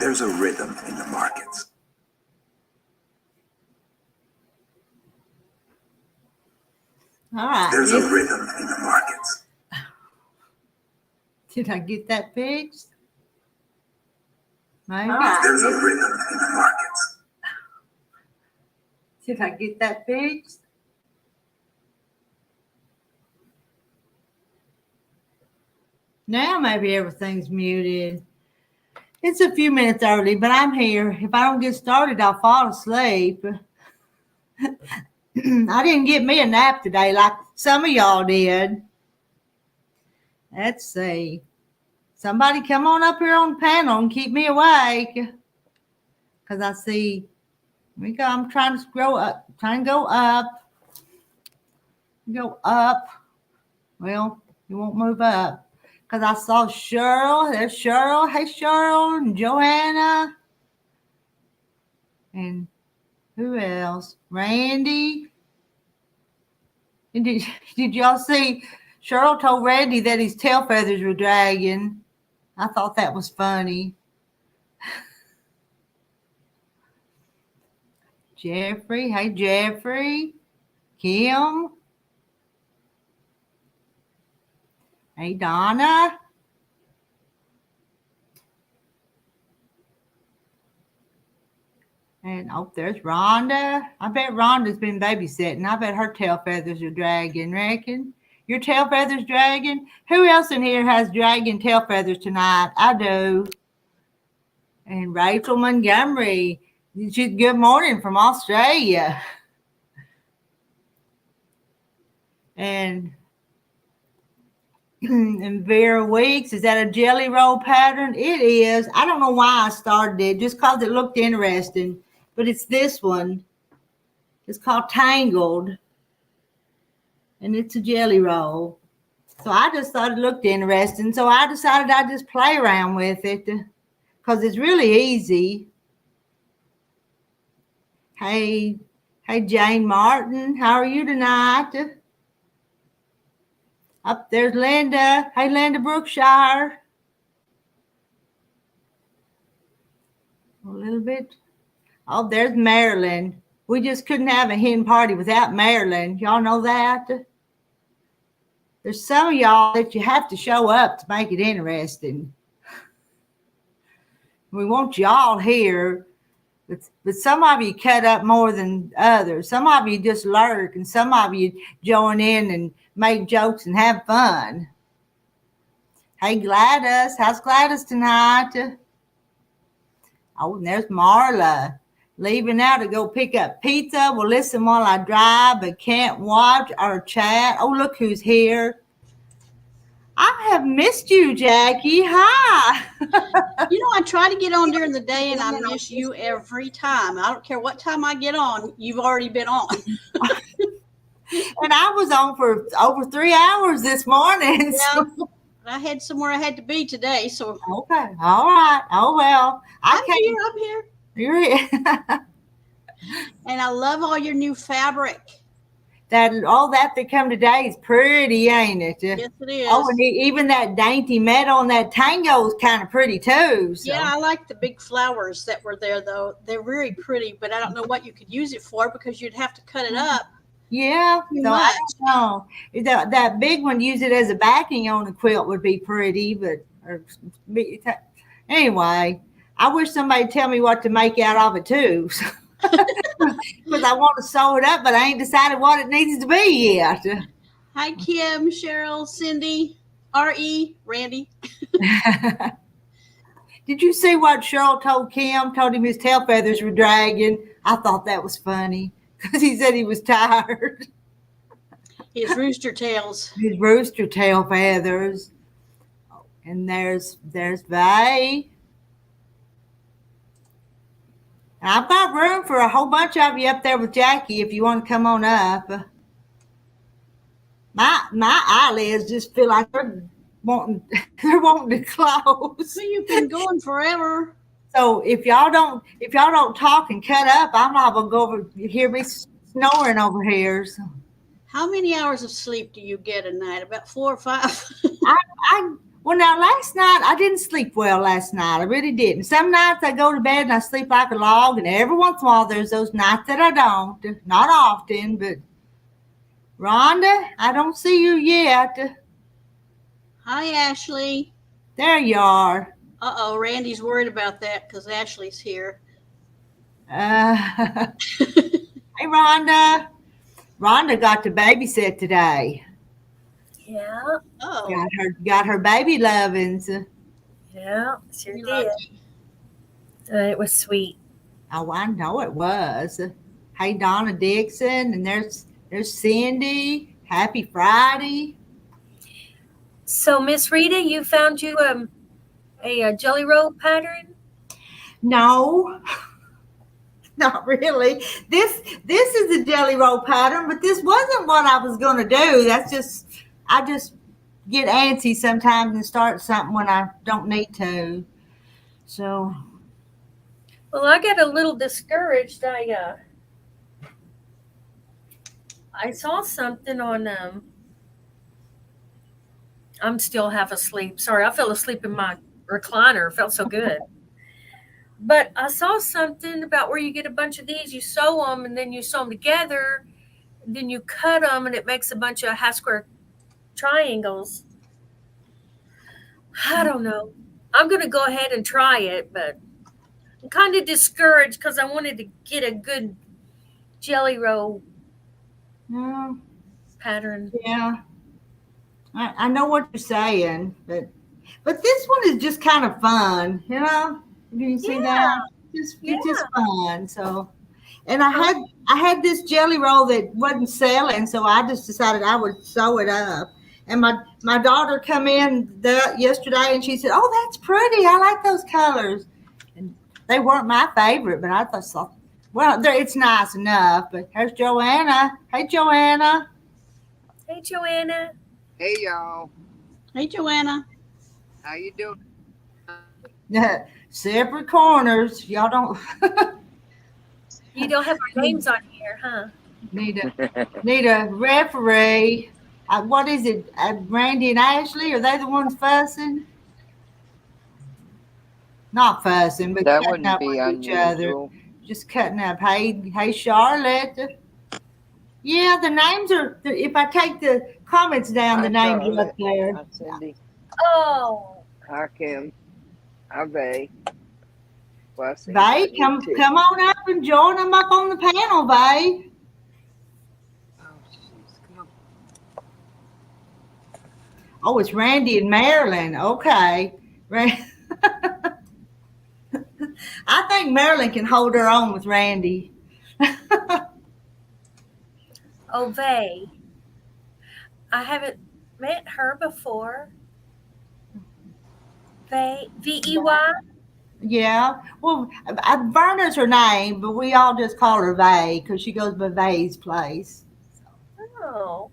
There's a rhythm in the markets. All right. There's a rhythm in the markets. Did I get that fixed? Maybe. There's a rhythm in the markets. Did I get that fixed? Now maybe everything's muted. It's a few minutes early, but I'm here. If I don't get started, I'll fall asleep. I didn't get me a nap today like some of y'all did. Let's see. Somebody come on up here on the panel and keep me awake. Because I see, here we go. I'm trying to scroll up, trying to go up. Go up. Well, you won't move up. Because I saw Cheryl. There's Cheryl. Hey, Cheryl. And Joanna. And who else? Randy. And did y'all see? Cheryl told Randy that his tail feathers were dragging. I thought that was funny. Jeffrey. Hey, Jeffrey. Kim. Hey, Donna. And, oh, there's Rhonda. I bet Rhonda's been babysitting. I bet her tail feathers are dragging, reckon. Your tail feathers dragging? Who else in here has dragging tail feathers tonight? I do. And Rachel Montgomery. Good morning from Australia. And Vera Weeks, is that a jelly roll pattern? It is. I don't know why I started it, just because it looked interesting. But it's this one. It's called Tangled. And it's a jelly roll. So I just thought it looked interesting. So I decided I'd just play around with it. Because it's really easy. Hey, Jane Martin. How are you tonight? Up there's Linda. Hey, Linda Brookshire. A little bit. Oh, there's Marilyn. We just couldn't have a hen party without Marilyn. Y'all know that? There's some of y'all that you have to show up to make it interesting. We want y'all here. But some of you cut up more than others. Some of you just lurk, and some of you join in and make jokes and have fun. Hey, Gladys. How's Gladys tonight? Oh, and there's Marla. Leaving now to go pick up pizza. Will listen while I drive, but can't watch or chat. Oh, look who's here. I have missed you, Jackie. Hi. I try to get on during the day, and I miss you every time. I don't care what time I get on. You've already been on. And I was on for over 3 hours this morning. Yeah, so. I had somewhere I had to be today. So okay. All right. Oh, well. I'm here. You're here. And I love all your new fabric. All that come today is pretty, ain't it? Yes, it is. Oh, and even that dainty metal and that tango is kind of pretty too. So. Yeah, I like the big flowers that were there, though. They're very pretty, but I don't know what you could use it for because you'd have to cut it up. Yeah, so I don't know. That big one, use it as a backing on a quilt would be pretty, but anyway, I wish somebody'd tell me what to make out of it too. Because I want to sew it up, but I ain't decided what it needs to be yet. Hi, Kim, Cheryl, Cindy, R.E., Randy. Did you see what Cheryl told Kim? Told him his tail feathers were dragging. I thought that was funny because he said he was tired. His rooster tails. His rooster tail feathers. And there's Vay. I've got room for a whole bunch of you up there with Jackie if you want to come on up. My eyelids just feel like they're wanting to close. So you've been going forever. So if y'all don't talk and cut up, I'm not gonna go over. You hear me snoring over here. So. How many hours of sleep do you get a night? About 4 or 5? Well, now last night I didn't sleep well last night. I really didn't. Some nights I go to bed and I sleep like a log, and every once in a while there's those nights that I don't. Not often, but Rhonda, I don't see you yet. Hi, Ashley. There you are. Uh-oh, Randy's worried about that because Ashley's here. Hey, Rhonda. Rhonda got to babysit today. Yeah, Oh, Got her baby lovins. yeah, sure you did. lucky. It was sweet. Oh, I know it was. Hey, Donna Dixon, and there's Cindy. Happy Friday. So, Miss Rita, you found you a jelly roll pattern? No, not really. This is a jelly roll pattern, but this wasn't what I was going to do. I just get antsy sometimes and start something when I don't need to. So Well, I got a little discouraged. I saw something on I'm still half asleep. Sorry, I fell asleep in my recliner. It felt so good. But I saw something about where you get a bunch of these, you sew them, and then you sew them together, and then you cut them, and it makes a bunch of half square triangles. I don't know. I'm going to go ahead and try it, but I'm kind of discouraged because I wanted to get a good jelly roll no, pattern. yeah, I know what you're saying, but this one is just kind of fun, you know. You can see Yeah, that yeah. it's just fun. So, and I had this jelly roll that wasn't selling, so I just decided I would sew it up. And my daughter come in yesterday and she said, "Oh, that's pretty. I like those colors." And they weren't my favorite, but I thought so. Well, it's nice enough. But here's Joanna. Hey, Joanna. Hey, Joanna. Hey y'all, Hey, Joanna. how you doing? Separate corners. Y'all don't You don't have our names on here, huh? need a referee. What is it? Randy and Ashley? Are they the ones fussing? Not fussing, but That cutting wouldn't up be with each other. unusual. Just cutting up. Hey, Charlotte. Yeah, the names are. If I take the comments down, the Hi names are up Charlotte, there. hi Cindy, Oh, hi Kim, hi Vay. Blessings Vay, on you too. come on up and join them up on the panel, Vay. Oh jeez, come on. Oh, it's Randy and Marilyn. Okay. I think Marilyn can hold her own with Randy. Vey. I haven't met her before. Vey, Vey. Yeah. Well, Verna's her name, but we all just call her Vay because she goes by Vay's place. Oh,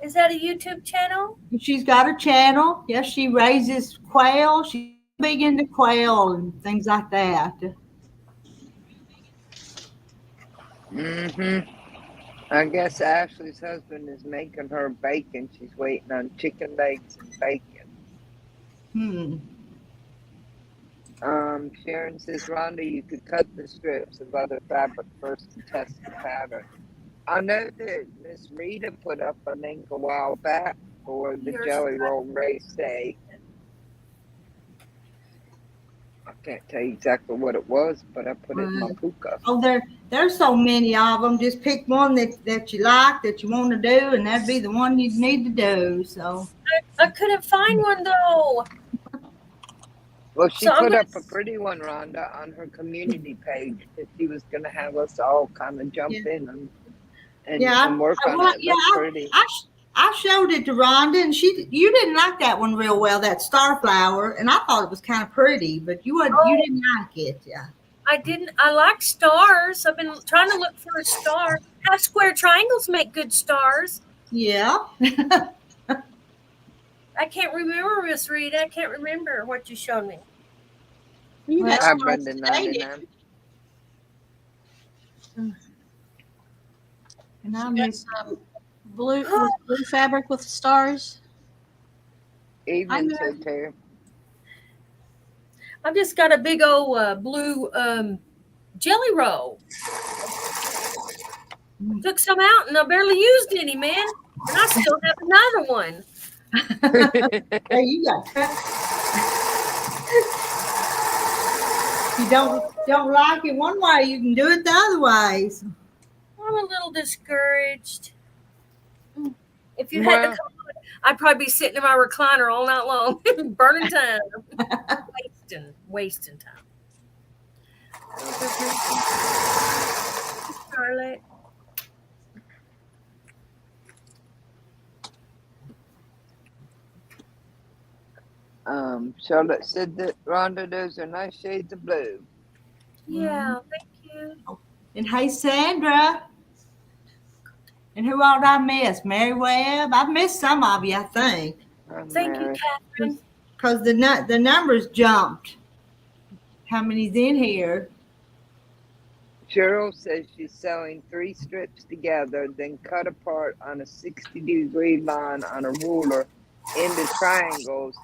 is that a YouTube channel? She's got a channel. Yes, she raises quail. She's big into quail and things like that. Mm-hmm. I guess Ashley's husband is making her bacon. She's waiting on chicken legs and bacon. Hmm. Sharon says, Rhonda, you could cut the strips of other fabric first and test the pattern. I know that Miss Rita put up a link a while back for the Jelly Roll Race Day. I can't tell you exactly what it was, but I put it in my puka. Oh, there's so many of them. Just pick one that you like, that you want to do, and that'd be the one you need to do. So I couldn't find one though. Well, she So put up a pretty one, Rhonda, on her community page that she was going to have us all kind of jump in and work on it. It looks pretty. I showed it to Rhonda, and you didn't like that one real well, that starflower, and I thought it was kind of pretty, but you didn't like it, yeah. I didn't. I like stars. I've been trying to look for a star. Half square triangles make good stars. Yeah. I can't remember, Miss Rita. I can't remember what you showed me. You got I've stars been to today, 99. And I You got miss some blue fabric with stars. Evening, says Terry. I've just got a big old blue jelly roll. Took some out and I barely used any, man. And I still have another one. Hey, you got if you don't like it one way, you can do it the other ways. I'm a little discouraged. If you had to come on, I'd probably be sitting in my recliner all night long, burning time, wasting time. Charlotte. Charlotte said that Rhonda, those are nice shades of blue. Yeah, thank you. And hey, Sandra. And who all did I miss? Mary Webb. I've missed some of you, I think. Thank you, Catherine. Because the numbers jumped. How many's in here? Cheryl says she's sewing 3 strips together, then cut apart on a 60-degree line on a ruler into triangles,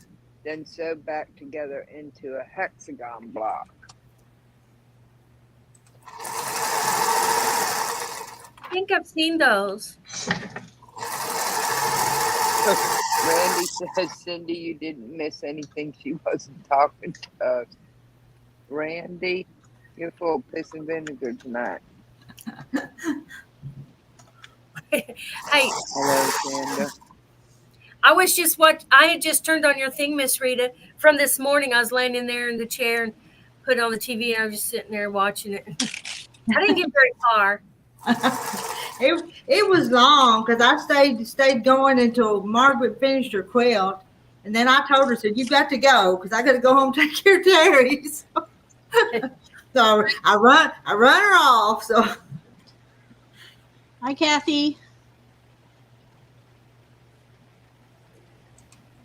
then sew back together into a hexagon block. I think I've seen those. Randy says, Cindy, you didn't miss anything. She wasn't talking to us. Randy, you're full of piss and vinegar tonight. Hey, hello, Sandra. I was just I had just turned on your thing, Miss Rita. From this morning, I was laying in there in the chair and put it on the TV, and I was just sitting there watching it. I didn't get very far. It was long because I stayed going until Margaret finished her quilt, and then I told her, said, "You got to go because I got to go home and take care of Terry." So I run her off. So Hi, Kathy.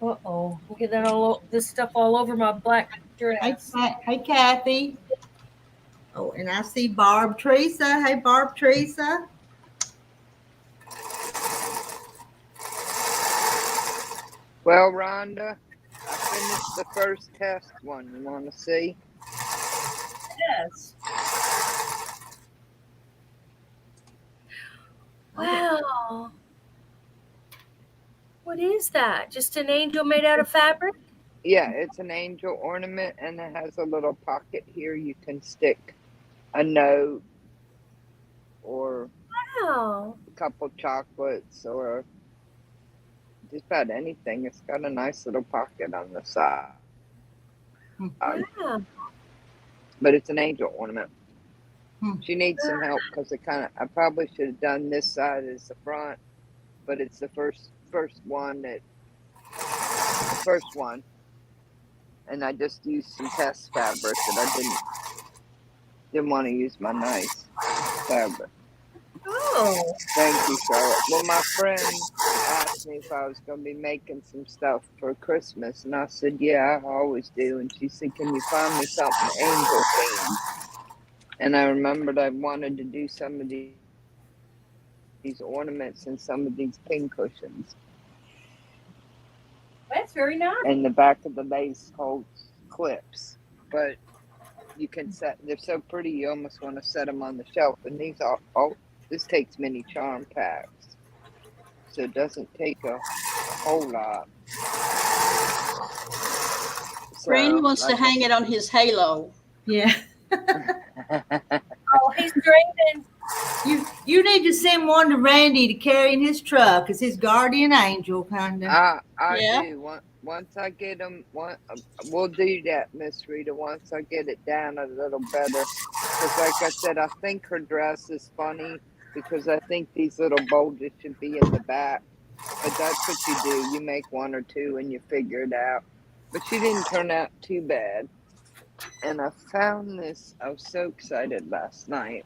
Uh-oh. Look at that this stuff all over my black dress. Hey, Kathy. Oh, and I see Barb Teresa. Hey, Barb Teresa. Well, Rhonda, I finished the first test one. You want to see? Yes. Wow. What is that? Just an angel made out of fabric? Yeah, it's an angel ornament, and it has a little pocket here. You can stick a note or Wow. a couple chocolates or just about anything. It's got a nice little pocket on the side. Wow. But it's an angel ornament. She needs some help because I probably should have done this side as the front, but it's the first one, and I just used some test fabric that I didn't want to use my nice fabric. Oh. Thank you, Charlotte. Well, my friend asked me if I was going to be making some stuff for Christmas, and I said, yeah, I always do. And she said, can you find me something angel themed? And I remembered I wanted to do some of these ornaments and some of these pin cushions. That's very nice. And the back of the base holds clips, but you can they're so pretty you almost want to set them on the shelf. And these are this takes many charm packs, so it doesn't take a whole lot. So, Randy wants to hang it on his halo. Yeah. Oh, he's dreaming. You need to send one to Randy to carry in his truck as his guardian angel, kind of. I do. Once I get them, we'll do that, Miss Rita. Once I get it down a little better, because like I said, I think her dress is funny because I think these little bulges should be in the back. But that's what you do. You make one or two and you figure it out. But she didn't turn out too bad. And I found this. I was so excited last night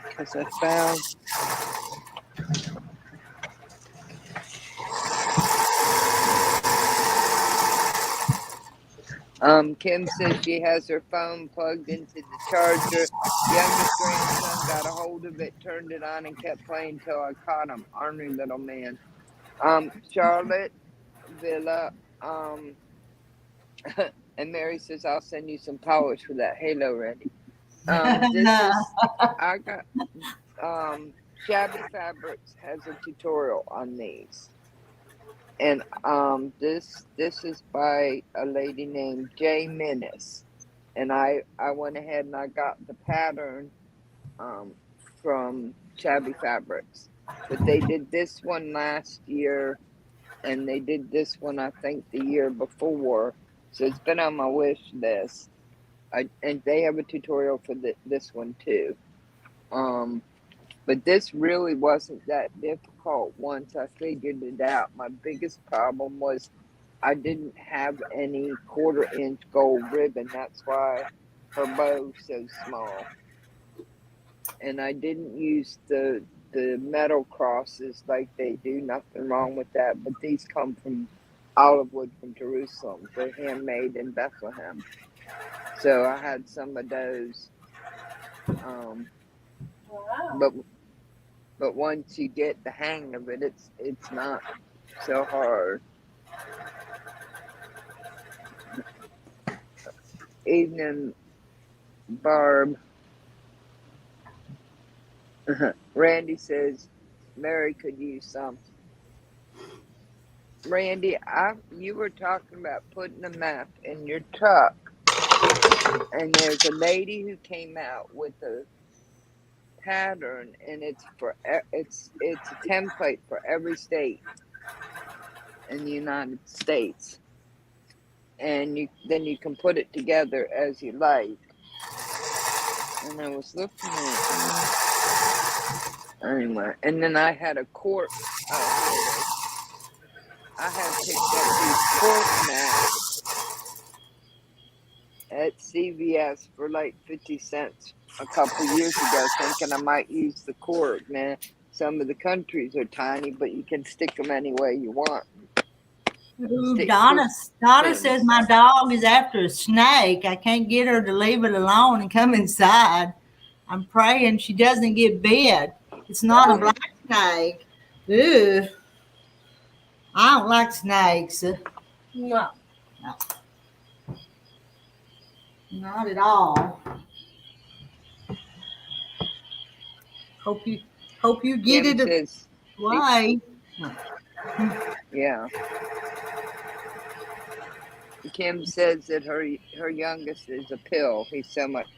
because I found Kim says she has her phone plugged into the charger. Youngest grandson got a hold of it, turned it on, and kept playing till I caught him. Ornery little man. Charlotte Villa, and Mary says, I'll send you some polish for that halo, Randy. This is, I got, Shabby Fabrics has a tutorial on these. And this is by a lady named Jay Menace. And I went ahead and I got the pattern from Shabby Fabrics. But they did this one last year, and they did this one I think the year before. So it's been on my wish list. And they have a tutorial for this one too. But this really wasn't that difficult once I figured it out. My biggest problem was I didn't have any 1/4-inch gold ribbon. That's why her bow's so small. And I didn't use the metal crosses like they do. Nothing wrong with that. But these come from olive wood from Jerusalem. They're handmade in Bethlehem. So I had some of those. Wow. But once you get the hang of it, it's not so hard. Evening, Barb. Randy says Mary could use some. Randy, you were talking about putting a map in your truck, and there's a lady who came out with a pattern, and it's a template for every state in the United States, and then you can put it together as you like. And I was looking at it anyway, and then I had a quart. I had picked up these quart mats at CVS for like 50 cents a couple years ago, thinking I might use the quart, man. Some of the countries are tiny, but you can stick them any way you want. Ooh, Donna says my dog is after a snake. I can't get her to leave it alone and come inside. I'm praying she doesn't get bit. It's not a black snake. Ew. I don't like snakes. No. Not at all. Hope you get Kim it says, away. yeah. Kim says that her youngest is a pill. He's so much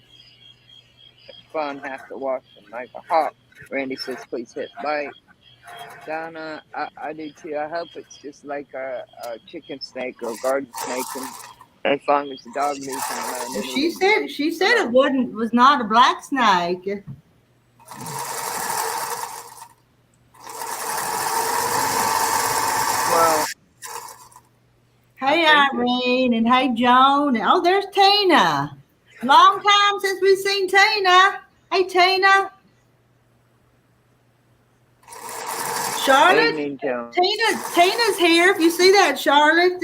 fun. Have to wash him like a hawk. Randy says, please hit like. Donna, I do too. I hope it's just like a chicken snake or a garden snake, and as long as the dog leaves him alone. Well, she said it was not a black snake. Well, Hey Irene and hey Joan. Oh, there's Tina. Long time since we've seen Tina. Hey Tina. Charlotte. evening, Joan. Tina's here. If you see that, Charlotte.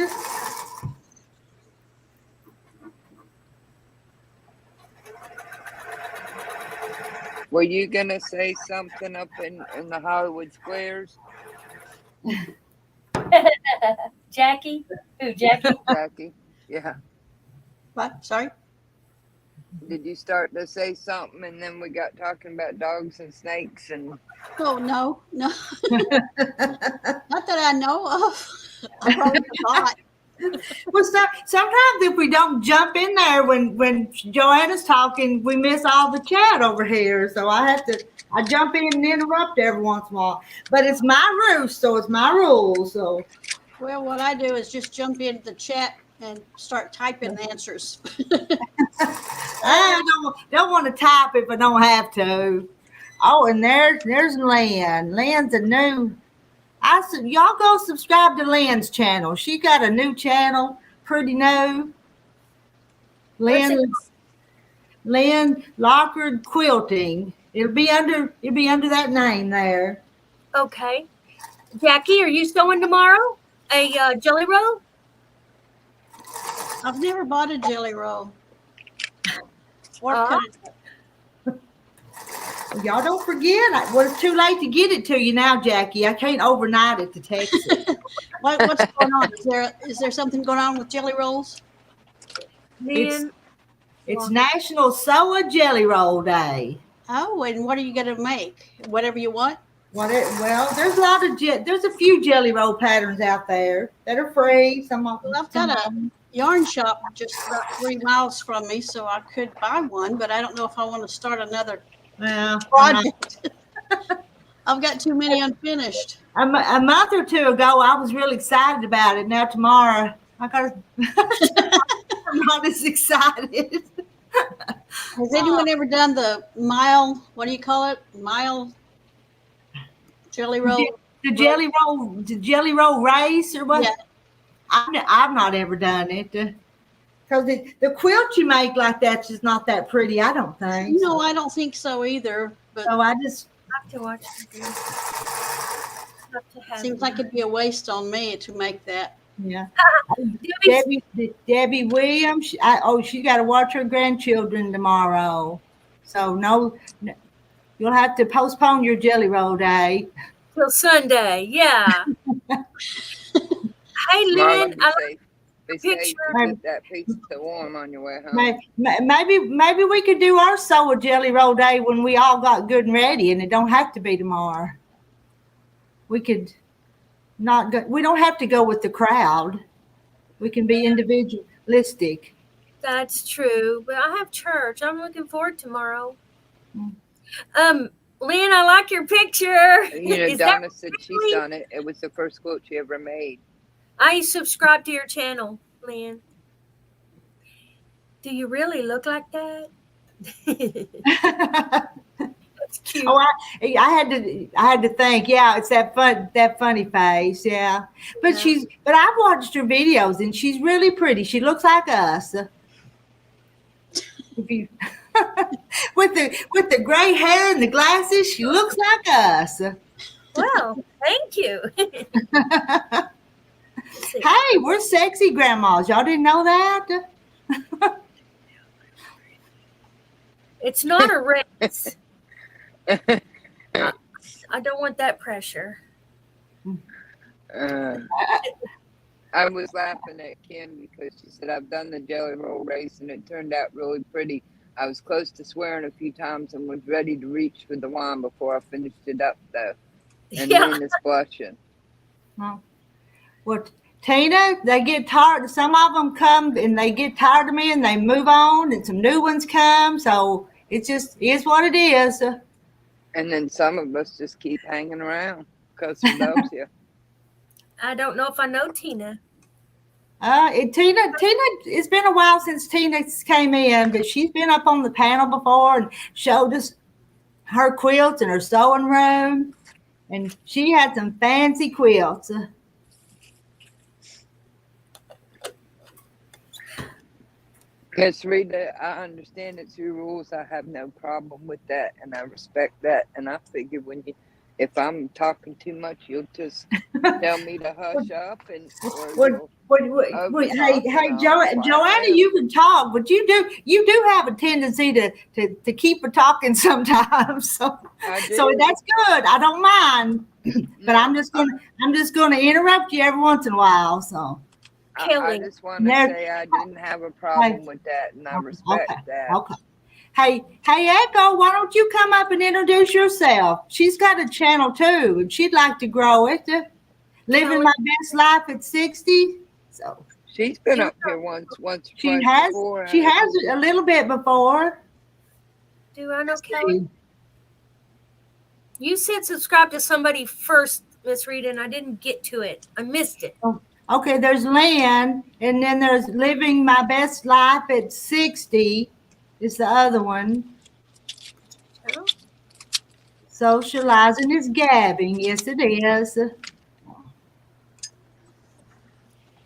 Were you gonna say something up in the Hollywood Squares, Jackie? Who, Jackie? Jackie? Yeah. What? Sorry? Did you start to say something, and then we got talking about dogs and snakes and? Oh, no. Not that I know of. I probably forgot. Well, sometimes if we don't jump in there when Joanna's talking, we miss all the chat over here. So I jump in and interrupt every once in a while. But it's my roost, so it's my rules. So. Well, what I do is just jump into the chat and start typing answers. I don't want to type if I don't have to. Oh, and there's Lynn. Lynn's a new. I said, y'all go subscribe to Lynn's channel. She got a new channel, pretty new. Lynn Lockard Quilting. It'll be under that name there. Okay. Jackie, are you sewing tomorrow? A jelly roll? I've never bought a jelly roll. Or cut it. Y'all don't forget. Well, it's too late to get it to you now, Jackie. I can't overnight it to Texas. What's going on? Is there something going on with jelly rolls? Then It's National Soa Jelly Roll Day. Oh, and what are you going to make? Whatever you want? Well, there's a lot of there's a few jelly roll patterns out there that are free. Well, I've got a yarn shop just about 3 miles from me, so I could buy one, but I don't know if I want to start another project. I've got too many unfinished. A month or two ago, I was really excited about it. Now tomorrow, I'm not as excited. Has anyone ever done the mile? What do you call it? Mile jelly roll. The jelly roll race or what? Yeah. I've not ever done it because the quilt you make like that's just not that pretty. I don't think. No, I don't think so either. But so I just have to watch the seems like it'd be a waste on me to make that. Yeah. Debbie Williams. She got to watch her grandchildren tomorrow. So no, you'll have to postpone your jelly roll day till Sunday. Yeah. Hey, Lynn, I like they say you put that pizza warm on your way home. Maybe we could do our Soa Jelly Roll Day when we all got good and ready, and it don't have to be tomorrow. We could not go. We don't have to go with the crowd. We can be individualistic. That's true, but I have church. I'm looking forward to tomorrow. Lynn, I like your picture. Donna said she's done it. It was the first quilt she ever made. I subscribe to your channel, Lynn. Do you really look like that? That's cute. Oh, I had to think. Yeah, it's that funny face. Yeah, but I've watched her videos and she's really pretty. She looks like us. with the gray hair and the glasses, she looks like us. Wow, thank you. Hey, we're sexy grandmas. Y'all didn't know that? It's not a race. I don't want that pressure. I was laughing at Kim because she said, I've done the jelly roll race and it turned out really pretty. I was close to swearing a few times and was ready to reach for the wine before I finished it up, though. And Lynn is blushing. Well, Tina, they get tired. Some of them come and they get tired of me and they move on, and some new ones come. So it just is what it is. And then some of us just keep hanging around because we love you. I don't know if I know Tina. Tina, it's been a while since Tina came in, but she's been up on the panel before and showed us her quilts in her sewing room. And she had some fancy quilts. Miss Rita, I understand it's your rules. I have no problem with that, and I respect that. And I figure if I'm talking too much, you'll just tell me to hush up and. Joanna, you can talk, but you do have a tendency to keep talking sometimes. So that's good. I don't mind, but I'm just gonna interrupt you every once in a while. So. I just want to say I didn't have a problem with that, and I respect that. Okay. Hey, Echo, why don't you come up and introduce yourself? She's got a channel too, and she'd like to grow it. Living my best life at 60. So she's been up here once. She has a little bit before. Do I know Kelly? You said subscribe to somebody first, Miss Rita, and I didn't get to it. I missed it. Oh. Okay, there's Lynn, and then there's Living My Best Life at 60 is the other one. Oh. Socializing is gabbing. Yes, it is.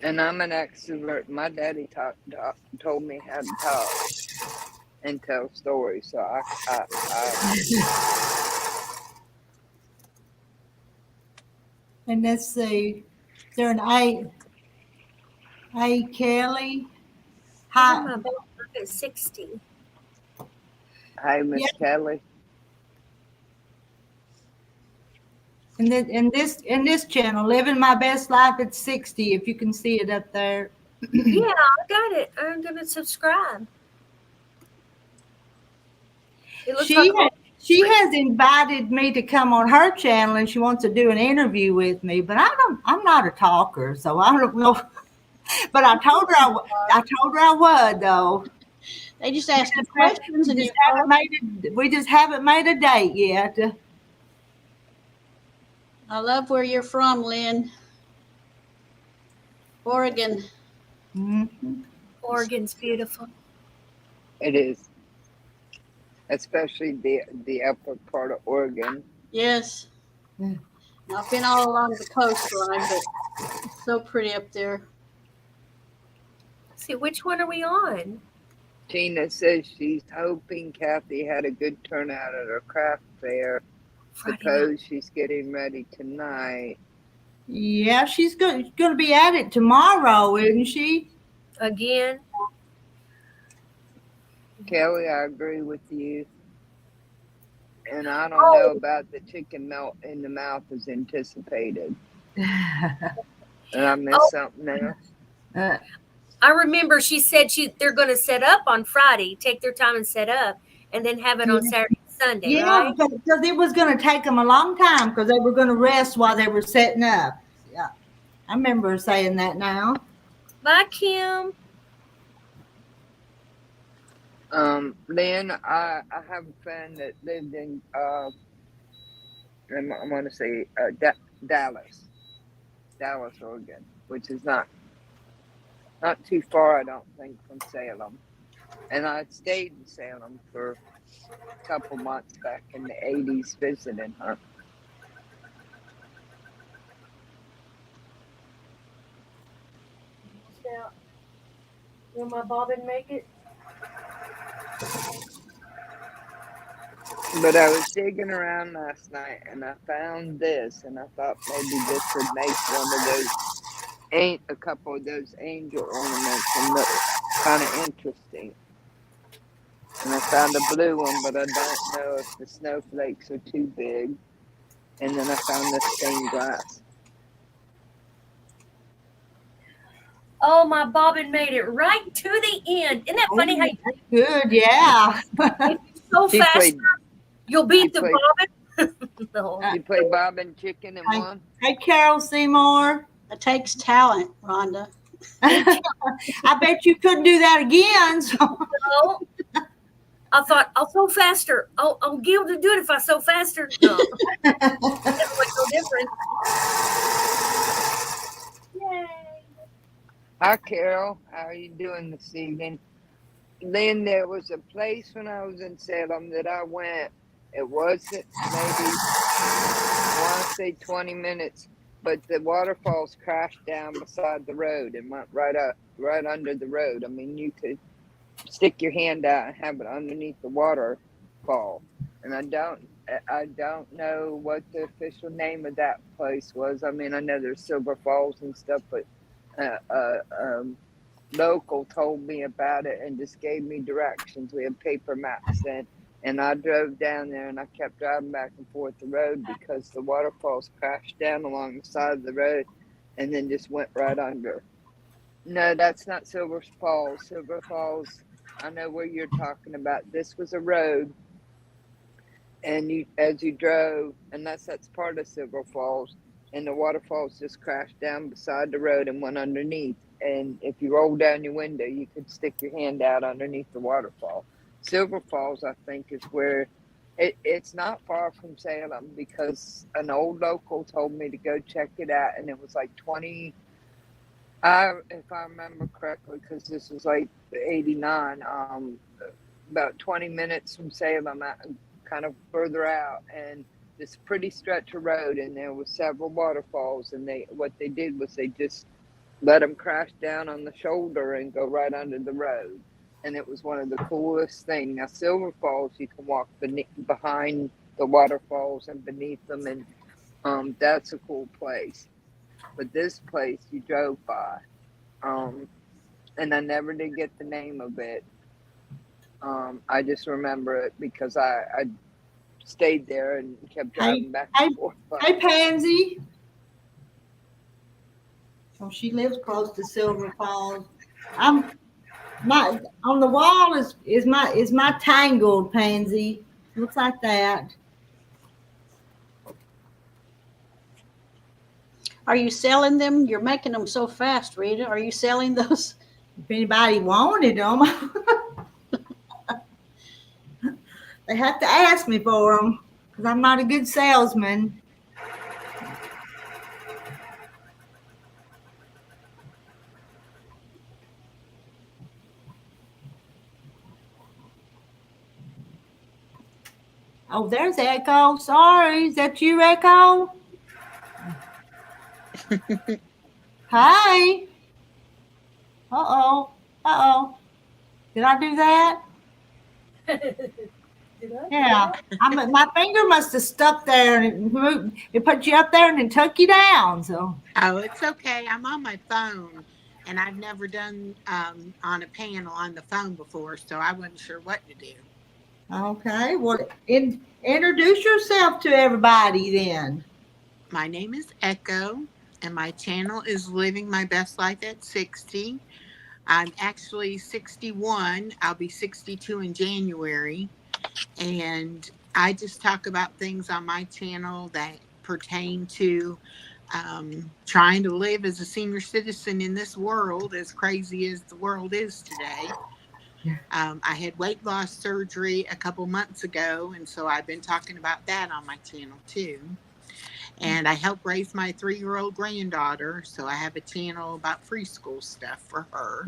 And I'm an extrovert. My daddy told me how to talk and tell stories, so I And let's see. Is there an A Kelly? Hi. I'm at 60. Hi, Miss Kelly. in this channel, living my best life at 60. If you can see it up there. Yeah, I got it. I'm gonna subscribe. It looks She like she has invited me to come on her channel, and she wants to do an interview with me. But I'm not a talker, so I don't know. But I told her I would though. They just ask you questions and you We just haven't made a date yet. I love where you're from, Lynn. Oregon. Mhm. Oregon's beautiful. It is, especially the upper part of Oregon. Yes. Yeah. I've been all along the coastline, but it's so pretty up there. Let's see, which one are we on? Tina says she's hoping Kathy had a good turnout at her craft fair Friday because night. she's getting ready tonight. Yeah, she's going to be at it tomorrow, isn't she? Again. Kelly, I agree with you. And I don't Oh. know about the chicken melt in the mouth as anticipated. And I missed something else. I remember she said they're going to set up on Friday, take their time and set up, and then have it on Saturday and Sunday, Yeah, right? because it was going to take them a long time because they were going to rest while they were setting up. Yeah, I remember her saying that now. Bye, Kim. Lynn, I have a friend that lived in I want to say Dallas, Oregon, which is not too far, I don't think, from Salem. And I stayed in Salem for a couple months back in the 80s visiting her. Will my bobbin make it? But I was digging around last night and I found this, and I thought maybe this would make one of those a couple of those angel ornaments and look kind of interesting. And I found a blue one, but I don't know if the snowflakes are too big. And then I found this stained glass. Oh, my bobbin made it right to the end. Isn't that funny how Good, yeah. if you're so She fast, played. you'll beat she the played- bobbin? No. You play Bob and Chicken and Hi. one? Hey, Carol Seymour. It takes talent, Rhonda. I bet you couldn't do that again. So. No. I thought I'll sew faster. I'll be able to do it if I sew faster. No. It was no different. Yay. Hi, Carol. How are you doing this evening? Lynn, there was a place when I was in Salem that I went. It wasn't maybe, I want to say 20 minutes, but the waterfalls crashed down beside the road and went right under the road. I mean, you could stick your hand out and have it underneath the waterfall. And I don't know what the official name of that place was. I mean, I know there's Silver Falls and stuff, but local told me about it and just gave me directions. We had paper maps then, and I drove down there and I kept driving back and forth the road because the waterfalls crashed down along the side of the road and then just went right under. No, that's not Silver Falls. Silver Falls, I know where you're talking about. This was a road, and as you drove, and that's part of Silver Falls, and the waterfalls just crashed down beside the road and went underneath. And if you roll down your window, you could stick your hand out underneath the waterfall. Silver Falls, I think, is where it's not far from Salem because an old local told me to go check it out, and it was like 20. If I remember correctly, because this was like 89, about 20 minutes from Salem, kind of further out, and this pretty stretch of road, and there was several waterfalls, and what they did was they just let them crash down on the shoulder and go right under the road, and it was one of the coolest things. Now, Silver Falls, you can walk behind the waterfalls and beneath them, and that's a cool place. But this place you drove by, and I never did get the name of it. I just remember it because I stayed there and kept driving back hey, and forth. But Hey, Pansy. Oh, she lives close to Silver Falls. I'm my on the wall is my tangled pansy. Looks like that. Are you selling them? You're making them so fast, Rita. Are you selling those? If anybody wanted them, they have to ask me for them because I'm not a good salesman. Oh, there's Echo. Sorry, is that you, Echo? Hi. Uh-oh. Uh-oh. Did I do that? Yeah. My finger must have stuck there and it moved. It put you up there and it took you down. So. Oh, it's okay. I'm on my phone, and I've never done on a panel on the phone before, so I wasn't sure what to do. Okay. Well, introduce yourself to everybody then. My name is Echo, and my channel is Living My Best Life at 60. I'm actually 61. I'll be 62 in January. And I just talk about things on my channel that pertain to trying to live as a senior citizen in this world, as crazy as the world is today. I had weight loss surgery a couple months ago, and so I've been talking about that on my channel too. And I help raise my 3-year-old granddaughter, so I have a channel about preschool stuff for her.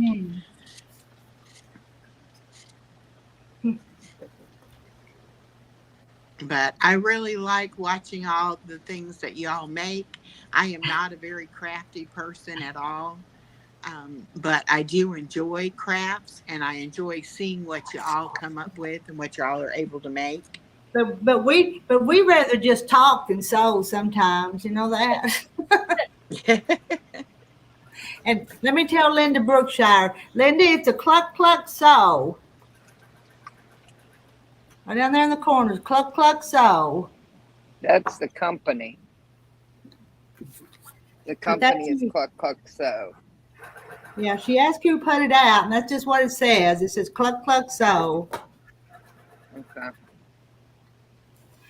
But I really like watching all the things that y'all make. I am not a very crafty person at all, but I do enjoy crafts, and I enjoy seeing what y'all come up with and what y'all are able to make. But we rather just talk than sew sometimes, you know that. And let me tell Linda Brookshire, Linda, it's a cluck cluck sew. Right down there in the corners, cluck cluck sew. that's the company. The company is Cluck Cluck Sew. Yeah, she asked who put it out, and that's just what it says. It says cluck cluck sew. Okay.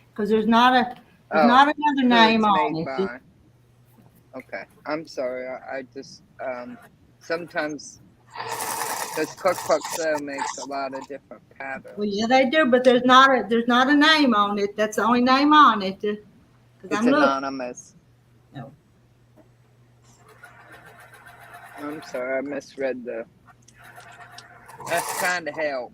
Because there's not another name on it. By. Okay, I'm sorry. I just sometimes because Cluck Cluck Sew makes a lot of different patterns. Well, yeah, they do, but there's not a name on it. That's the only name on it. It's anonymous. No. I'm sorry, I misread the. That's kind of help.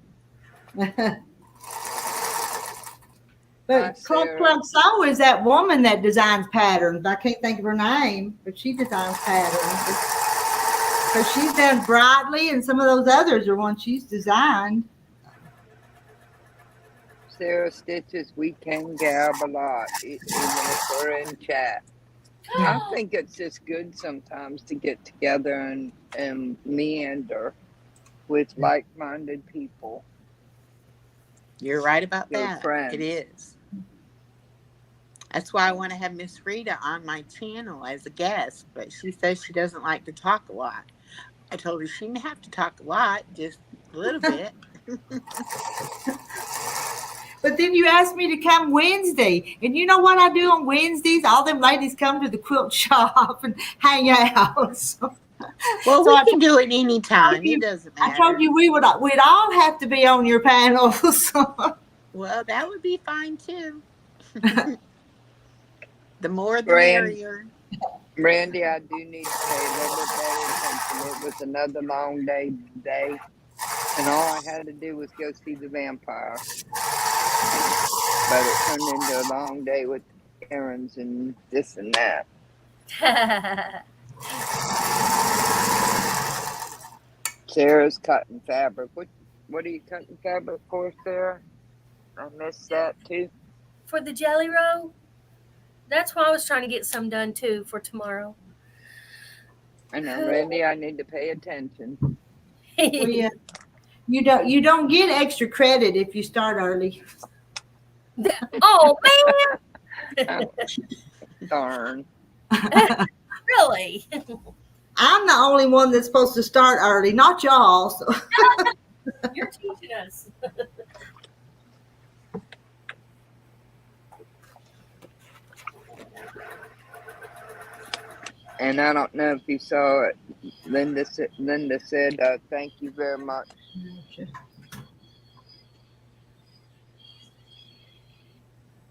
But Cluck Cluck Sew is that woman that designs patterns. I can't think of her name, but she designs patterns. Because she's done Brightly, and some of those others are ones she's designed. Sarah Stitches, we can gab a lot, even if we're in chat. I think it's just good sometimes to get together and meander with like-minded people. You're right about Your that. friends. It is. That's why I want to have Miss Rita on my channel as a guest, but she says she doesn't like to talk a lot. I told her she didn't have to talk a lot, just a little bit. But then you asked me to come Wednesday. And you know what I do on Wednesdays? All them ladies come to the quilt shop and hang out. So, Well, so we can do it anytime. It doesn't matter. I told you we'd all have to be on your panel. So. Well, that would be fine too. The more the merrier. Randy, I do need to pay a little bit better attention. It was another long day today, and all I had to do was go see the vampire. But it turned into a long day with errands and this and that. Sarah's cutting fabric. What are you cutting fabric for, Sarah? I missed that too. For the jelly roll? That's why I was trying to get some done too for tomorrow. I know, Randy, I need to pay attention. Well, yeah. You don't get extra credit if you start early. Oh man, Darn. really? I'm the only one that's supposed to start early, not y'all. So. You're teaching us. And I don't know if you saw it. Linda said, thank you very much.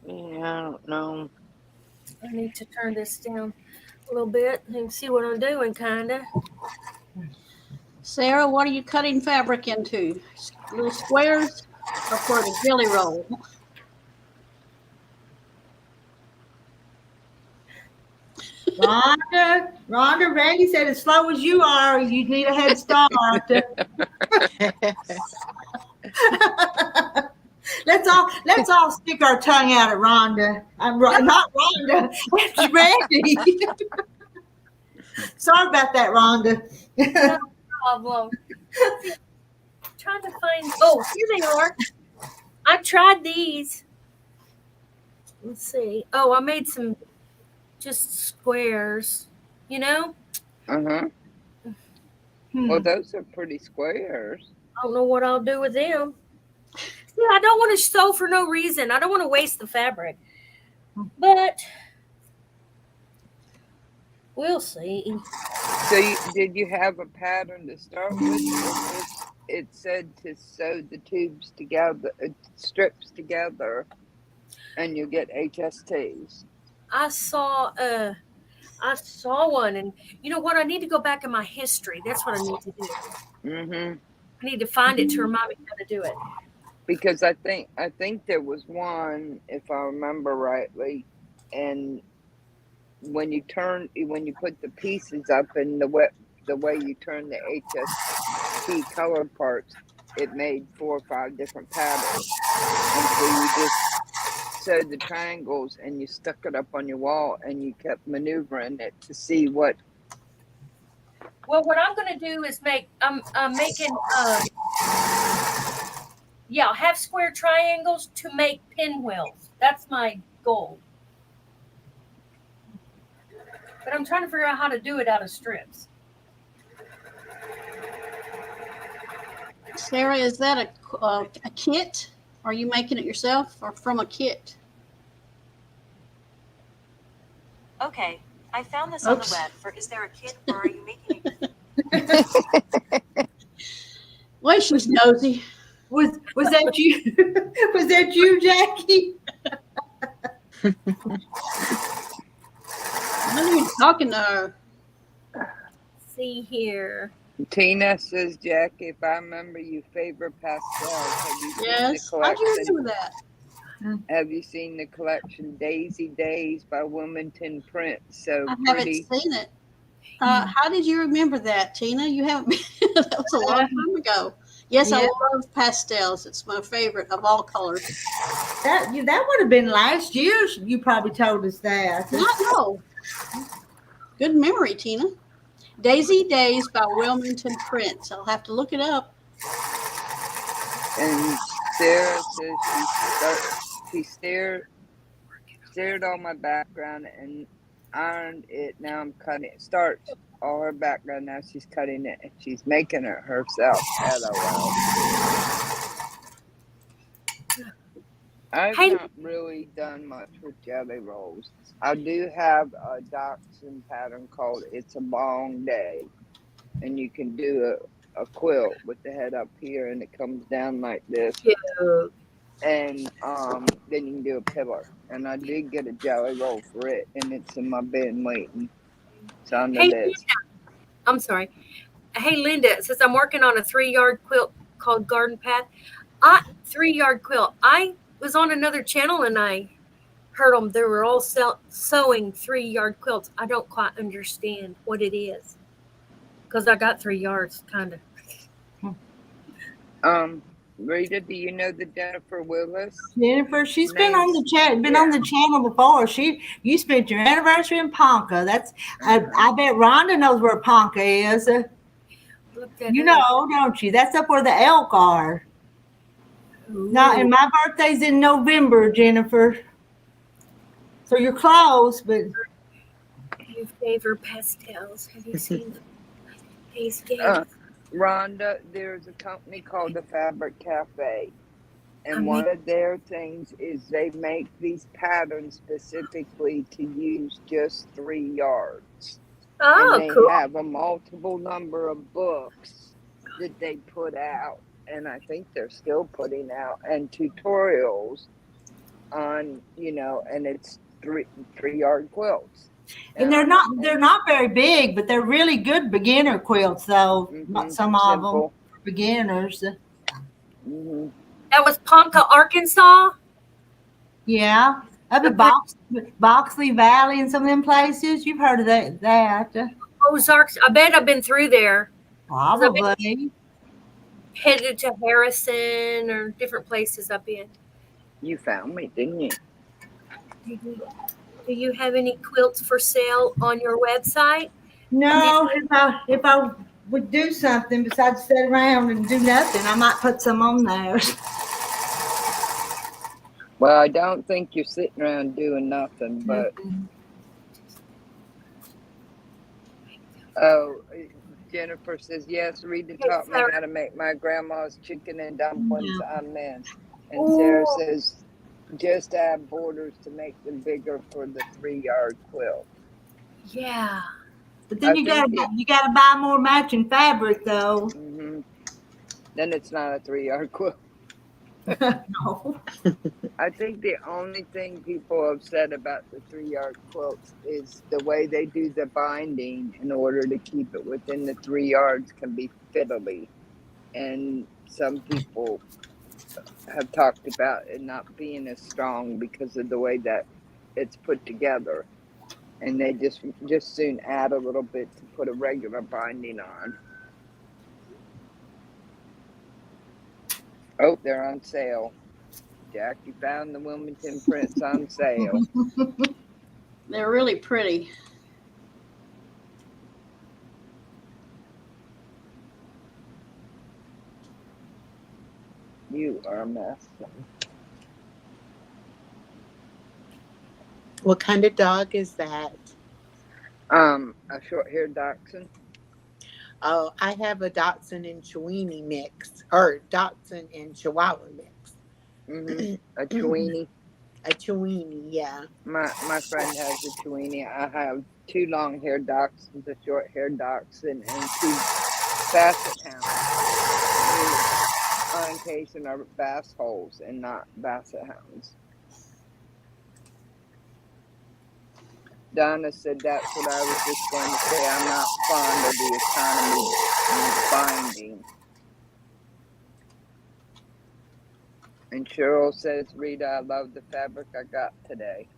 Yeah, I don't know. I need to turn this down a little bit and see what I'm doing, kinda. Sarah, what are you cutting fabric into? Little squares or for the jelly roll? Rhonda, Randy said as slow as you are, you need a head start. Let's all stick our tongue out at Rhonda. Not Rhonda. It's Randy. Sorry about that, Rhonda. No problem. Trying to find. Oh, here they are. I tried these. Let's see. Oh, I made some just squares. You know. Uh-huh. Well, those are pretty squares. I don't know what I'll do with them. Yeah, I don't want to sew for no reason. I don't want to waste the fabric. But we'll see. So did you have a pattern to start with? It said to sew the tubes together, strips together, and you get HSTs. I saw one, and you know what? I need to go back in my history. That's what I need to do. Mm-hmm. I need to find it to remind me how to do it. Because I think there was one, if I remember rightly, and when you put the pieces up and the way you turn the HST color parts, it made 4 or 5 different patterns. And so you just sewed the triangles and you stuck it up on your wall and you kept maneuvering it to see what. Well, what I'm going to do is I'm making half square triangles to make pinwheels. That's my goal. But I'm trying to figure out how to do it out of strips. Sarah, is that a kit? Are you making it yourself or from a kit? Okay, I found this on the web for is there a kit or are you making it? Well, she's nosy. Was that you? Was that you, Jackie? I knew you were talking to her. See here. Tina says, Jackie, if I remember you favorite pastels, have you seen Yes, the how'd you collection? remember that? Have you seen the collection Daisy Days by Wilmington Print? So I pretty. haven't seen it. How did you remember that, Tina? You haven't been, that was a long time ago. Yes, Yeah. I love pastels. It's my favorite of all colors. That would have been last year. You probably told us that. I know. Good memory, Tina. Daisy Days by Wilmington Print. I'll have to look it up. And Sarah says she stared on my background and ironed it. Now I'm cutting it. Starts all her background. Now she's cutting it and she's making it herself. LOL. I've not really done much with jelly rolls. I do have a Dachshund pattern called It's a Long Day. And you can do a quilt with the head up here and it comes down like this. Yeah. And then you can do a pillar. And I did get a jelly roll for it and it's in my bin waiting. It's under Hey, this. Linda. I'm sorry. Hey, Linda, since I'm working on a 3-yard quilt called Garden Path, 3-yard quilt. I was on another channel and I heard them. They were all sewing 3-yard quilts. I don't quite understand what it is because I got 3 yards, kind of. Rita, do you know the Jennifer Willis? Jennifer, she's been on the on the channel before. You spent your anniversary in Ponca. That's I bet Rhonda knows where Ponca is. You know, don't you? That's up where the elk are. Not, and my birthday's in November, Jennifer. So you're close, but You favor pastels. Have you seen these games? Rhonda, there's a company called the Fabric Cafe. And one of their things is they make these patterns specifically to use just 3 yards. Oh, And they cool. have a multiple number of books that they put out. And I think they're still putting out and tutorials on, and it's 3-yard quilts. and they're not very big, but they're really good beginner quilts though. Some of them simple. for beginners. Mm-hmm. That was Ponca, Arkansas. Yeah, up at Boxley Valley and some of them places. You've heard of that. Ozarks. I bet I've been through there. Probably. Headed to Harrison or different places I've been. You found me, didn't you? Do you have any quilts for sale on your website? No, if I would do something besides sit around and do nothing, I might put some on there. Well, I don't think you're sitting around doing nothing, but Jennifer says, yes, Rita taught me how to make my grandma's chicken and dumplings on men. And Sarah says, just add borders to make them bigger for the 3-yard quilt. Yeah. But then you gotta buy more matching fabric though. Mm-hmm. Then it's not a 3-yard quilt. No. I think the only thing people have said about the 3-yard quilts is the way they do the binding in order to keep it within the 3 yards can be fiddly. And some people have talked about it not being as strong because of the way that it's put together. And they just soon add a little bit to put a regular binding on. Oh, they're on sale. Jack, you found the Wilmington prints on sale. They're really pretty. You are a mess. What kind of dog is that? A short-haired dachshund. Oh, I have a Dachshund and Chiweenie mix, or Dachshund and Chihuahua mix. Mm-hmm. A Chiweenie. A Chiweenie, yeah. My friend has a Chiweenie. I have 2 long-haired dachshunds, a short-haired dachshund, and 2 basset hounds. On occasion are bass holes and not basset hounds. Donna said that's what I was just going to say. I'm not fond of the economy binding. And Cheryl says, Rita, I love the fabric I got today.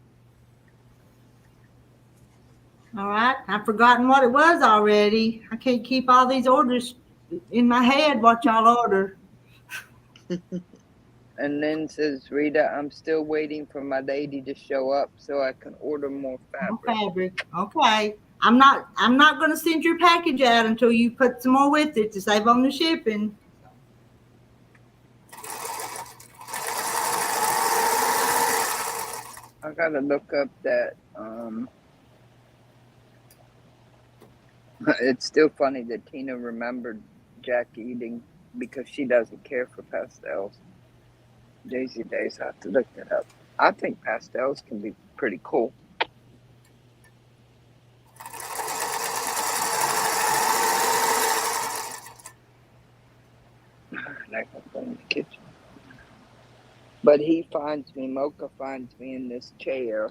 All right. I've forgotten what it was already. I can't keep all these orders in my head, what y'all order. And then says, Rita, I'm still waiting for my lady to show up so I can order more fabric. Okay. I'm not going to send your package out until you put some more with it to save on the shipping. I gotta look up that. It's still funny that Tina remembered Jack eating because she doesn't care for pastels. Daisy Days, I have to look that up. I think pastels can be pretty cool. I can go in the kitchen. But Mocha finds me in this chair,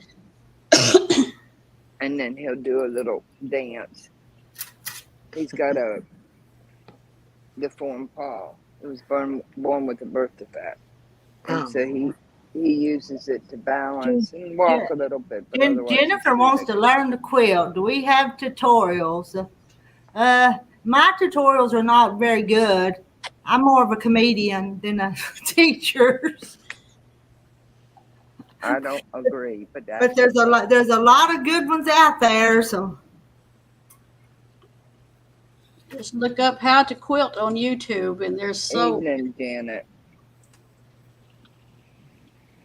and then he'll do a little dance. He's got a deformed paw. He was born with a birth defect. And so he uses it to balance and walk a little bit. But Jennifer wants to learn to quilt. Do we have tutorials? My tutorials are not very good. I'm more of a comedian than a teacher. I don't agree, but there's a lot of good ones out there. So just look up how to quilt on YouTube, and there's so. Evening, Janet.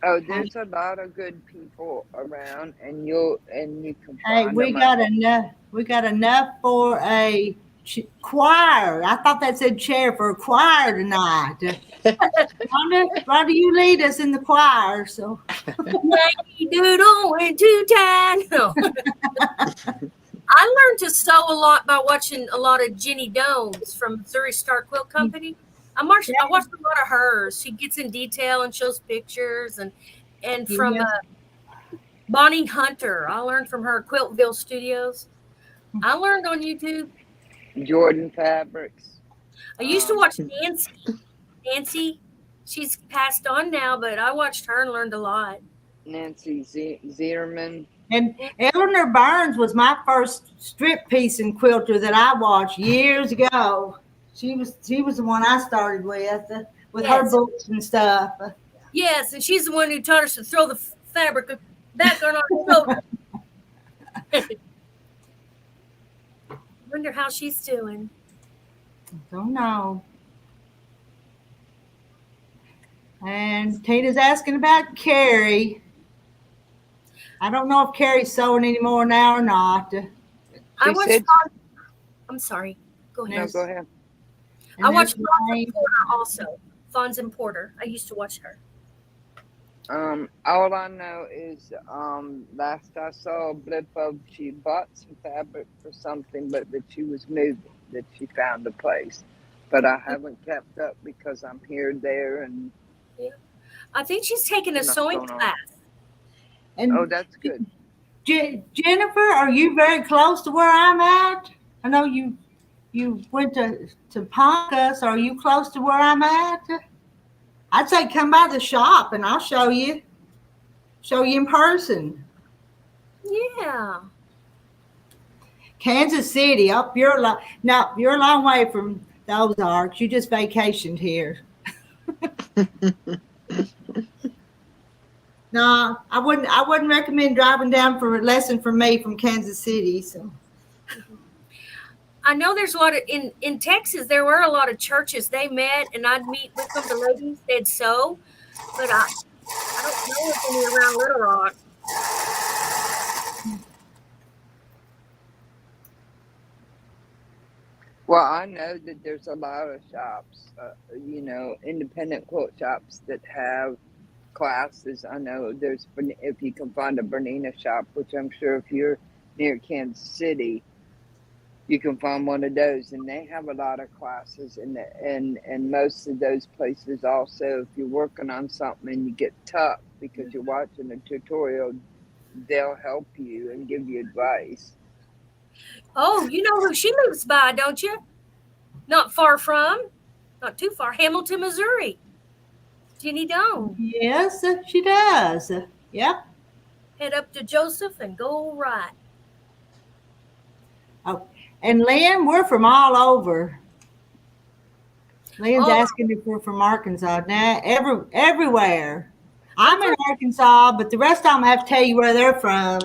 Oh, there's a lot of good people around, and you can Hey, find them out. we got enough for a choir. I thought that said chair for a choir tonight. Rhonda, you lead us in the choir. So Yankee Doodle went to town. No. I learned to sew a lot by watching a lot of Jenny Dones from Missouri Star Quilt Company. I watched a lot of hers. She gets in detail and shows pictures, and from yes. Bonnie Hunter. I learned from her Quiltville Studios. I learned on YouTube. Jordan Fabrics. I used to watch Nancy. Nancy, she's passed on now, but I watched her and learned a lot. Nancy Zierman. And Eleanor Burns was my first strip piece and quilter that I watched years ago. She was the one I started with her books and stuff. Yes, and she's the one who taught us to throw the fabric back on our shoulder. Wonder how she's doing. Don't know. And Tina's asking about Carrie. I don't know if Carrie's sewing anymore now or not. I watched. I'm sorry. Go ahead. No, go ahead. I watched Fonz Porter also. Fonz and Porter. I used to watch her. All I know is last I saw a blip of she bought some fabric for something, but that she was moving, that she found a place. But I haven't kept up because I'm here, there, and I think she's taking a sewing class. And oh, that's good. Jennifer, are you very close to where I'm at? I know you went to Poncas. Are you close to where I'm at? I'd say come by the shop and I'll show you in person. Yeah. Kansas City, you're a long way from the Ozarks. You just vacationed here. No, I wouldn't recommend driving down for a lesson from me from Kansas City. So I know there's a lot of in Texas. There were a lot of churches. They met, and I'd meet with them. The ladies they'd sew, but I don't know if any around Little Rock. Well, I know that there's a lot of shops, independent quilt shops that have classes. I know if you can find a Bernina shop, which I'm sure if you're near Kansas City, you can find one of those, and they have a lot of classes. And most of those places also, if you're working on something and you get tough because you're watching a tutorial, they'll help you and give you advice. Oh, you know who she lives by, don't you? Not too far, Hamilton, Missouri. Jenny Doan. yes, she does. Yep. Head up to Joseph and go right. Oh, and Lynn, we're from all over. Lynn's asking if we're from Arkansas. Now, everywhere. I'm in Arkansas, but the rest of them have to tell you where they're from.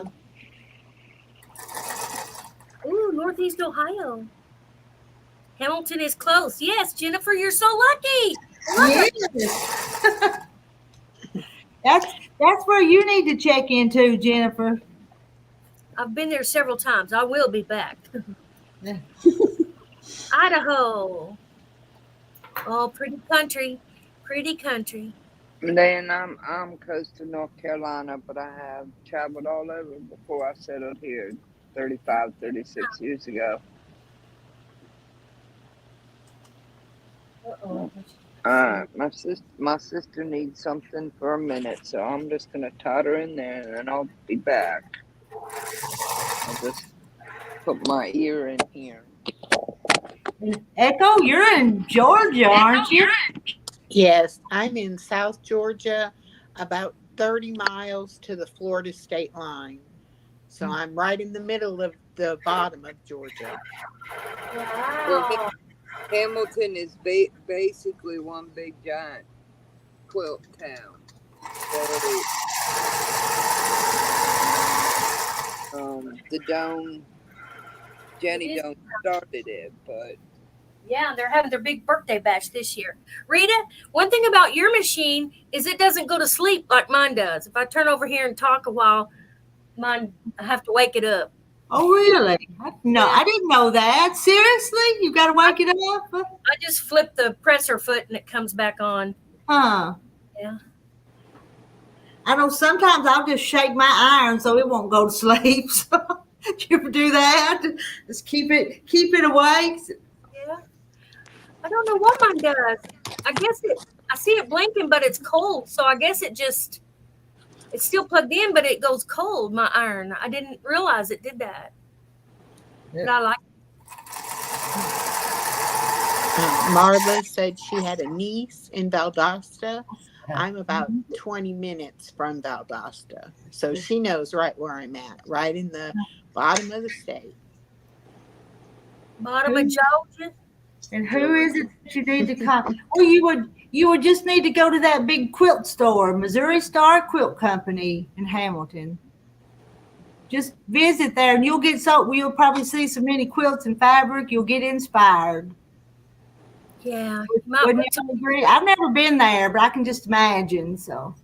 Ooh, Northeast Ohio. Hamilton is close. Yes, Jennifer, you're so lucky. Yes. That's where you need to check into, Jennifer. I've been there several times. I will be back. Idaho. Oh, pretty country. Pretty country. And then I'm coastal North Carolina, but I have traveled all over before I settled here 35, 36 years ago. Uh-oh. My sister needs something for a minute, so I'm just gonna tot her in there, and then I'll be back. I'll just put my ear in here. Echo, you're in Georgia, aren't you? Yes, I'm in South Georgia, about 30 miles to the Florida state line. So I'm right in the middle of the bottom of Georgia. Wow. Well, Hamilton is basically one big giant quilt town. So, Jenny Doan started it, but Yeah, they're having their big birthday bash this year. Rita, one thing about your machine is it doesn't go to sleep like mine does. If I turn over here and talk a while, mine I have to wake it up. Oh, really? No, Yeah. I didn't know that. Seriously? You got to wake it up? I just flip the presser foot and it comes back on. Huh. Yeah. I know sometimes I'll just shake my iron so it won't go to sleep. So, do you ever do that? Just keep it awake. Yeah. I don't know what mine does. I see it blinking, but it's cold. So I guess it's still plugged in, but it goes cold, my iron. I didn't realize it did that. Yeah. But I like Marla said she had a niece in Valdosta. I'm about 20 minutes from Valdosta. So she knows right where I'm at, right in the bottom of the state. bottom of Georgia. And who is it that you need to call? Well, you would just need to go to that big quilt store, Missouri Star Quilt Company in Hamilton. Just visit there, and you'll probably see so many quilts and fabric. You'll get inspired. Yeah. Wouldn't you agree? I've never been there, but I can just imagine. So,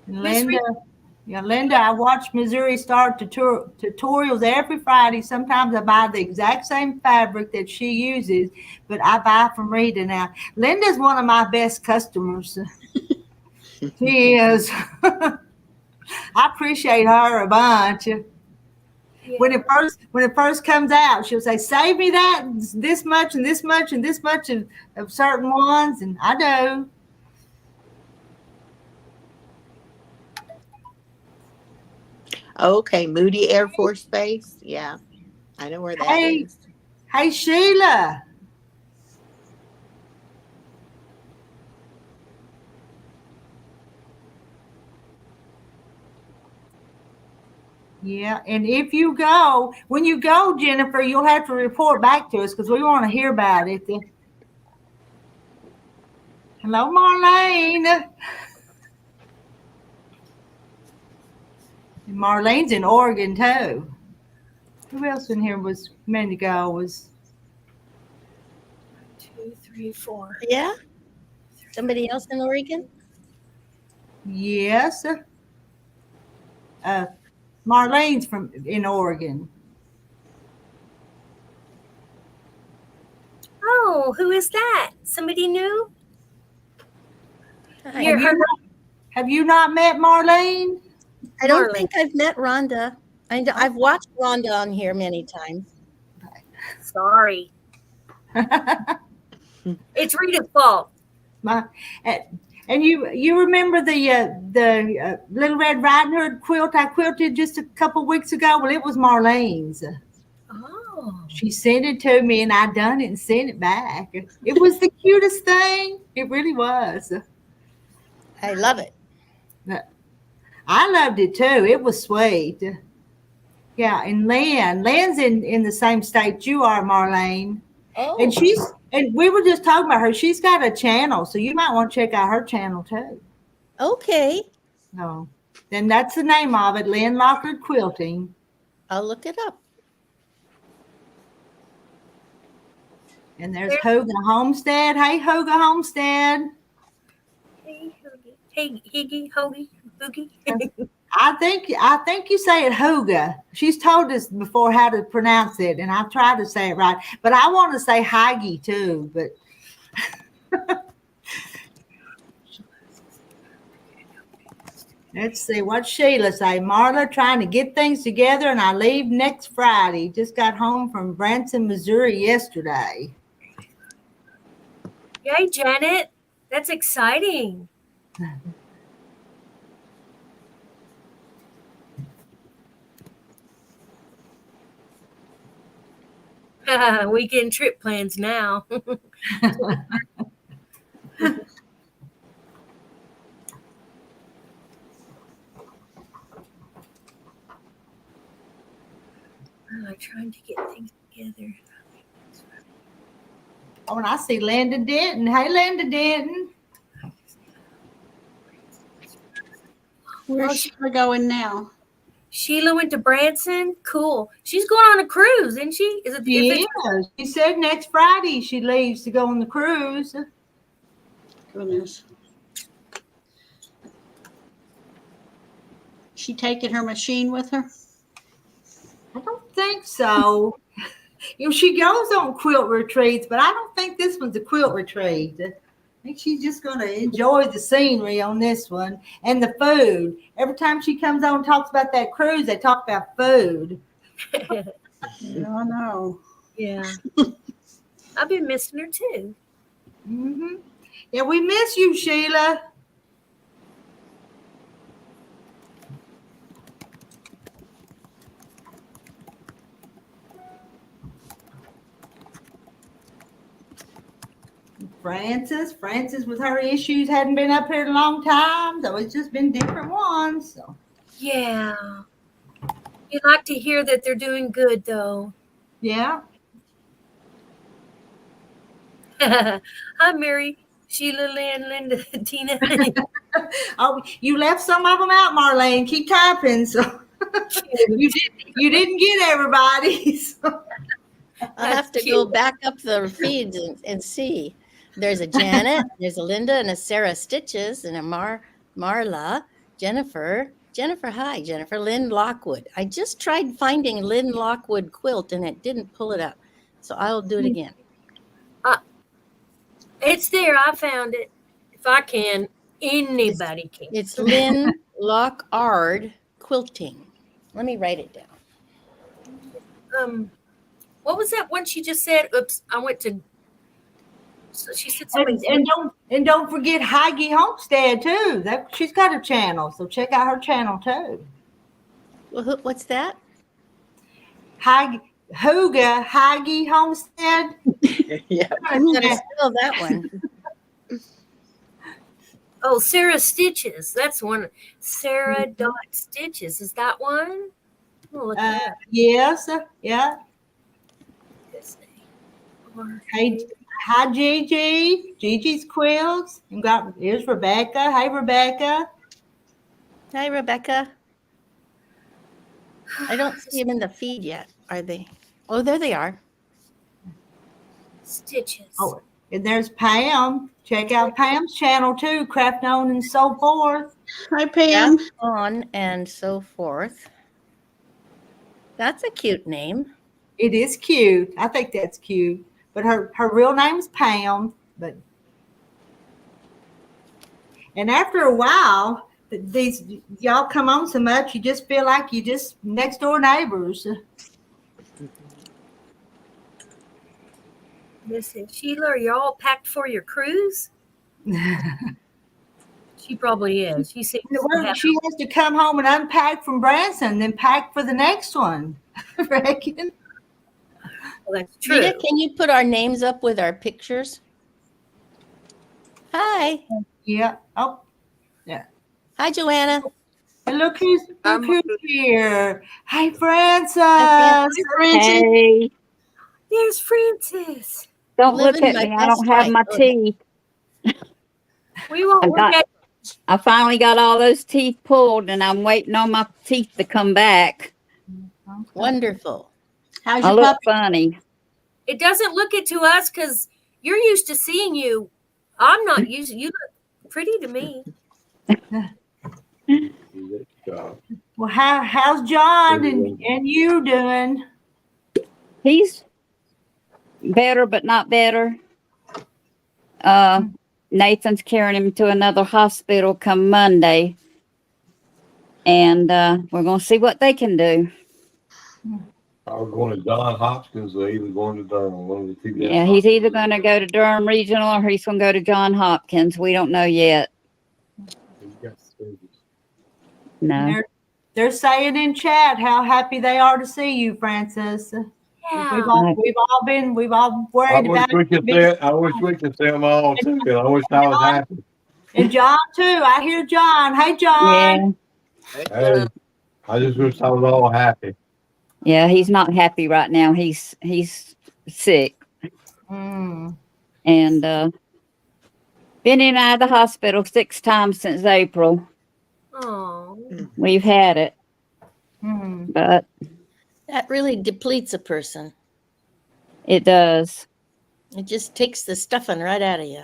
and Linda, I watch Missouri Star tutorials every Friday. Sometimes I buy the exact same fabric that she uses, but I buy from Rita now. Linda's one of my best customers. She is. I appreciate her a bunch. Yeah. When it first comes out, she'll say, "Save me that this much and this much and this much of certain ones," and I do. Okay, Moody Air Force Base. Yeah, I know where that is. Hey, Sheila. Yeah, and when you go, Jennifer, you'll have to report back to us because we want to hear about it. Hello, Marlene. And Marlene's in Oregon too. Who else in here was a minute ago? Was 2, 3, 4. Yeah? Somebody else in Oregon? yes. Marlene's in Oregon. Oh, who is that? Somebody new? Have you not met Marlene? I don't think I've met Rhonda. I've watched Rhonda on here many times. Sorry. It's Rita's fault. And you remember the Little Red Riding Hood quilt I quilted just a couple weeks ago? Well, it was Marlene's. Oh. She sent it to me, and I done it and sent it back. It was the cutest thing. It really was. I love it. I loved it too. It was sweet. Yeah, and Lynn's in the same state you are, Marlene. Oh. And we were just talking about her. She's got a channel, so you might want to check out her channel too. Okay. No, then that's the name of it, Lynn Lockard Quilting. I'll look it up. And there's Hoga Homestead. Hey, Hoga Homestead. Hey, Hoogie. Hey, Higgy, Hoagie, Hoogie. I think you say it Hoga. She's told us before how to pronounce it, and I've tried to say it right. But I want to say Heige too. But let's see what Sheila say. Marla trying to get things together, and I leave next Friday. Just got home from Branson, Missouri yesterday. Yay, Janet. That's exciting. Weekend trip plans now. I'm trying to get things together. Oh, and I see Linda Denton. Hey, Linda Denton. Where's Sheila going now? Sheila went to Branson. Cool. She's going on a cruise, isn't she? Is it? Yeah, she said next Friday she leaves to go on the cruise. Goodness. She taking her machine with her? I don't think so. She goes on quilt retreats, but I don't think this one's a quilt retreat. I think she's just going to enjoy the scenery on this one and the food. Every time she comes on and talks about that cruise, they talk about food. I know. Yeah. I've been missing her too. Mm-hmm. Yeah, we miss you, Sheila. Frances with her issues hadn't been up here in a long time, so it's just been different ones. So. Yeah. You like to hear that they're doing good, though. Yeah. Hi, Mary, Sheila, Lynn, Linda, Tina. Oh, you left some of them out, Marlene. Keep typing. So you didn't get everybody. So. I'll have to go back up the feeds and see. There's a Janet, there's a Linda, and a Sarah Stitches, and a Marla, Jennifer. Jennifer, hi, Jennifer. Lynn Lockwood. I just tried finding Lynn Lockwood quilt, and it didn't pull it up. So I'll do it again. It's there. I found it. If I can, anybody can. It's Lynn Lockard Quilting. Let me write it down. What was that one she just said? Oops, I went to. So she said something. And don't forget Heidi Homestead too. She's got a channel, so check out her channel too. Well, what's that? Heidi Homestead. Yeah, I'm gonna spell that one. Oh, Sarah Stitches. That's one. Sarah dot Stitches. Is that one? Oh, look at that. Yes. Yeah. Hi, Gigi. Gigi's Quilts. And here's Rebecca. Hey, Rebecca. Hi, Rebecca. I don't see them in the feed yet. Are they? Oh, there they are. Stitches. Oh, and there's Pam. Check out Pam's channel too, Craft On and So Forth. Hi, Pam. On and so forth. That's a cute name. It is cute. I think that's cute. But her real name's Pam. And after a while, these y'all come on so much, you just feel like you just next door neighbors. Listen, Sheila, are you all packed for your cruise? She probably is. She seems She has to come home and unpack from Branson, then pack for the next one. Reckon. Well, that's true. Rita, can you put our names up with our pictures? Hi. Yeah. Oh, yeah. Hi, Joanna. And look who's here. Hey, Frances. Hi, Frances. Hey, There's Frances. don't look Living at my me. I don't best have life. my Okay. teeth. We won't look at I finally got all those teeth pulled, and I'm waiting on my teeth to come back. Wonderful. How's I your look puppy? funny. it. Doesn't look it to us because you're used to seeing you. I'm not used. You look pretty to me. Well, how's John and you doing? He's better, but not better. Nathan's carrying him to another hospital come Monday, and we're going to see what they can do. I was going to John Hopkins or either going to Durham. One of the two. Yeah, he's either going to go to Durham Regional or he's going to go to John Hopkins. We don't know yet. No. They're saying in chat how happy they are to see you, Frances. Yeah. We've all worried about it. I wish we could see them all too. I wish I was happy. And John too. I hear John. Hey, John. Yeah. Hey, I just wish I was all happy. Yeah, he's not happy right now. He's sick. Mm. And been in and out of the hospital 6 times since April. Oh. We've had it. But That really depletes a person. it does, It just takes the stuffing right out of you.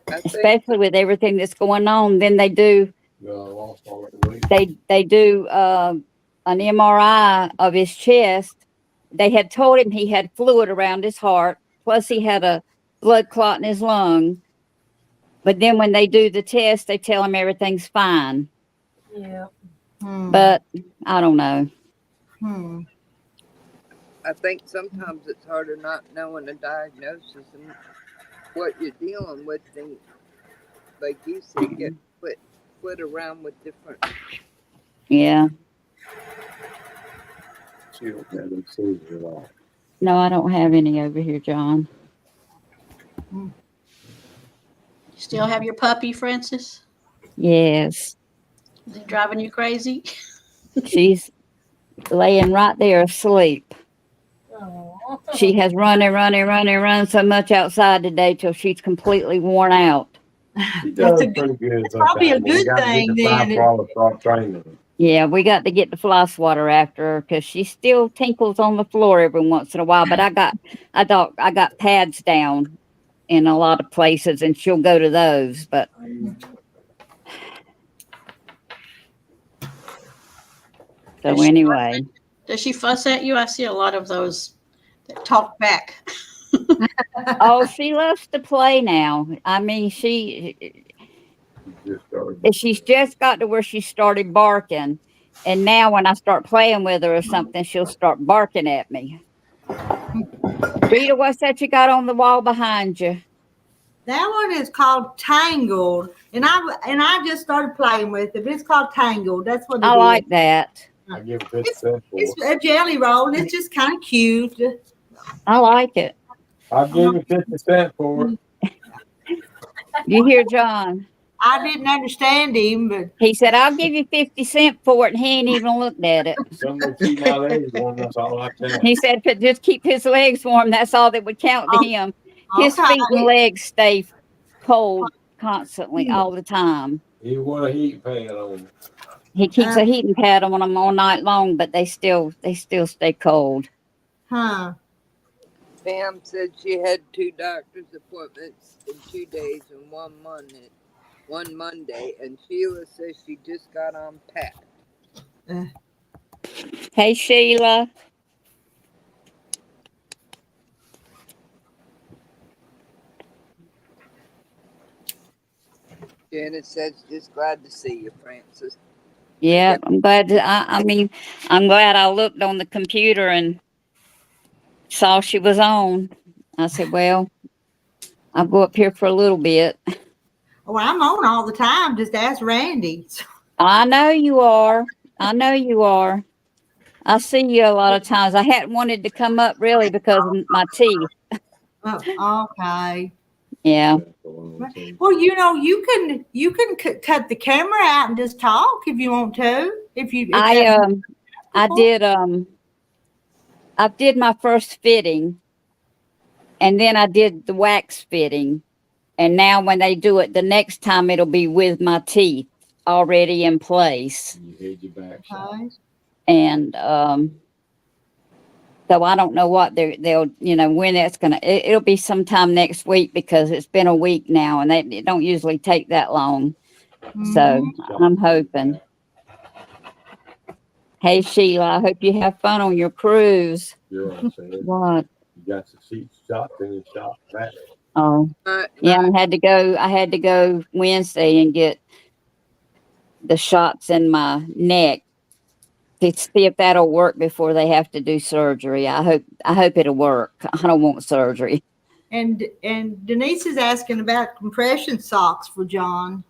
I think especially with everything that's going on. Then they do Yeah, I lost all that weight. they do an MRI of his chest. They had told him he had fluid around his heart, plus he had a blood clot in his lung. But then when they do the test, they tell him everything's fine. Yeah. But I don't know. I think sometimes it's harder not knowing a diagnosis and what you're dealing with, and like you said, get put around with different. Yeah. She don't have any seizures at all. No, I don't have any over here, John. You still have your puppy, Francis? Yes. Is he driving you crazy? She's laying right there asleep. Oh. She has run so much outside today till she's completely worn out. She does That's a pretty good. probably a sometimes, but we good gotta get thing the then. fly swatter, start training her. Yeah, we got to get the fly swatter after her because she still tinkles on the floor every once in a while. But I got pads down in a lot of places, and she'll go to those. But so anyway, Does she fuss at you? I see a lot of those that talk back. oh, she loves to play now. I mean, She just started. she's just got to where she started barking, and now when I start playing with her or something, she'll start barking at me. Rita, what's that you got on the wall behind you? That one is called Tangled, and I just started playing with it. It's called Tangled. That's what it is. I like that. I give 50 cents for It's it. a jelly roll, and it's just kind of cute. I like it. I give you 50 cents for it. You hear John? I didn't understand him, but He said, I'll give you 50 cents for it, and he ain't even looked at it. Someone see my legs warm, that's all I can. He said, if it just keep his legs warm, that's all that would count to him. His okay. feet and legs stay cold constantly, all the time. He want a heat pad on. He keeps a heating pad on them all night long, but they still stay cold. Huh. Pam said she had 2 doctor's appointments in 2 days and one Monday, and Sheila says she just got on pat. Hey, Sheila. Janet says just glad to see you, Francis. Yeah, I'm glad. I'm glad I looked on the computer and saw she was on. I said, well, I'll go up here for a little bit. Well, I'm on all the time. Just ask Randy. I know you are. I know you are. I see you a lot of times. I hadn't wanted to come up really because of my teeth. Oh, okay. Yeah. Well, you can cut the camera out and just talk if you want to. I did my first fitting, and then I did the wax fitting, and now when they do it the next time, it'll be with my teeth already in place. You hid your back. Okay. And so I don't know what they'll when that's gonna. It'll be sometime next week because it's been a week now, and it don't usually take that long. So I'm hoping. Hey Sheila, I hope you have fun on your cruise. Yeah, I'm saying. What? You got the seats shot, then you shot back. Oh, yeah. I had to go Wednesday and get the shots in my neck to see if that'll work before they have to do surgery. I hope it'll work. I don't want surgery. And Denise is asking about compression socks for John.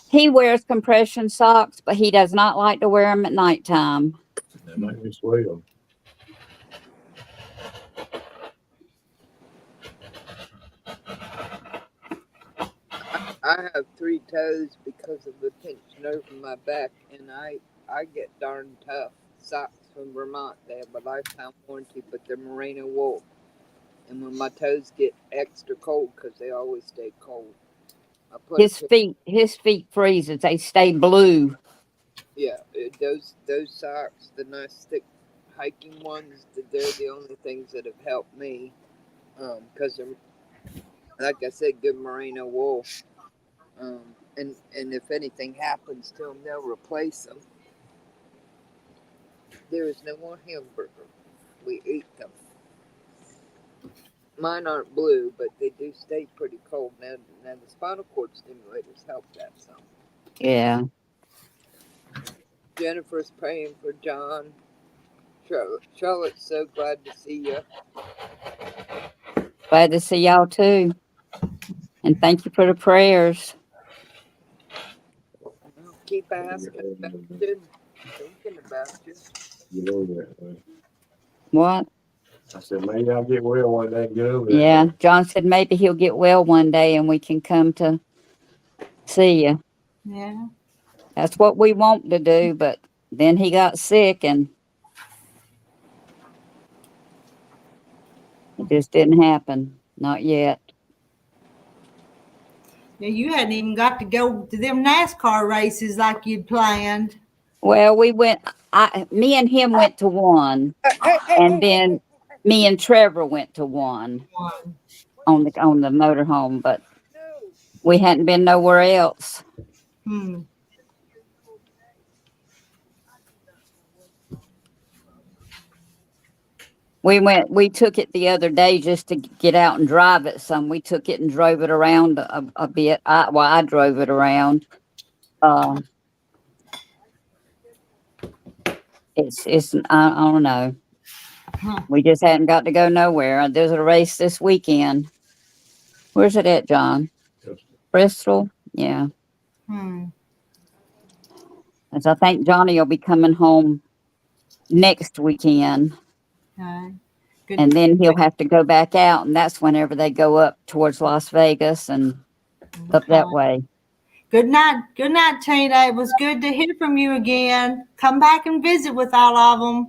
He wears compression socks, but he does not like to wear them at nighttime. That make me sweat them. I have 3 toes because of the pinched nerve in my back, and I get darn tough. Socks from Vermont, they have a lifetime warranty, but they're merino wool. And when my toes get extra cold, because they always stay cold, I put His feet freezes. They stay blue. Yeah, those socks, the nice thick hiking ones, they're the only things that have helped me. Because they're, like I said, good merino wool. And if anything happens to them, they'll replace them. There is no more hamburger. We eat them. Mine aren't blue, but they do stay pretty cold. Now the spinal cord stimulators help that some. Yeah. Jennifer's praying for John. Charlotte's so glad to see you. Glad to see y'all too. And thank you for the prayers. Well, keep asking about you, thinking about you. Get over that way. What? I said, maybe I'll get well one day and get over that. Yeah. John said maybe he'll get well one day and we can come to see you. Yeah. That's what we want to do, but then he got sick and it just didn't happen. Not yet. Yeah, you hadn't even got to go to them NASCAR races like you'd planned. Well, we went, me and him went to one, and then me and Trevor went to one on the motorhome, but we hadn't been nowhere else. Hmm. We took it the other day just to get out and drive it some. We took it and drove it around a bit. I drove it around. I don't know. We just hadn't got to go nowhere. There's a race this weekend. Where's it at, John? Bristol? Yeah. Hmm. As I think Johnny will be coming home next weekend. Okay. Good. And then he'll have to go back out, and that's whenever they go up towards Las Vegas and up that way. Good night. Good night, Tina. It was good to hear from you again. Come back and visit with all of them.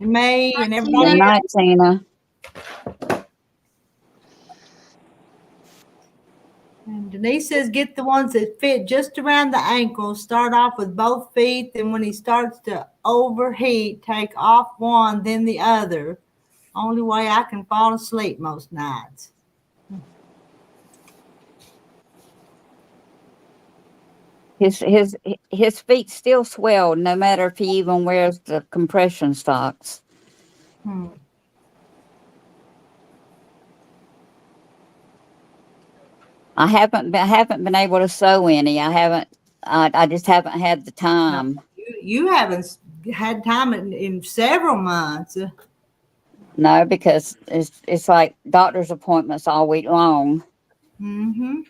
And May and everybody. Good night, Tina. And Denise says get the ones that fit just around the ankles. Start off with both feet. Then when he starts to overheat, take off one, then the other. Only way I can fall asleep most nights. His feet still swell no matter if he even wears the compression socks. Hmm. I haven't been able to sew any. I just haven't had the time. You haven't had time in several months. No, because it's like doctor's appointments all week long. Mm-hmm.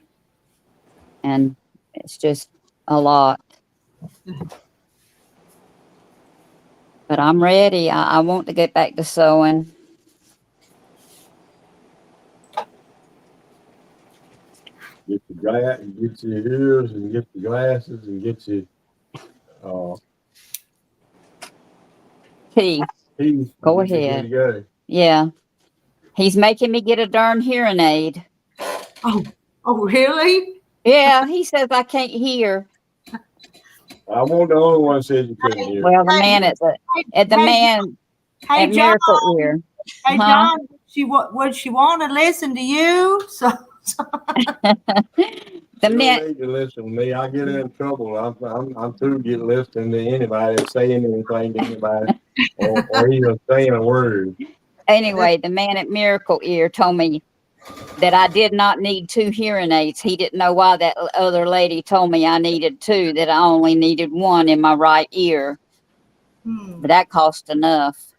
And it's just a lot. But I'm ready. I want to get back to sewing. Get the glass, get your ears, and get the glasses, and get your T. Go ahead. Go. Yeah. He's making me get a darn hearing aid. Oh, really? Yeah, he says I can't hear. I wasn't the only one said you couldn't hear. Well, the man at Miracle Ear. Hey, John, would she want to listen to you? So the man need to listen to me. I get in trouble. I'm through getting listening to anybody saying anything to anybody or even saying a word. Anyway, the man at Miracle Ear told me that I did not need 2 hearing aids. He didn't know why that other lady told me I needed 2, that I only needed 1 in my right ear. But that cost enough.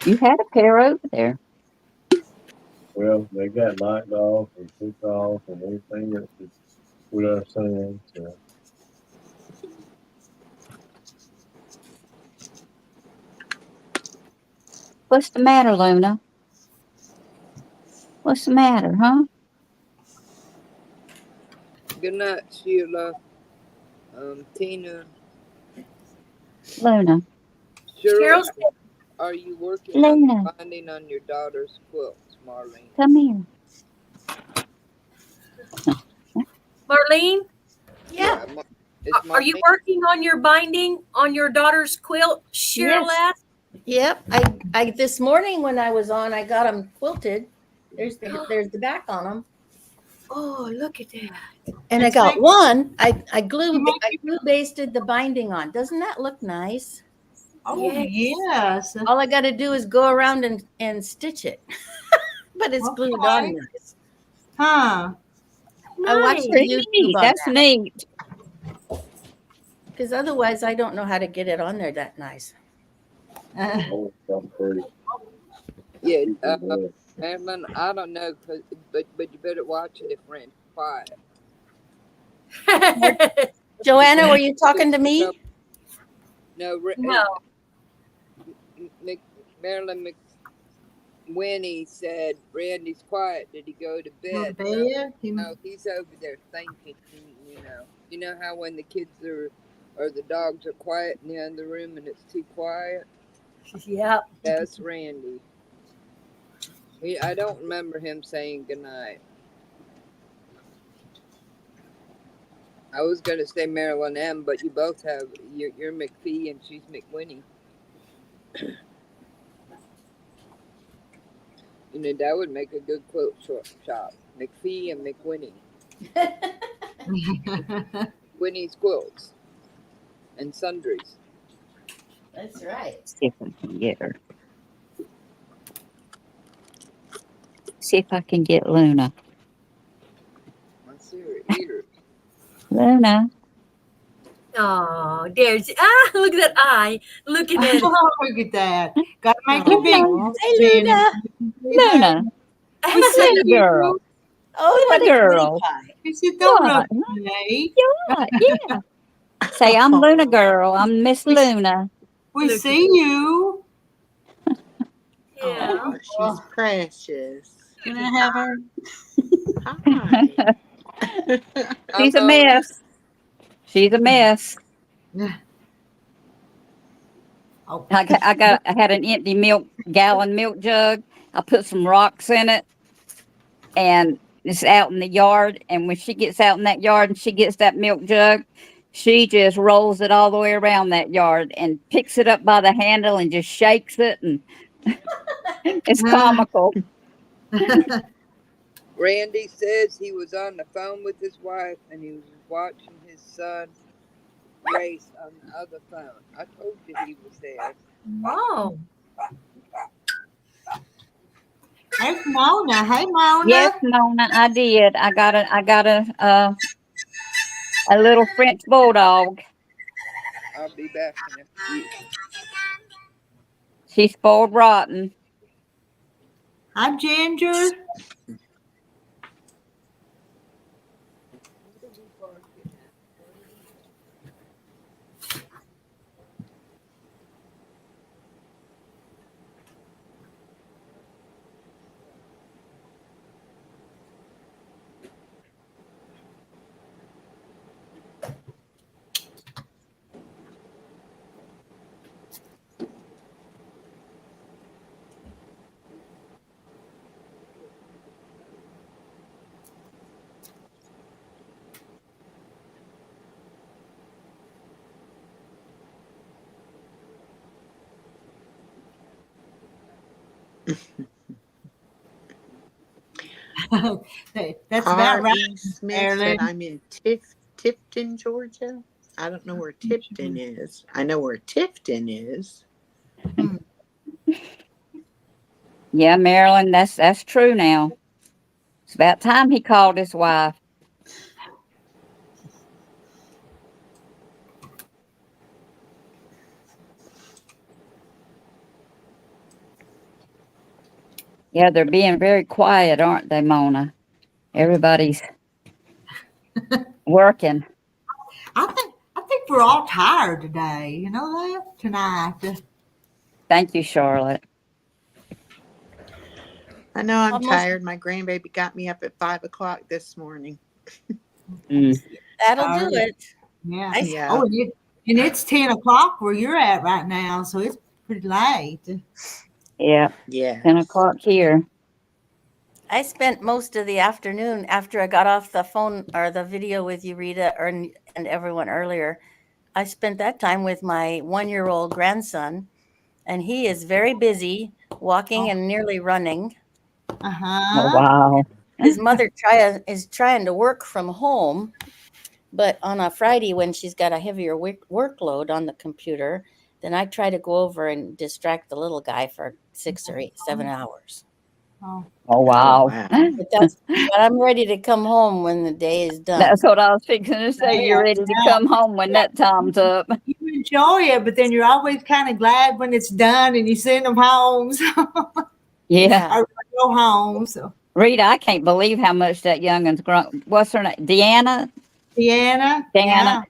You had a pair over there. Well, they got knocked off and took off and everything else with our son. So. What's the matter, Luna? What's the matter, huh? Good night, Sheila. Tina. Luna. Cheryl, are you working on finding on your daughter's quilts, Marlene? Come here. Marlene, Yeah. are you working on your binding on your daughter's quilt? Cheryl Yes. asked. Yep. I this morning when I was on, I got them quilted. There's the back on them. Oh, look at that. And I got one. I glue basted the binding on. Doesn't that look nice? Oh, yes. All I got to do is go around and stitch it. But it's glued on nice. Huh. I watched the Pretty YouTube neat. on That's that. neat. Because otherwise I don't know how to get it on there that nice. Oh, something pretty. Yeah, Madeline, I don't know, but you better watch it if Rand's quiet. Joanna, were you talking to me? No, Marilyn McWinnie said Randy's quiet. Did he go to bed? No, he's over there thinking. You know how when the kids or the dogs are quiet in the other room and it's too quiet. Yep. That's Randy. I don't remember him saying goodnight. I was gonna say Marilyn M, but you both have you're McPhee and she's McWinnie. That would make a good quilt shop. McPhee and McWinnie. Winnie's Quilts and Sundries. That's right. See if I can get her. See if I can get Luna. I see her eaters. Luna. Oh, there's look at that eye. Look at it. Look at that. Gotta make you big. Hey, Luna. Luna. Luna girl. Oh, Luna girl. You said, don't What? look at me. Yeah. Say, I'm Luna girl. I'm Miss Luna. We see you. Yeah. Oh, she's precious. Can I have her? Hi. She's a mess. She's a mess. Oh. I had an empty gallon milk jug. I put some rocks in it, and it's out in the yard. And when she gets out in that yard and she gets that milk jug, she just rolls it all the way around that yard and picks it up by the handle and just shakes it, and it's comical. Randy says he was on the phone with his wife and he was watching his son race on the other phone. I told you he was there. Oh. Hey, Mona. Hey, Mona. Yes, Mona, I did. I got a little French bulldog. I'll be back in a few. She's spoiled rotten. Hi, Ginger. That's about right. R.E. Smith said I'm in Tifton, Georgia. I don't know where Tifton is. I know where Tifton is. Yeah, Marilyn, that's true now. It's about time he called his wife. Yeah, they're being very quiet, aren't they, Mona? Everybody's working. I think we're all tired today. You know that? Tonight. Thank you, Charlotte. I know I'm tired. My grandbaby got me up at 5 o'clock this morning. That'll do it. Yeah. Yeah. Oh, and it's 10 o'clock where you're at right now, so it's pretty late. Yeah. Yeah. 10 o'clock here. I spent most of the afternoon after I got off the phone or the video with you, Rita, and everyone earlier. I spent that time with my 1-year-old grandson, and he is very busy walking and nearly running. Oh, Uh-huh. wow. His mother is trying to work from home, but on a Friday when she's got a heavier workload on the computer, then I try to go over and distract the little guy for 6 or 8, 7 hours. Oh, Oh, wow. But I'm ready to come home when the day is done. That's what I was fixing to say. You're ready to come home when that time's up. you enjoy it, but then you're always kind of glad when it's done and you send them home. So, Yeah. or go home. So Rita, I can't believe how much that youngin's grown. What's her name? Deanna? Deanna. Deanna.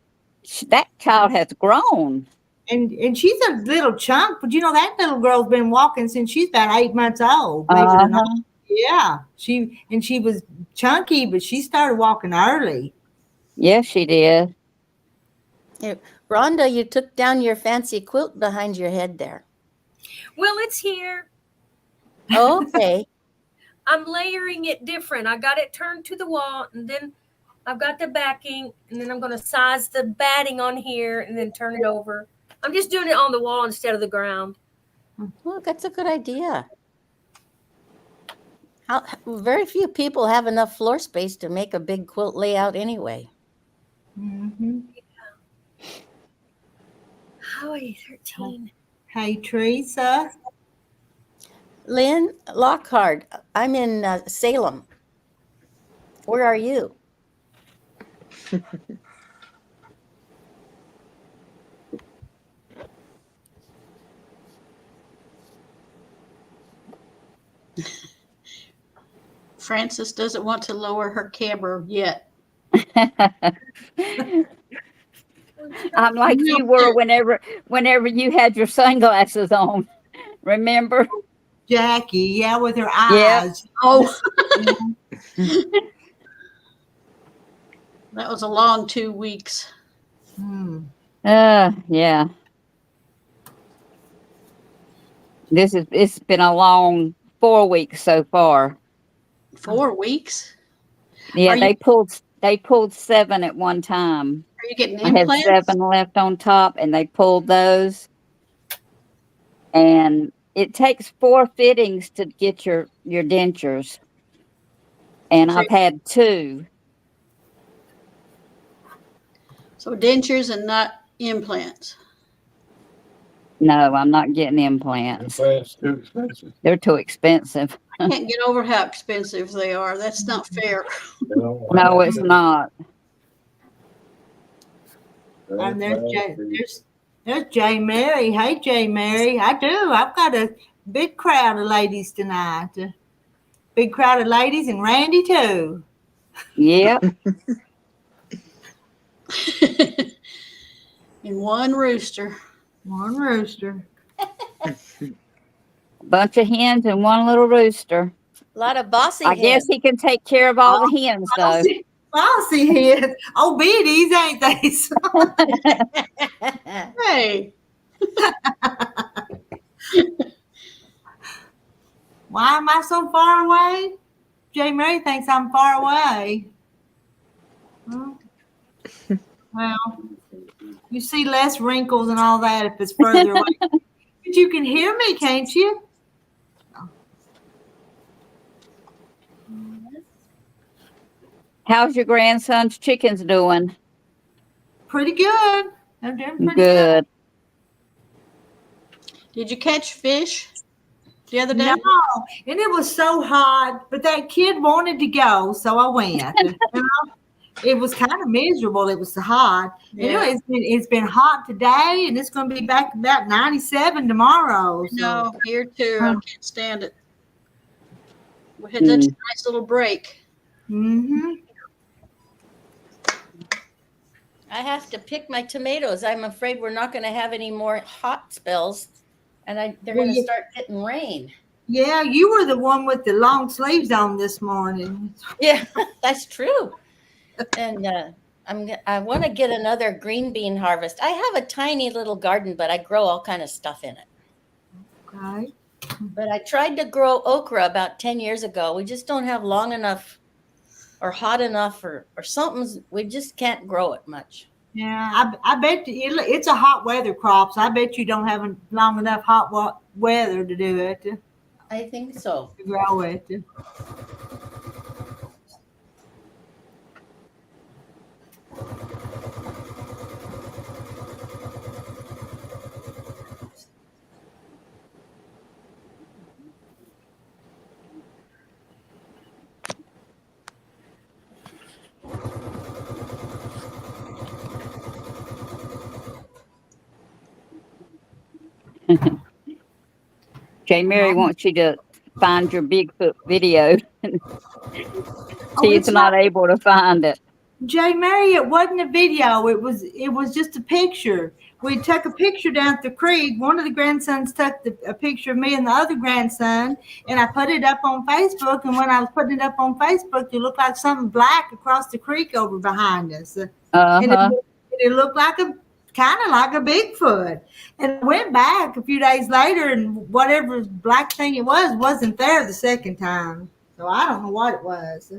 That child has grown. And she's a little chunk, but you know that little girl's been walking since she's about 8 months old. Believe it or not. Yeah, she was chunky, but she started walking early. Yes, she did. Rhonda, you took down your fancy quilt behind your head there. Well, it's here. Okay. I'm layering it different. I got it turned to the wall, and then I've got the backing, and then I'm going to size the batting on here and then turn it over. I'm just doing it on the wall instead of the ground. Well, that's a good idea. Very few people have enough floor space to make a big quilt layout anyway. Mm-hmm. Howie 13. Hey, Teresa. Lynn Lockhart, I'm in Salem. Where are you? Frances doesn't want to lower her camera yet. I'm like you were whenever you had your sunglasses on. Remember? Jackie, yeah, with her eyes. Yep. Oh. That was a long 2 weeks. Yeah. It's been a long 4 weeks so far. 4 weeks? Yeah, they pulled 7 at one time. Are you getting implants? I had 7 left on top, and they pulled those. And it takes 4 fittings to get your dentures. And I've had 2. So dentures and not implants. No, I'm not getting implants. Too expensive. They're too expensive. I can't get over how expensive they are. That's not fair. No, it's not. And there's J. Mary. Hey, J. Mary. I do. I've got a big crowd of ladies tonight. Big crowd of ladies and Randy too. Yep. And one rooster. One rooster. Bunch of hens and one little rooster. A lot of bossy I guess he can take care of all the hens, though. Bossy hens. Oh, biddies, ain't they? Hey. Why am I so far away? J. Mary thinks I'm far away. Well, you see less wrinkles and all that if it's further away. But you can hear me, can't you? How's your grandson's chickens doing? Pretty good. They're doing pretty Good. Did you catch fish the other day? No, and it was so hot, but that kid wanted to go, so I went. It was kind of miserable. It was hot. Yeah. Anyway, it's been hot today, and it's going to be back about 97 tomorrow. So. No, here too. I can't stand it. We had such a nice little break. Mm-hmm. I have to pick my tomatoes. I'm afraid we're not going to have any more hot spells, and they're going to start getting rain. Yeah, you were the one with the long sleeves on this morning. Yeah, that's true. And I want to get another green bean harvest. I have a tiny little garden, but I grow all kind of stuff in it. Okay. But I tried to grow okra about 10 years ago. We just don't have long enough or hot enough or something's, we just can't grow it much. Yeah, I bet you it's a hot weather crop, so I bet you don't have long enough hot weather to do it, to I think so. grow it. Jay Mary wants you to find your Bigfoot video. She's It's not able to find it. Jay Mary, it wasn't a video. It was just a picture. We took a picture down at the creek. One of the grandsons took a picture of me and the other grandson, and I put it up on Facebook. And when I was putting it up on Facebook, it looked like something black across the creek over behind us. And it looked like kind of like a Bigfoot. And I went back a few days later, and whatever black thing it wasn't there the second time. So I don't know what it was.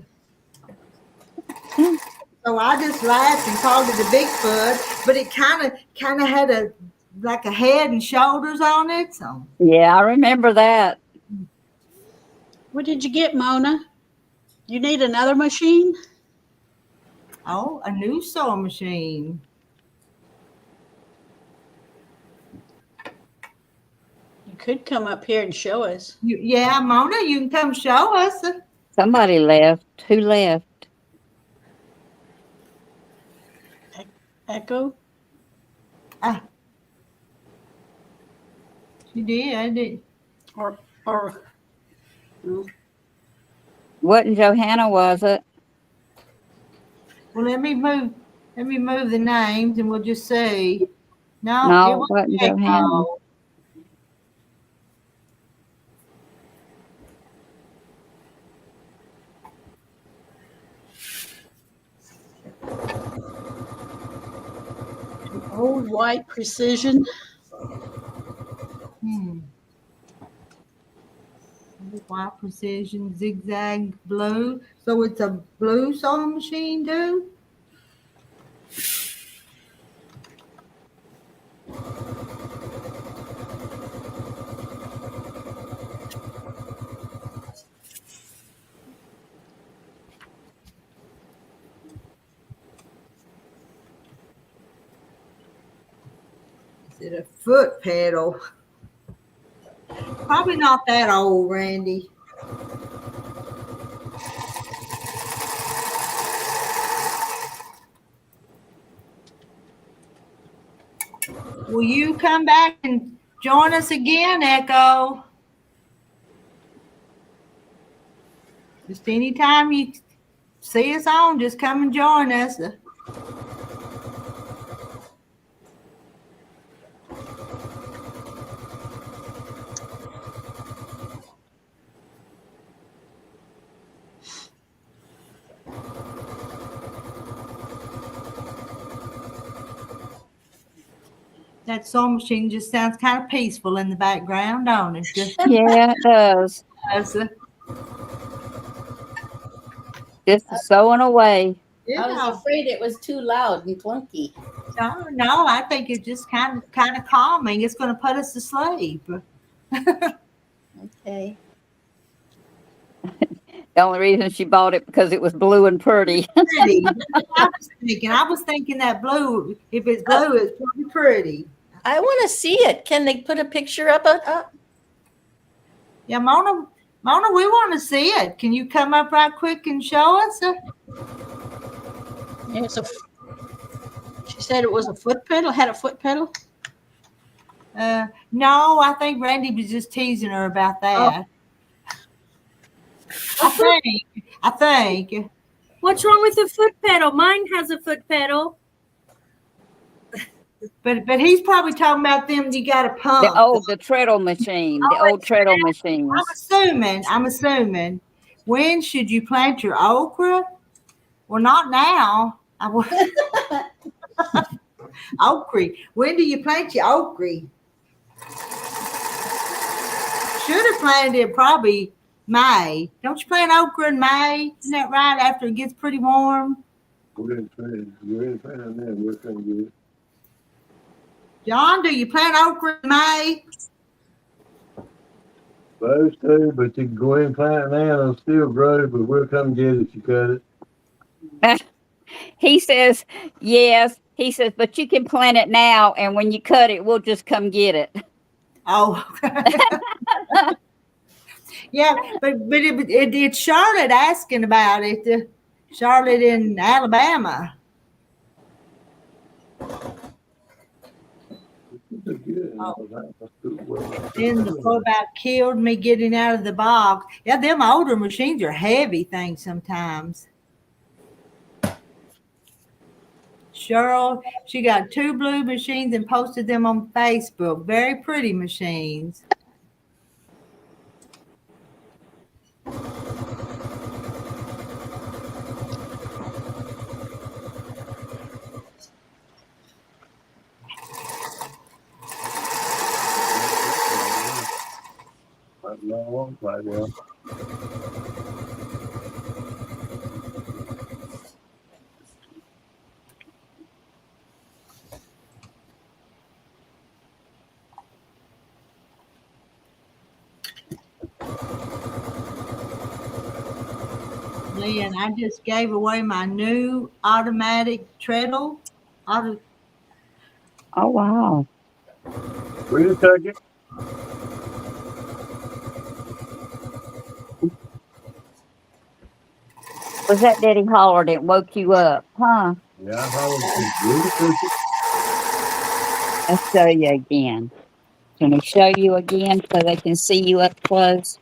So I just laughed and called it a Bigfoot, but it kind of had a head and shoulders on it. So yeah, I remember that. What did you get, Mona? You need another machine? Oh, a new sewing machine. You could come up here and show us. Yeah, Mona, you can come show us. Somebody left. Who left? Echo? She did. Or no. Wasn't Johanna, was it? Well, let me move the names and we'll just see. No, it wasn't Johanna. Old white precision. White precision zigzag blue. So it's a blue sewing machine too? Is it a foot pedal? Probably not that old, Randy. Will you come back and join us again, Echo? Just anytime you see us on, just come and join us. That sewing machine just sounds kind of peaceful in the background, don't it? Yeah, it does. Just sewing away. I was afraid it was too loud and clunky. No, I think it's just kind of calming. It's going to put us to sleep. Okay. The only reason she bought it because it was blue and pretty. I was thinking that blue, if it's blue, it's probably pretty. I want to see it. Can they put a picture up? Yeah, Mona, we want to see it. Can you come up right quick and show us? Yeah, she said it was a foot pedal, had a foot pedal. No, I think Randy was just teasing her about that. Oh. I think. What's wrong with the foot pedal? Mine has a foot pedal. But he's probably talking about them you got to pump. The treadle machine. The old treadle machines. I'm assuming. When should you plant your okra? Well, not now. Okra. When do you plant your okra? should have planted it probably May. Don't you plant okra in May? Isn't that right? After it gets pretty warm. We're in plan now. We're gonna get it. John, do you plant okra in May? Supposed to, but you can go ahead and plant it now. It'll still grow, but we'll come get it if you cut it. He says, yes. He says, but you can plant it now, and when you cut it, we'll just come get it. Oh, yeah, but it's Charlotte asking about it. Charlotte in Alabama. Then the poor about killed me getting out of the box. Yeah, them older machines are heavy things sometimes. Cheryl, she got 2 blue machines and posted them on Facebook. Very pretty machines. Lynn, I just gave away my new automatic treadle. Oh, wow. Where you took it? Was that Daddy hollered that woke you up, huh? Yeah, I hollered. Let's show you again. Can we show you again so they can see you up close?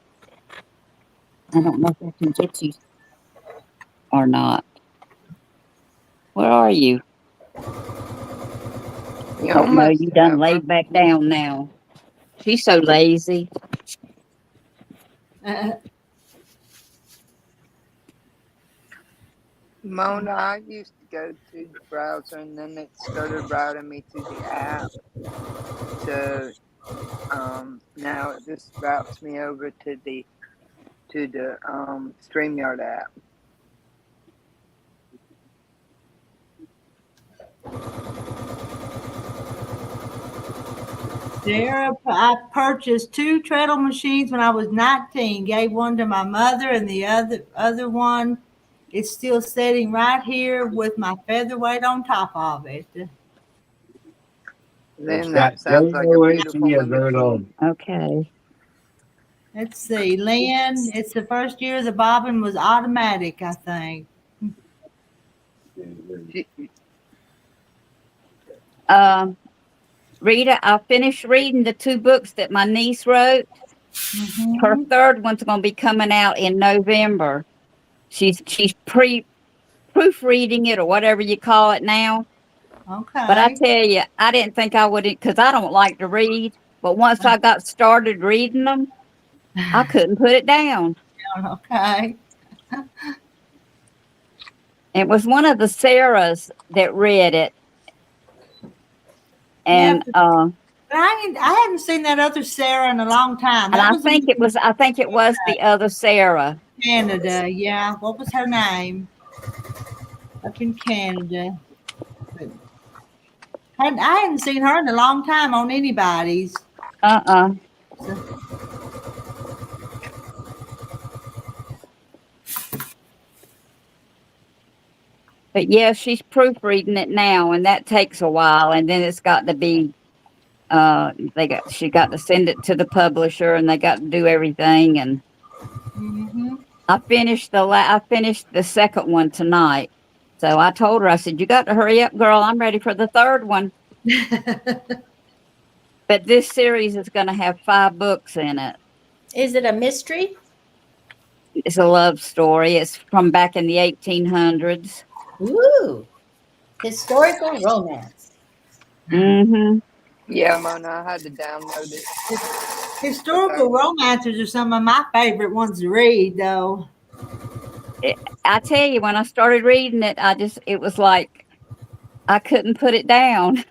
I don't know if I can get you or not. Where are you? Oh, no, you done laid back down now. She's so lazy. Mona, I used to go to the browser and then it started routing me to the app. So now it just routes me over to the StreamYard app. Sarah, I purchased 2 treadle machines when I was 19. Gave one to my mother, and the other one is still sitting right here with my featherweight on top of it. Then that sounds like a beautiful machine. Okay. Let's see, Lynn. It's the first year the bobbin was automatic, I think. Rita, I finished reading the 2 books that my niece wrote. Mm-hmm. Her third one's going to be coming out in November. She's proofreading it or whatever you call it now. Okay. But I tell you, I didn't think I would, because I don't like to read. But once I got started reading them, I couldn't put it down. Okay. It was one of the Sarahs that read it. And yeah, I hadn't seen that other Sarah in a long time. And I think it was the other Sarah. Canada, yeah. What was her name? Up in Canada. I hadn't seen her in a long time on anybody's. So. But yeah, she's proofreading it now, and that takes a while, and then it's got to be she got to send it to the publisher, and they got to do everything. And I finished the second one tonight. So I told her, I said, you got to hurry up, girl. I'm ready for the third one. But this series is going to have 5 books in it. Is it a mystery? It's a love story. It's from back in the 1800s. Ooh, historical romance. Mm-hmm. Yeah, Mona, I had to download it. Historical romances are some of my favorite ones to read, though. I tell you, when I started reading it, it was like I couldn't put it down.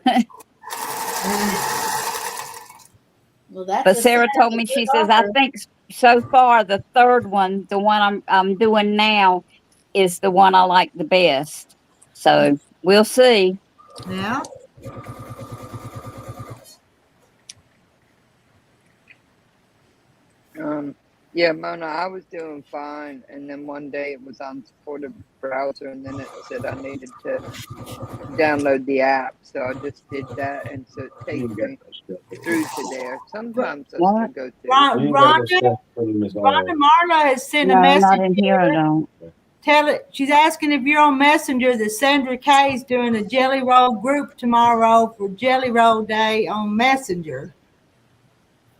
Well, that's But a Sarah sign told of me, a she good says, I offer. think so far the third one, the one I'm doing now, is the one I like the best. So we'll see. Yeah. Yeah, Mona, I was doing fine, and then one day it was unsupported browser, and then it said I needed to download the app, so I just did that, and so it You takes ain't got me no stuff for me. through to there. Sometimes I still What? go through. You ain't got no Rhonda, stuff for me, Miss Rhonda Owen. Marla has sent a No, message. not in here, I here. don't. Tell it. She's asking if you're on Messenger that Sandra Kay is doing a Jelly Roll group tomorrow for Jelly Roll Day on Messenger.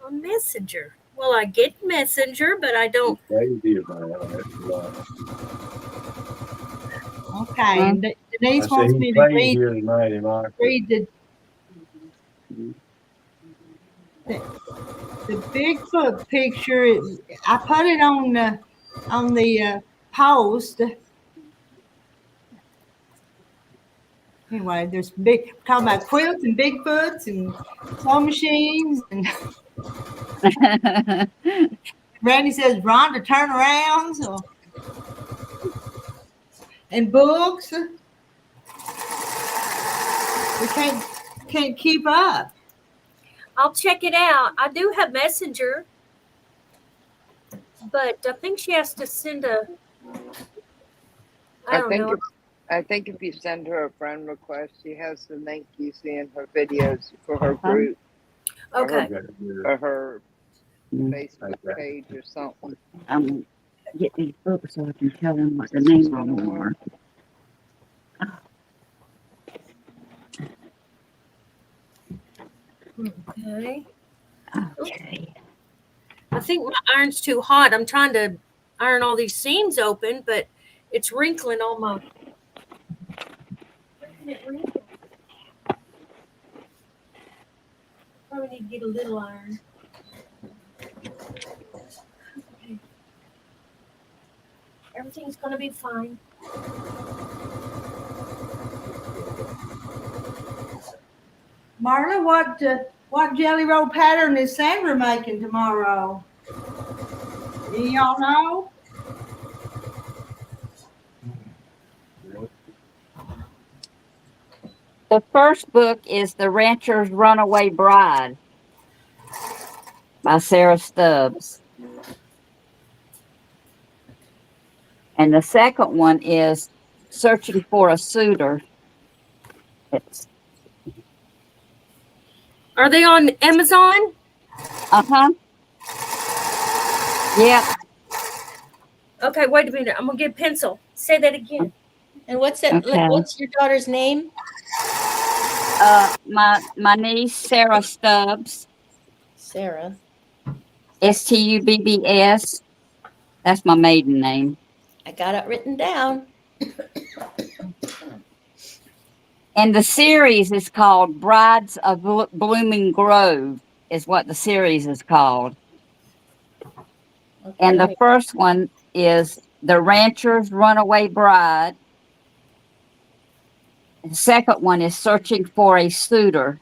On Messenger. Well, I get Messenger, but I don't. Crazy about it. That's a lot. Okay, and I Denise see wants he me to played here tonight in Oxford. read the Bigfoot picture. I put it on the post. Anyway, there's talking about quilts and Bigfoots and sewing machines, and Randy says Rhonda turnarounds and books. We can't keep up. I'll check it out. I do have Messenger, but I think she has to send a. I don't know. I think if you send her a friend request, she has the link you see in her videos for her Huh? group Okay. or her Facebook page or something. I'm gonna get these books so I can tell them what the names of them are. Okay. Okay. I think my iron's too hot. I'm trying to iron all these seams open, but it's wrinkling on my. Probably need to get a little iron. Okay. Everything's gonna be fine. Marla, what Jelly Roll pattern is Sandra making tomorrow? Do y'all know? The first book is The Rancher's Runaway Bride by Sarah Stubbs. And the second one is Searching for a Suitor. Are they on Amazon? Uh-huh. Yeah. Okay, wait a minute. I'm gonna get a pencil. Say that again. And what's that? Okay. What's your daughter's name? My niece, Sarah Stubbs. Sarah. Stubbs. That's my maiden name. I got it written down. And the series is called Brides of Blooming Grove, is what the series is called. Okay. And the first one is The Rancher's Runaway Bride. The second one is Searching for a Suitor.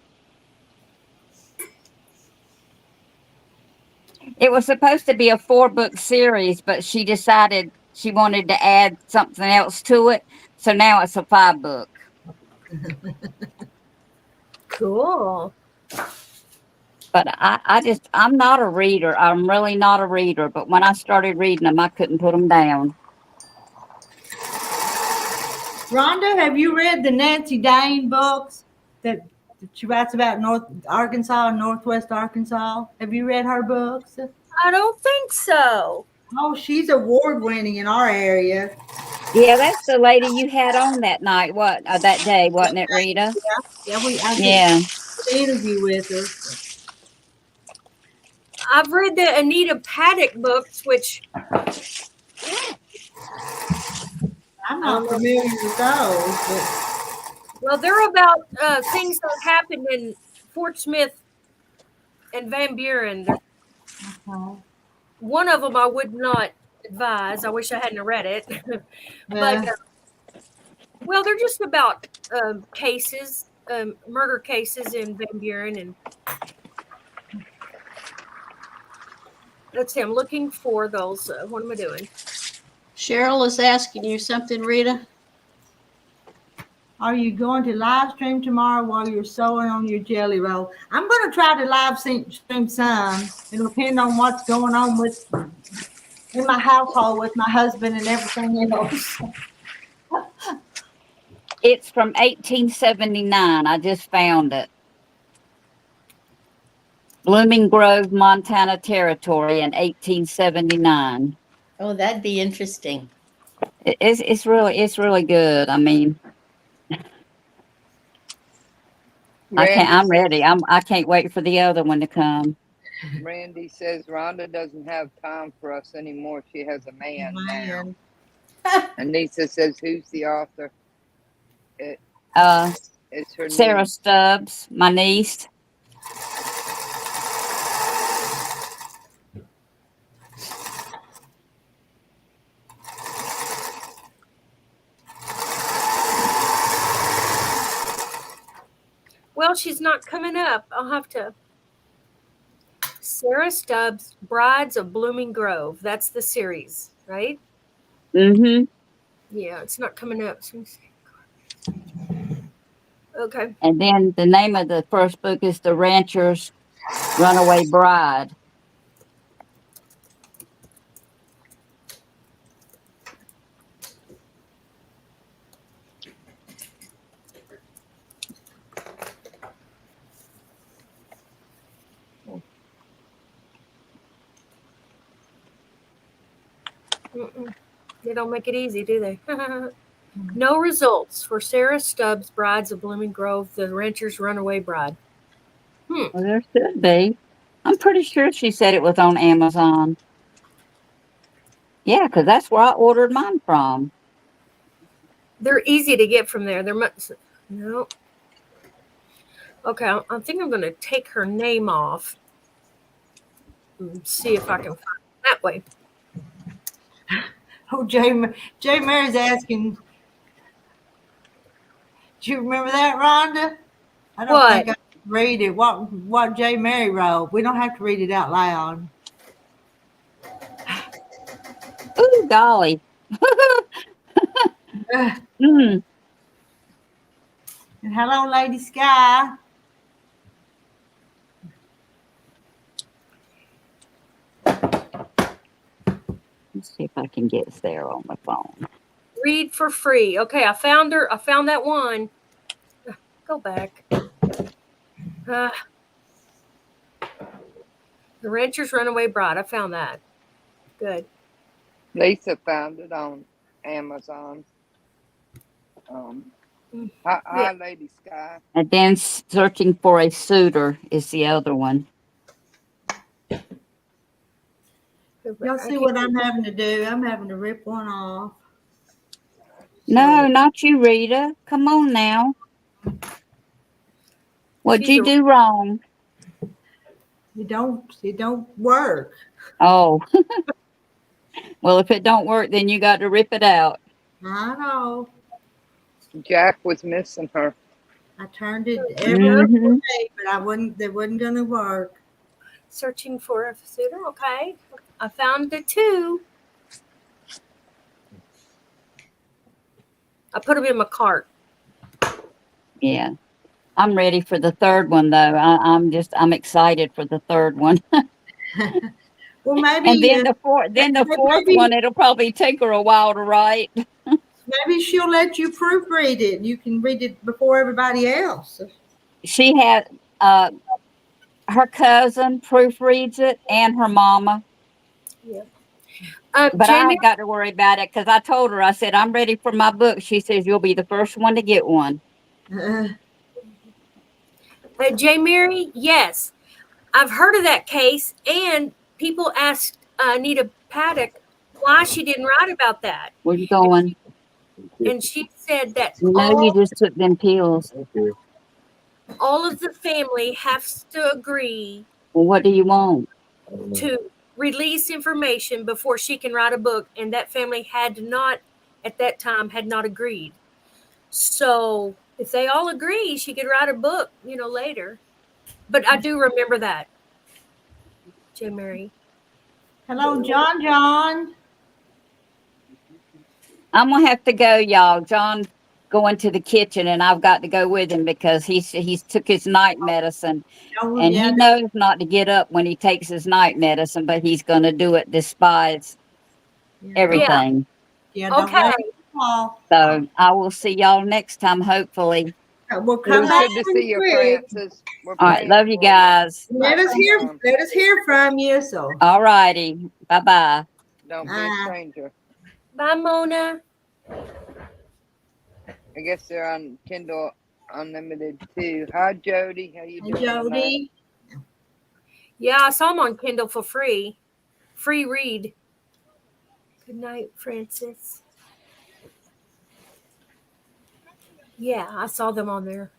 It was supposed to be a 4-book series, but she decided she wanted to add something else to it. So now it's a 5-book. Cool. But I'm not a reader. I'm really not a reader. But when I started reading them, I couldn't put them down. Rhonda, have you read the Nancy Dane books that she writes about Northwest Arkansas? Have you read her books? I don't think so. Oh, she's award winning in our area. Yeah, that's the lady you had on that night. That day, wasn't it, Rita? Yeah, I Yeah. did an interview with her. I've read the Anita Paddock books, which I'm not familiar with those, but well, they're about things that happened in Fort Smith and Van Buren. One of them I would not advise. I wish I hadn't read it. But well, they're just about cases, murder cases in Van Buren, and let's see. I'm looking for those. What am I doing? Cheryl is asking you something, Rita. Are you going to live stream tomorrow while you're sewing on your jelly roll? I'm going to try to live stream some. It'll depend on what's going on with in my household with my husband and everything else. It's from 1879. I just found it. Blooming Grove, Montana Territory in 1879. Oh, that'd be interesting. It's really good. I mean, I'm ready. I can't wait for the other one to come. Randy says Rhonda doesn't have time for us anymore. She has a man now. Anissa says, who's the author? It's her Sarah niece. Stubbs, my niece. Well, she's not coming up. I'll have to. Sarah Stubbs, Brides of Blooming Grove. That's the series, right? Mm-hmm. Yeah, it's not coming up. Okay. And then the name of the first book is The Rancher's Runaway Bride. They don't make it easy, do they? No results for Sarah Stubbs, Brides of Blooming Grove, The Rancher's Runaway Bride. Well, there should be. I'm pretty sure she said it was on Amazon. Yeah, because that's where I ordered mine from. They're easy to get from there. They're much. No. Okay, I think I'm going to take her name off and see if I can find it that way. Oh, Jay Mary's asking. Do you remember that, Rhonda? I don't think I can read it. What Jay Mary wrote. We don't have to read it out loud. Ooh, golly. And hello, Lady Sky. Let's see if I can get Sarah on the phone. Read for free. Okay, I found her. I found that one. Go back. The Rancher's Runaway Bride. I found that. Good. Lisa found it on Amazon. Hi, Lady Sky. And then Searching for a Suitor is the other one. Y'all see what I'm having to do? I'm having to rip one off. No, not you, Rita. Come on now. What'd you do wrong? It don't work. Oh. Well, if it don't work, then you got to rip it out. I know. Jack was missing her. I turned it every day, but it wasn't gonna work. Searching for a suitor. Okay. I found the two. I put them in my cart. Yeah. I'm ready for the third one though. I'm excited for the third one. Well, maybe. And then the fourth one, it'll probably take her a while to write. Maybe she'll let you proofread it. You can read it before everybody else. She had her cousin proofreads it and her mama. Yeah. But I ain't got to worry about it because I told her, I said, I'm ready for my book. She says, you'll be the first one to get one. J. Mary, yes. I've heard of that case, and people asked Anita Paddock why she didn't write about that. Where you going? And she said that You just took them pills. all of the family has to agree. Well, what do you want? To release information before she can write a book, and that family had not agreed. So if they all agree, she could write a book, later. But I do remember that, J. Mary. Hello, John. John. I'm gonna have to go, y'all. John going to the kitchen, and I've got to go with him because he's took his night medicine, Oh, and yeah. he knows not to get up when he takes his night medicine, but he's gonna do it despite everything. Yeah. Don't Okay. let it fall. So I will see y'all next time, hopefully. We'll It come was back good to pretty see you, quick. Francis. We're All right, praying love you for you. guys. Let us hear from you. So All righty, bye bye. Don't be a bye. stranger. Bye, Mona. I guess they're on Kindle Unlimited too. Hi, Jody. How you Hey, doing tonight? Jody. Yeah, I saw them on Kindle for free. Free read. Good night, Francis. Yeah, I saw them on there.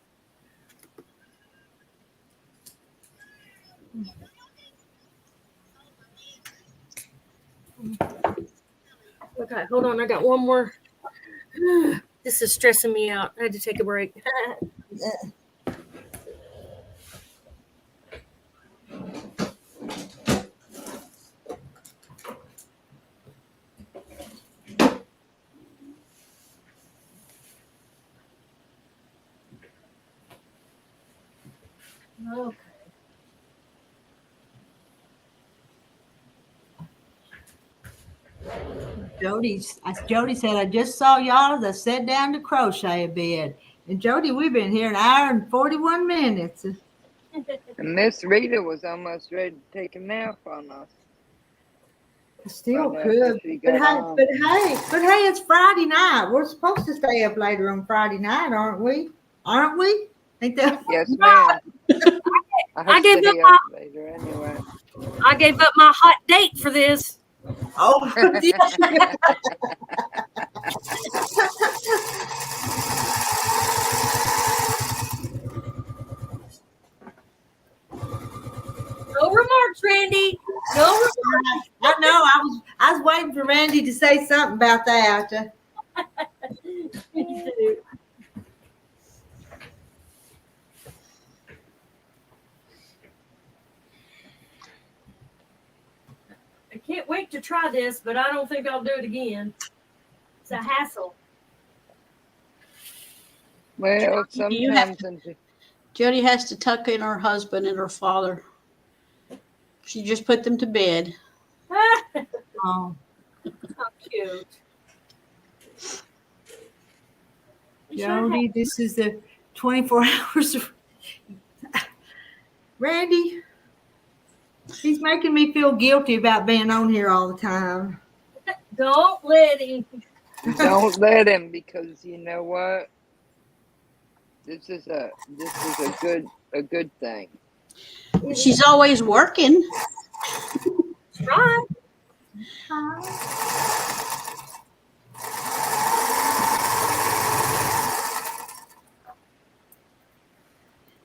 Okay, hold on. I got one more. This is stressing me out. I had to take a break. Okay. Jody said, I just saw y'all as I sat down to crochet a bit. And Jody, we've been here an hour and 41 minutes. And Miss Rita was almost ready to take a nap on us. Still After could. she But got hey, on. it's Friday night. We're supposed to stay up later on Friday night, aren't we? Aren't we? Ain't that Yes, ma'am. I gave stay up up later anyway. I gave up my hot date for this. Oh, No remarks, Randy. No remarks. I know. I was waiting for Randy to say something about that. I can't wait to try this, but I don't think I'll do it again. It's a hassle. Well, sometimes Jody has to tuck in her husband and her father. She just put them to bed. Oh, How cute. Jody, this is the 24 hours of Randy. He's making me feel guilty about being on here all the time. Don't let him. don't let him, because you know what? This is a good thing. She's always working. Right.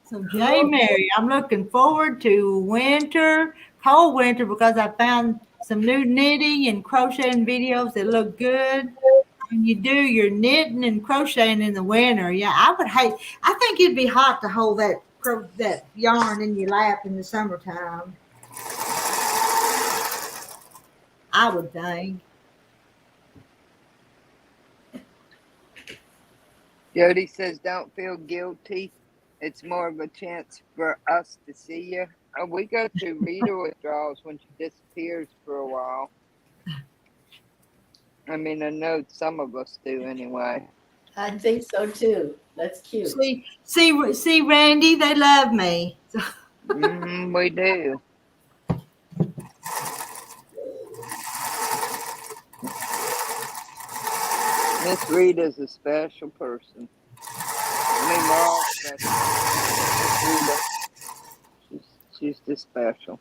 So, J. Mary, I'm looking forward to winter, cold winter, because I found some new knitting and crocheting videos that look good. When you do your knitting and crocheting in the winter, yeah, I think it'd be hot to hold that yarn in your lap in the summertime. I would think. Jody says, don't feel guilty. It's more of a chance for us to see you. We go through reader withdrawals when she disappears for a while. I mean, I know some of us do anyway. I think so too. That's cute. See, Randy, they love me. We do. Miss Rita's a special person. I mean, we're all special. Miss Rita, she's just special.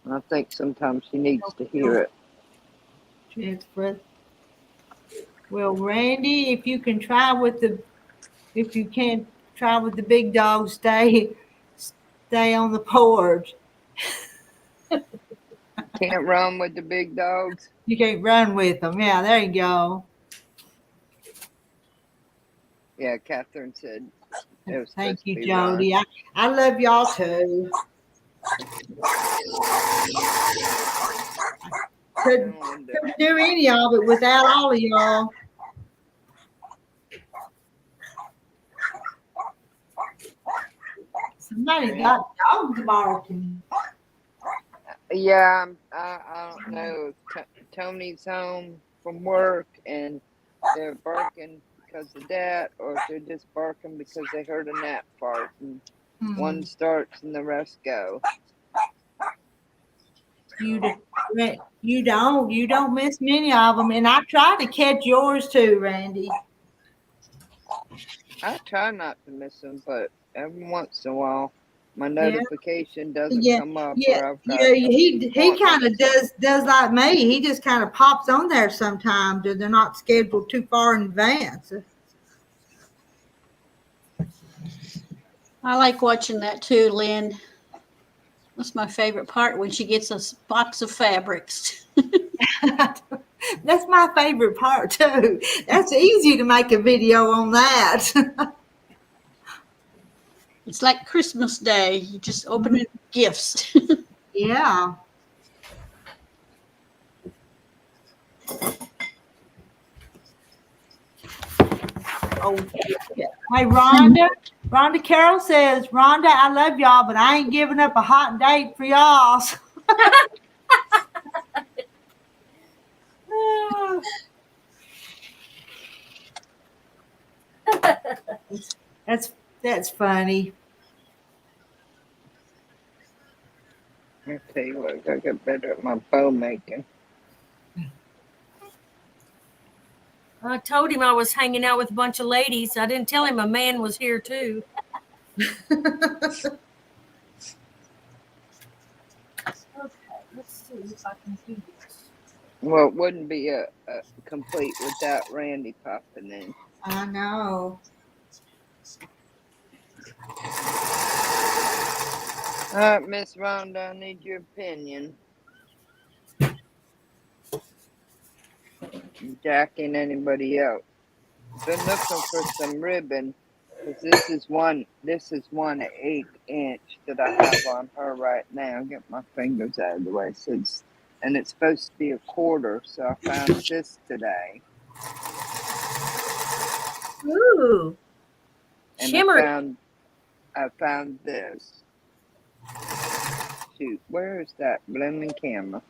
And I think sometimes she needs to hear it. Transfer. Well, Randy, if you can't try with the big dog, stay on the porch. Can't run with the big dogs. You can't run with them. Yeah, there you go. Yeah, Catherine said it was Thank supposed to you, be Jody. run. I love y'all too. Couldn't do any of it without all of y'all. Somebody got dogs barking. Yeah, I don't know if Tony's home from work and they're barking because of that, or if they're just barking because they heard a gnat fart, and one starts and the rest go. You don't miss many of them, and I try to catch yours too, Randy. I try not to miss them, but every once in a while, my notification doesn't come up, or I've got he kind of does like me. He just kind of pops on there sometimes, and they're not scheduled too far in advance. I like watching that too, Lynn. That's my favorite part, when she gets a box of fabrics. That's my favorite part too. That's easy to make a video on that. It's like Christmas Day. You just open it gifts. Yeah. Oh, hey, Rhonda Carroll says, Rhonda, I love y'all, but I ain't giving up a hot date for y'all. That's funny. I tell you what, I get better at my bow making. I told him I was hanging out with a bunch of ladies. I didn't tell him a man was here too. Okay, let's see if I can do this. Well, it wouldn't be a complete without Randy popping in. I know. All right, Miss Rhonda, I need your opinion. Jackie and anybody else. Been looking for some ribbon, because this is one 1/8" that I have on her right now. Get my fingers out of the way. So and it's supposed to be a 1/4, so I found this today. Ooh. And Shimmery. I found this. Shoot, where is that blooming camera?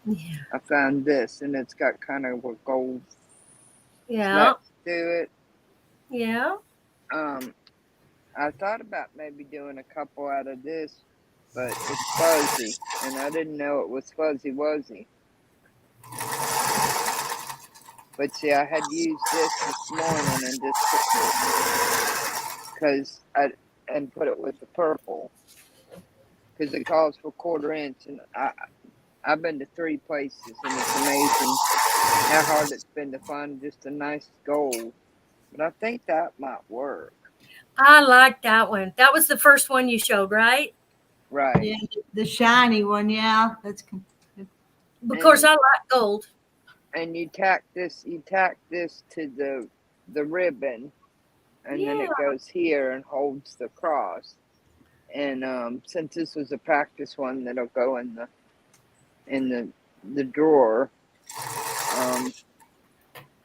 Yeah. I found this, and it's got kind of a gold Yeah. to it. Yeah. I thought about maybe doing a couple out of this, but it's fuzzy, and I didn't know it was fuzzy wuzzy. But see, I had used this morning and just put it with the purple, because it calls for 1/4 inch, and I've been to 3 places, and it's amazing how hard it's been to find just a nice gold. But I think that might work. I like that one. That was the first one you showed, right? Right. Yeah, the shiny one. Yeah, that's. Of course, I like gold. And you tack this to the ribbon, and then it goes here and holds the cross. And since this was a practice one that'll go in the drawer,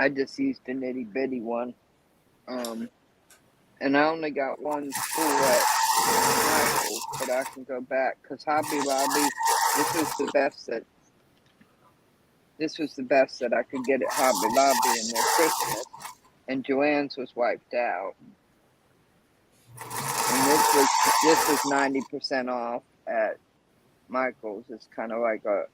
I just used a nitty bitty one. And I only got one full at Michael's, but I can go back, because Hobby Lobby, this was the best that I could get at Hobby Lobby in their Christmas, and Joann's was wiped out. And this was 90% off at Michael's. It's kind of like a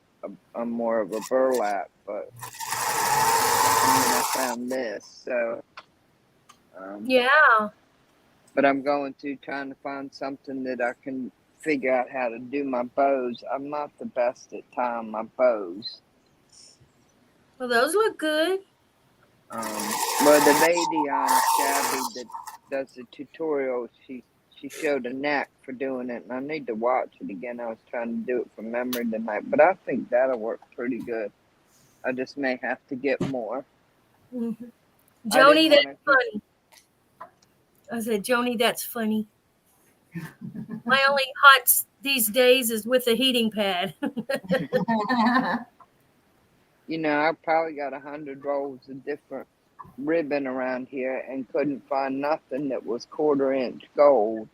more of a burlap, but and then I found this, so yeah. But I'm trying to find something that I can figure out how to do my bows. I'm not the best at tying my bows. Well, those look good. Well, the lady on Shabby that does the tutorial, she showed a knack for doing it, and I need to watch it again. I was trying to do it from memory tonight, but I think that'll work pretty good. I just may have to get more. Mm-hmm. Joni, that's funny. I said, Joni, that's funny. My only these days is with a heating pad. You know, I probably got 100 rolls of different ribbon around here and couldn't find nothing that was 1/4 inch gold.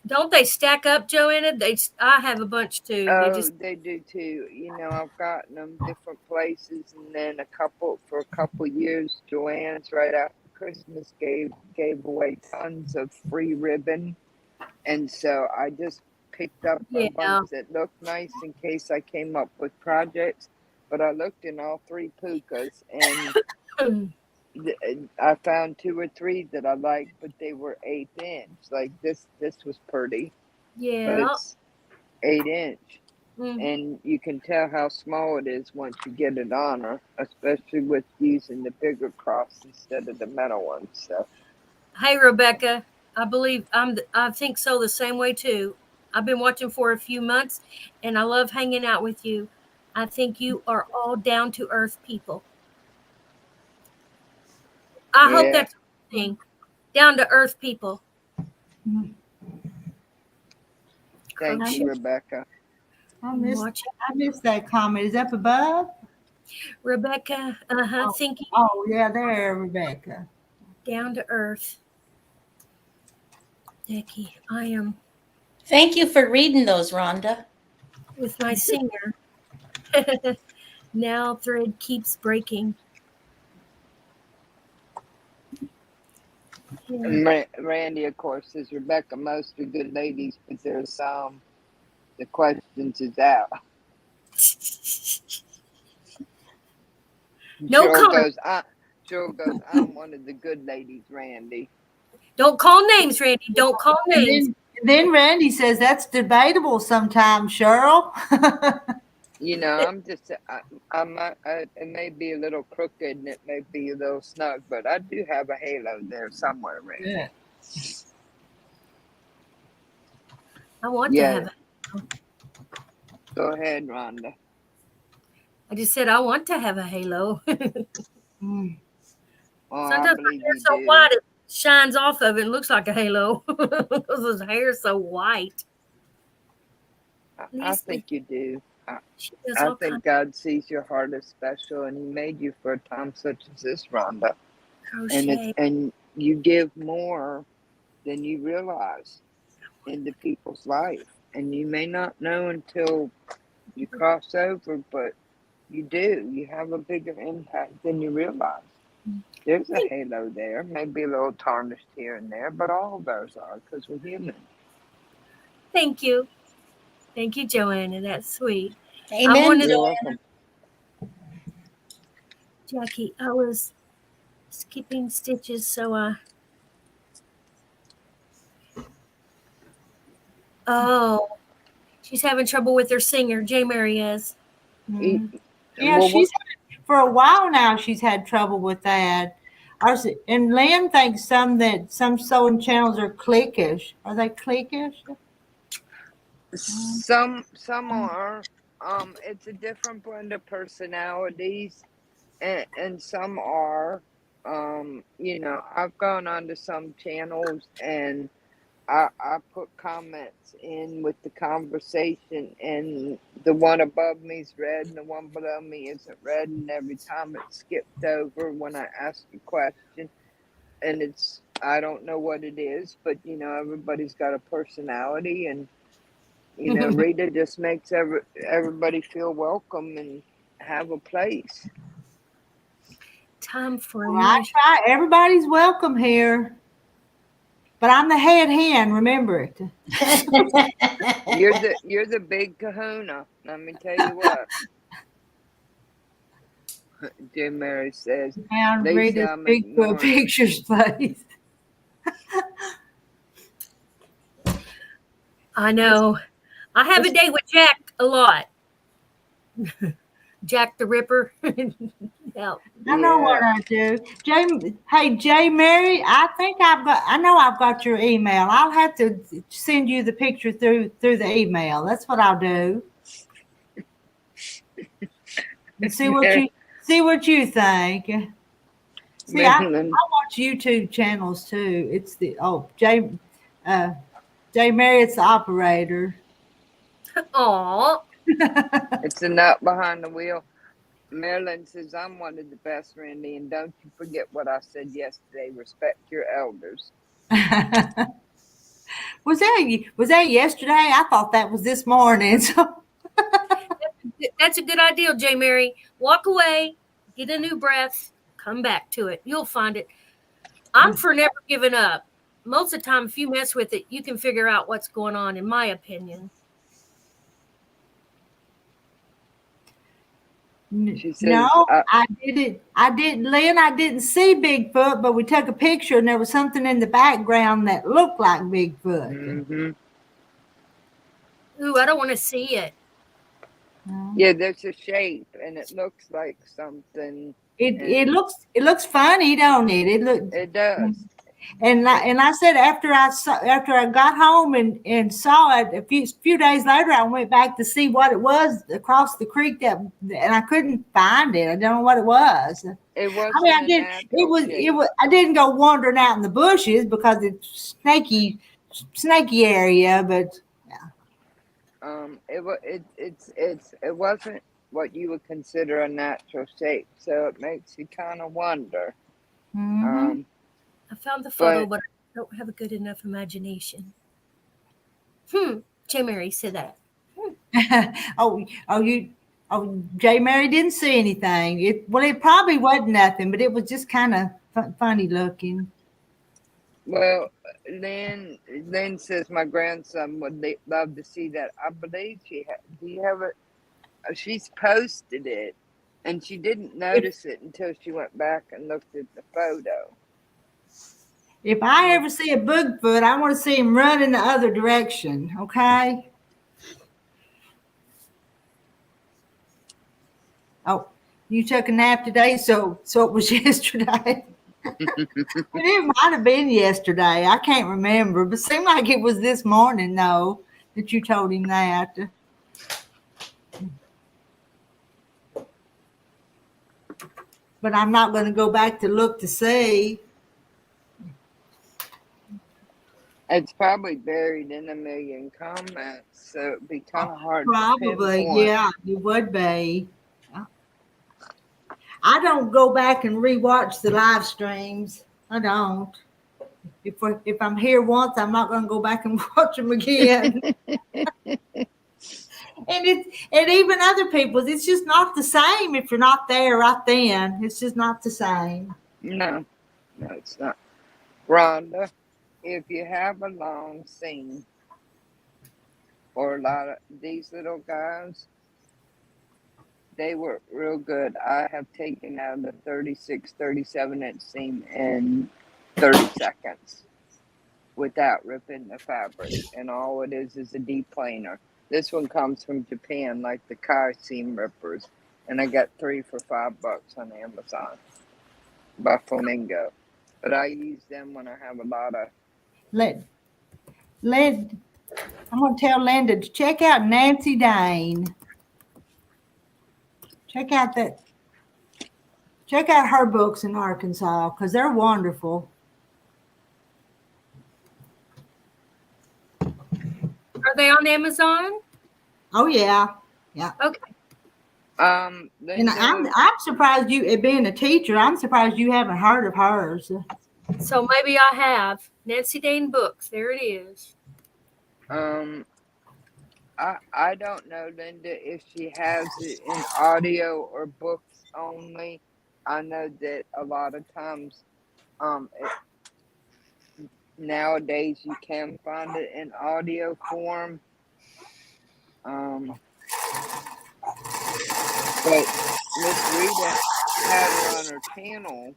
Don't they stack up, Joanna? I have a bunch too. Oh, they do too. You know, I've gotten them different places, and then for a couple years, Joanne's right after Christmas gave away tons of free ribbon, and so I just picked up a bunch that looked nice in case I came up with projects. But I looked in all 3 pukas, and I found 2 or 3 that I liked, but they were 1/8 inch. Like this was pretty, but Yeah. it's 1/8 inch. And you can tell how small it is once you get it on her, especially with using the bigger cross instead of the metal ones. So, Hey, Rebecca, I think so the same way too. I've been watching for a few months, and I love hanging out with you. I think you are all down to earth people. I hope that's the thing. Down to earth people. Thank you, Rebecca. I missed that comment. Is up above? Rebecca, thinking. Oh, yeah, there, Rebecca. Down to earth. Becky, I am. Thank you for reading those, Rhonda. With my singer. Now thread keeps breaking. Yeah. Randy, of course, says Rebecca, most are good ladies, but there's some. The questions is out. No comment. Joel goes, I'm one of the good ladies, Randy. Don't call names, Randy. Don't call names. And then Randy says that's debatable sometimes, Cheryl. You know, I'm just, it may be a little crooked and it may be a little snug, but I do have a halo there somewhere, Randy. Yeah. I want to have it. Go ahead, Rhonda. I just said I want to have a halo. Well, sometimes my hair's so white it shines off of it and looks like a halo because his hair is so white. I think you do. I think God sees your heart as special, and He made you for a time such as this, Rhonda. And you give more than you realize into people's life, and you may not know until you cross over, but you do. You have a bigger impact than you realize. There's a halo there, maybe a little tarnished here and there, but all of ours are because we're human. Thank you. Thank you, Joanna. That's sweet. Amen. You're welcome. Jackie, I was skipping stitches, so oh, she's having trouble with her singer, J. Mary is. Mm-hmm. Yeah, for a while now she's had trouble with that. And Lynn thinks some sewing channels are cliquish. Are they cliquish? Some are. It's a different blend of personalities, and some are. You know, I've gone onto some channels and I put comments in with the conversation, and the one above me is read and the one below me isn't read, and every time it's skipped over when I ask a question, and I don't know what it is, but you know, everybody's got a personality, and you know, Rita just makes everybody feel welcome and have a place. Time for I try. Everybody's welcome here. But I'm the head hen, remember it. You're the big kahuna. Let me tell you what. Jim Mary says. Rita's Bigfoot pictures, please. I know. I have a date with Jack a lot. Jack the Ripper. Yeah. I know what I do. J. Mary, I know I've got your email. I'll have to send you the picture through the email. That's what I'll do. And see what you think. See, I watch YouTube channels too. It's J. Marriott's the operator. Aw. It's a nut behind the wheel. Marilyn says, I'm one of the best, Randy, and don't you forget what I said yesterday. Respect your elders. Was that yesterday? I thought that was this morning. So. That's a good idea, J. Mary. Walk away, get a new breath, come back to it. You'll find it. I'm for never giving up. Most of the time, if you mess with it, you can figure out what's going on, in my opinion. She says, no, I didn't, Lynn. I didn't see Bigfoot, but we took a picture and there was something in the background that looked like Bigfoot. Mm-hmm. Ooh, I don't want to see it. Yeah, there's a shape, and it looks like something. It looks funny, don't it? It does. And I said after I got home and saw it a few days later, I went back to see what it was across the creek and I couldn't find it. I don't know what it was. It was. I mean, I didn't go wandering out in the bushes because it's snaky area, but yeah. It wasn't what you would consider a natural shape, so it makes you kind of wonder. Mm-hmm. I found the photo, but I don't have a good enough imagination. J. Mary said that. J. Mary didn't see anything. It probably wasn't nothing, but it was just kind of funny looking. Well, Lynn says my grandson would love to see that. I believe she do you have it? She's posted it, and she didn't notice it until she went back and looked at the photo. If I ever see a Bigfoot, I want to see him run in the other direction, okay? Oh, you took a nap today, so it was yesterday. It might have been yesterday. I can't remember, but it seemed like it was this morning, though, that you told him that. But I'm not going to go back to look to see. It's probably buried in a million comments, so it'd be kind of hard. Probably, to pinpoint. yeah, it would be. I don't go back and rewatch the live streams. I don't. If I'm here once, I'm not going to go back and watch them again. And even other people's, it's just not the same if you're not there right then. It's just not the same. No, it's not. Rhonda, if you have a long scene or a lot of these little guys, they were real good. I have taken out the 36, 37-inch seam in 30 seconds without ripping the fabric. And all it is a deplaner. This one comes from Japan, like the Kai seam rippers. And I got 3 for $5 on Amazon by Flamingo. But I use them when I have a lot of... I'm going to tell Linda to check out Nancy Dane. Check out her books in Arkansas because they're wonderful. Are they on Amazon? Oh yeah. Okay. And I'm surprised you, being a teacher, I'm surprised you haven't heard of hers. So maybe I have. Nancy Dane books. There it is. I don't know, Linda, if she has it in audio or books only. I know that a lot of times, nowadays you can find it in audio form. But Miss Rita had her on her channel.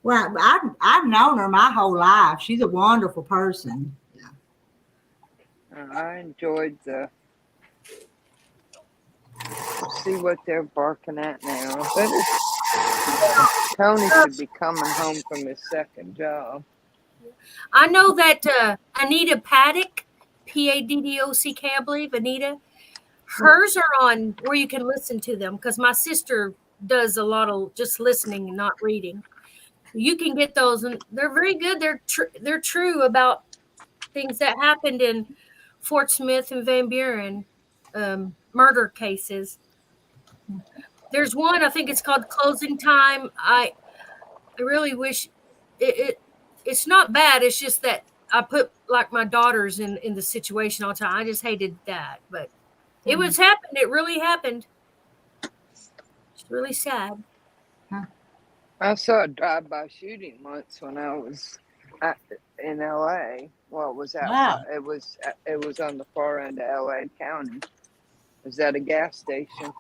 Well, I've known her my whole life. She's a wonderful person. I enjoyed see what they're barking at now. Tony should be coming home from his second job. I know that Anita Paddock, Paddock, I believe, Anita, hers are on where you can listen to them because my sister does a lot of just listening and not reading. You can get those, and they're very good. They're true about things that happened in Fort Smith and Van Buren, murder cases. There's one, I think it's called Closing Time. I really wish it's not bad. It's just that I put like my daughters in the situation all the time. I just hated that, but it was happened. It really happened. It's really sad. I saw a drive-by shooting once when I was in LA. Well, it was outside. Wow. It was on the far end of LA County. It was at a gas station,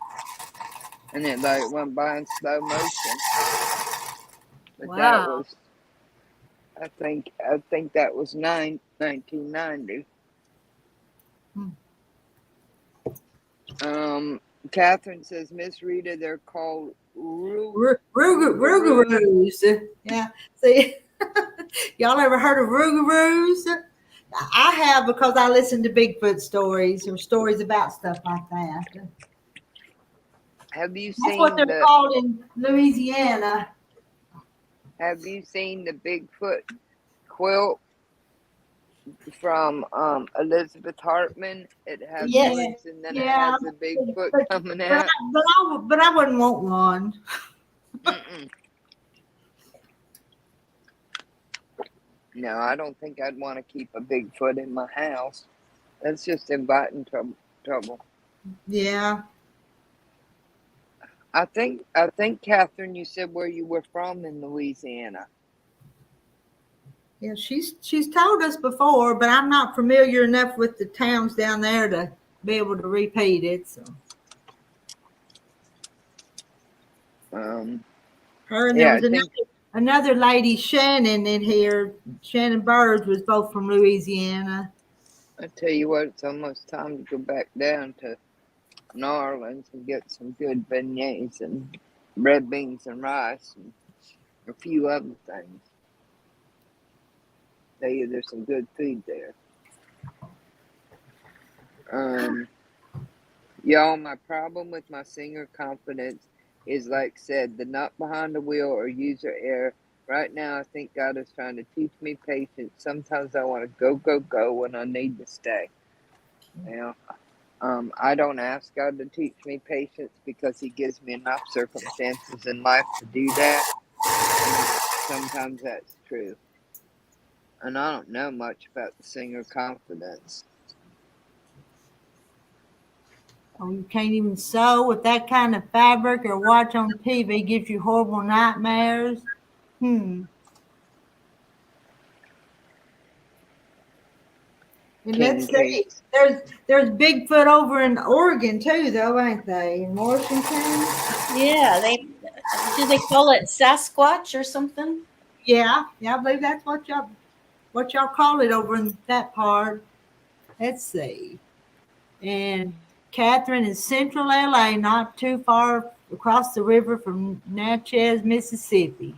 and it like went by in slow motion. But that Wow. was, I think that was 1990. Catherine says, Miss Rita, they're called Rougarous. Yeah. See, y'all ever heard of rougarous? I have, because I listen to Bigfoot stories or stories about stuff like that. Have you That's seen what they're called in Louisiana. Have you seen the Bigfoot quilt from Elizabeth Hartman? It has Yes. woods and then it Yeah, has the Bigfoot coming but out. I wouldn't want one. Mm-mm. No, I don't think I'd want to keep a Bigfoot in my house. That's just inviting trouble. Yeah. I think Catherine, you said where you were from in Louisiana. Yeah, she's told us before, but I'm not familiar enough with the towns down there to be able to repeat it. So her and Yeah, there was another lady, Shannon, in here. Shannon Birds was both from Louisiana. I tell you what, it's almost time to go back down to New Orleans and get some good beignets and red beans and rice and a few other things. Tell you, there's some good food there. Y'all, my problem with my singer confidence is, like said, the not behind the wheel or user error. Right now, I think God is trying to teach me patience. Sometimes I want to go when I need to stay. You know, I don't ask God to teach me patience because He gives me enough circumstances in life to do that. And sometimes that's true. And I don't know much about the singer confidence. Oh, you can't even sew with that kind of fabric or watch on TV. Gives you horrible nightmares. And let's see. There's Bigfoot over in Oregon too, though, ain't they? In Washington. Yeah, do they call it Sasquatch or something? Yeah, I believe that's what y'all call it over in that part. Let's see. And Catherine is central LA, not too far across the river from Natchez, Mississippi.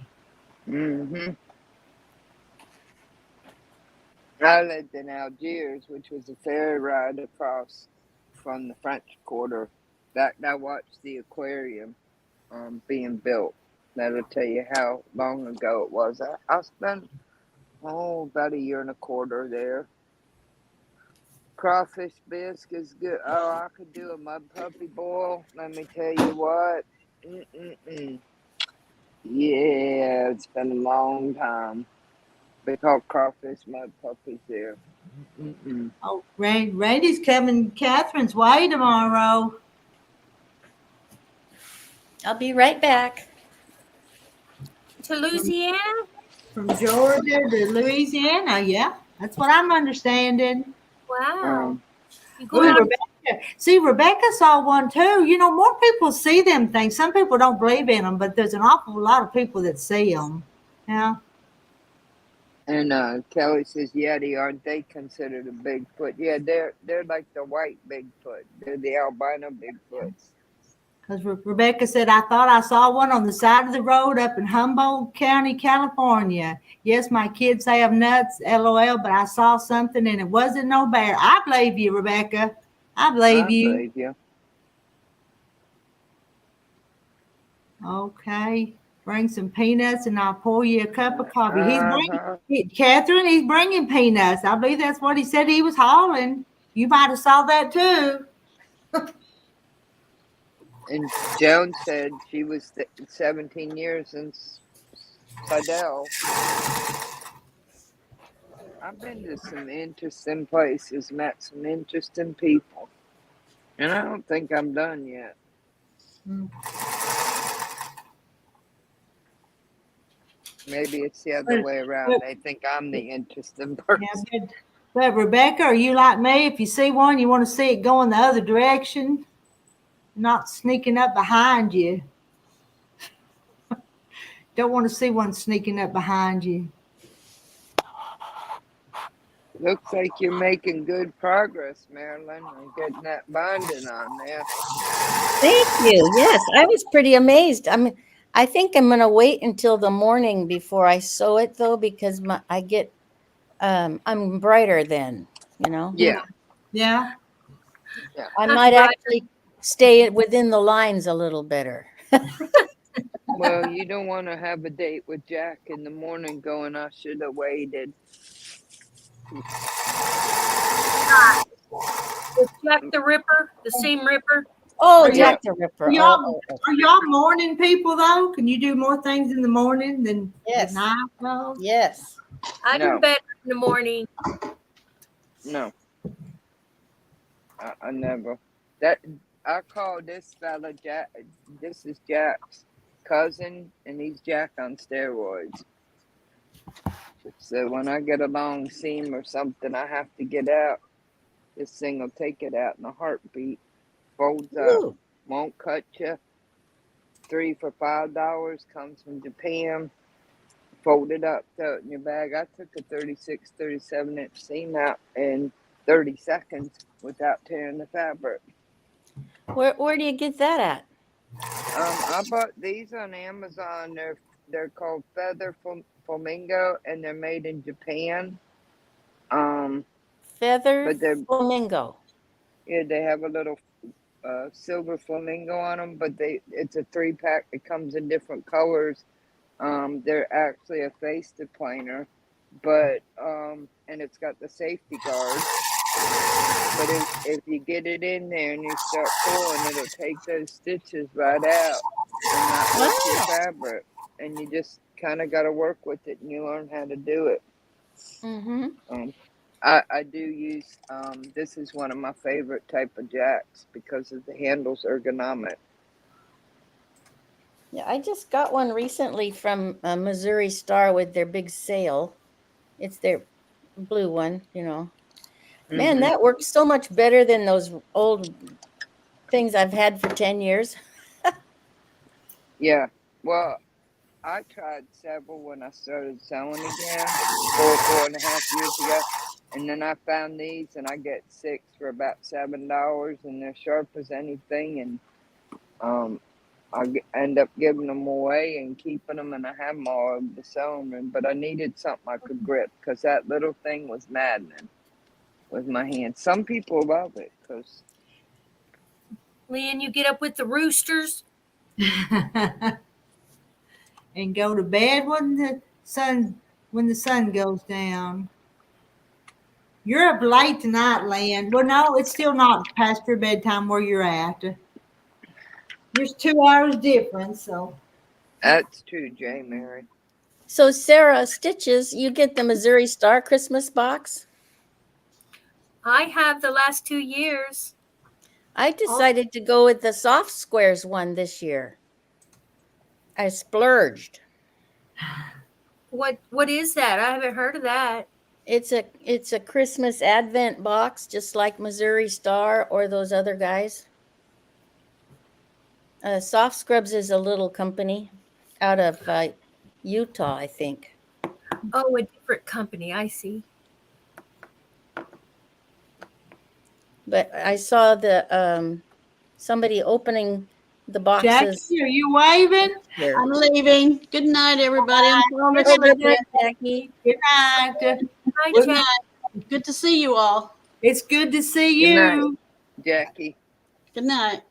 I lived in Algiers, which was a ferry ride across from the French Quarter. I watched the aquarium being built. That'll tell you how long ago it was. I spent about a year and a quarter there. Crawfish bisque is good. Oh, I could do a mud puppy boil. Let me tell you what. Yeah, it's been a long time. They call crawfish mud puppies there. Oh, Randy's coming Catherine's way tomorrow. I'll be right back. To Louisiana? From Georgia to Louisiana, yeah. That's what I'm understanding. Wow. Rebecca saw one too. You know, more people see them things. Some people don't believe in them, but there's an awful lot of people that see them. Yeah. And Kelly says, Yeti, aren't they considered a Bigfoot? Yeah, they're like the white Bigfoot. They're the albino Bigfoots. Because Rebecca said, I thought I saw one on the side of the road up in Humboldt County, California. Yes, my kids say I'm nuts, LOL, but I saw something and it wasn't no bear. I believe you, Rebecca. I believe you. You. Okay. Bring some peanuts and I'll pour you a cup of coffee. Uh-huh. Catherine, he's bringing peanuts. I believe that's what he said he was hauling. You might have saw that too. And Joan said she was 17 years in Slidell. I've been to some interesting places, met some interesting people. And I don't think I'm done yet. Maybe it's the other way around. They think I'm the interesting person. Yeah, but Rebecca, are you like me? If you see one, you want to see it going the other direction, not sneaking up behind you. Don't want to see one sneaking up behind you. Looks like you're making good progress, Marilyn. I'm getting that binding on there. Thank you. Yes, I was pretty amazed. I think I'm going to wait until the morning before I sew it, though, because I'm brighter then, you know. Yeah. Yeah. I might actually stay within the lines a little better. Well, you don't want to have a date with Jack in the morning going, I should have waited. Is Jack the Ripper, the seam ripper? Oh, Jack the Ripper. Are y'all morning people though? Can you do more things in the morning than Yes. the night? No? Yes. I do better in the morning. No. I never. I call this fella Jack. This is Jack's cousin, and he's Jack on steroids. So when I get a long seam or something I have to get out, this thing will take it out in a heartbeat. Folds up, won't cut you. 3 for $5, comes from Japan. Fold it up, throw it in your bag. I took a 36, 37-inch seam out in 30 seconds without tearing the fabric. Where do you get that at? I bought these on Amazon. They're called Feather Flamingo, and they're made in Japan. Feather Flamingo. Yeah, they have a little silver flamingo on them, but it's a 3-pack. It comes in different colors. They're actually a face planer, but and it's got the safety guard. But if you get it in there and you start pulling, it'll take those stitches right out and not lift your fabric. And you just kind of got to work with it, and you learn how to do it. Mm-hmm. I do use, this is one of my favorite type of jacks because of the handles ergonomic. Yeah, I just got one recently from Missouri Star with their big sale. It's their blue one, you know. Man, that works so much better than those old things I've had for 10 years. Yeah. Well, I tried several when I started sewing again, 4.5 years ago. And then I found these, and I get 6 for about $7, and they're sharp as anything. And I end up giving them away and keeping them, and I have them all over the sewing room. But I needed something I could grip because that little thing was maddening with my hands. Some people love it because. Lynn, you get up with the roosters and go to bed when the sun goes down. You're up late tonight, Lynn. Well, no, it's still not past your bedtime where you're at. There's 2 hours difference, so. That's true, J. Mary. So, Sarah, Stitches, you get the Missouri Star Christmas box? I have the last 2 years. I decided to go with the Soft Squares one this year. I splurged. What is that? I haven't heard of that. It's a Christmas Advent box, just like Missouri Star or those other guys. Soft Scrubs is a little company out of Utah, I think. Oh, a different company. I see. But I saw the somebody opening the boxes. Jackie, are you waving? Here. I'm leaving. Good night, everybody. Good night, Jackie. Good night. Good night. Good to see you all. It's good to see Good you. night, Jackie. Good night.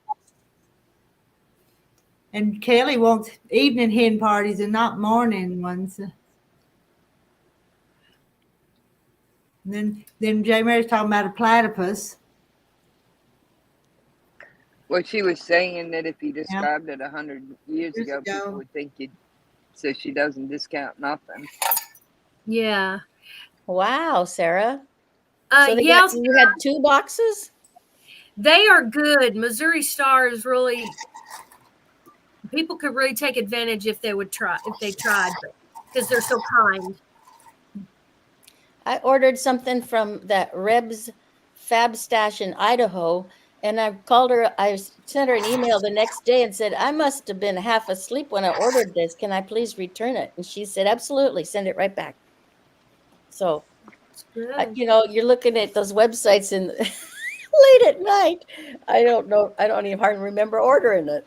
And Kelly wants evening hen parties and not morning ones. And then J. Mary's talking about a platypus. Well, she was saying that if you described it 100 years ago, people would think you. So she doesn't discount nothing. Yeah. Wow, Sarah. So Yeah, you had 2 boxes? they are good. Missouri Star is really, people could really take advantage if they tried, because they're so kind. I ordered something from that Reb's Fab Stash in Idaho, and I called her. I sent her an email the next day and said, I must have been half asleep when I ordered this. Can I please return it? And she said, absolutely, send it right back. So, you're looking at those websites and late at night. I don't know. I don't even hardly remember ordering it.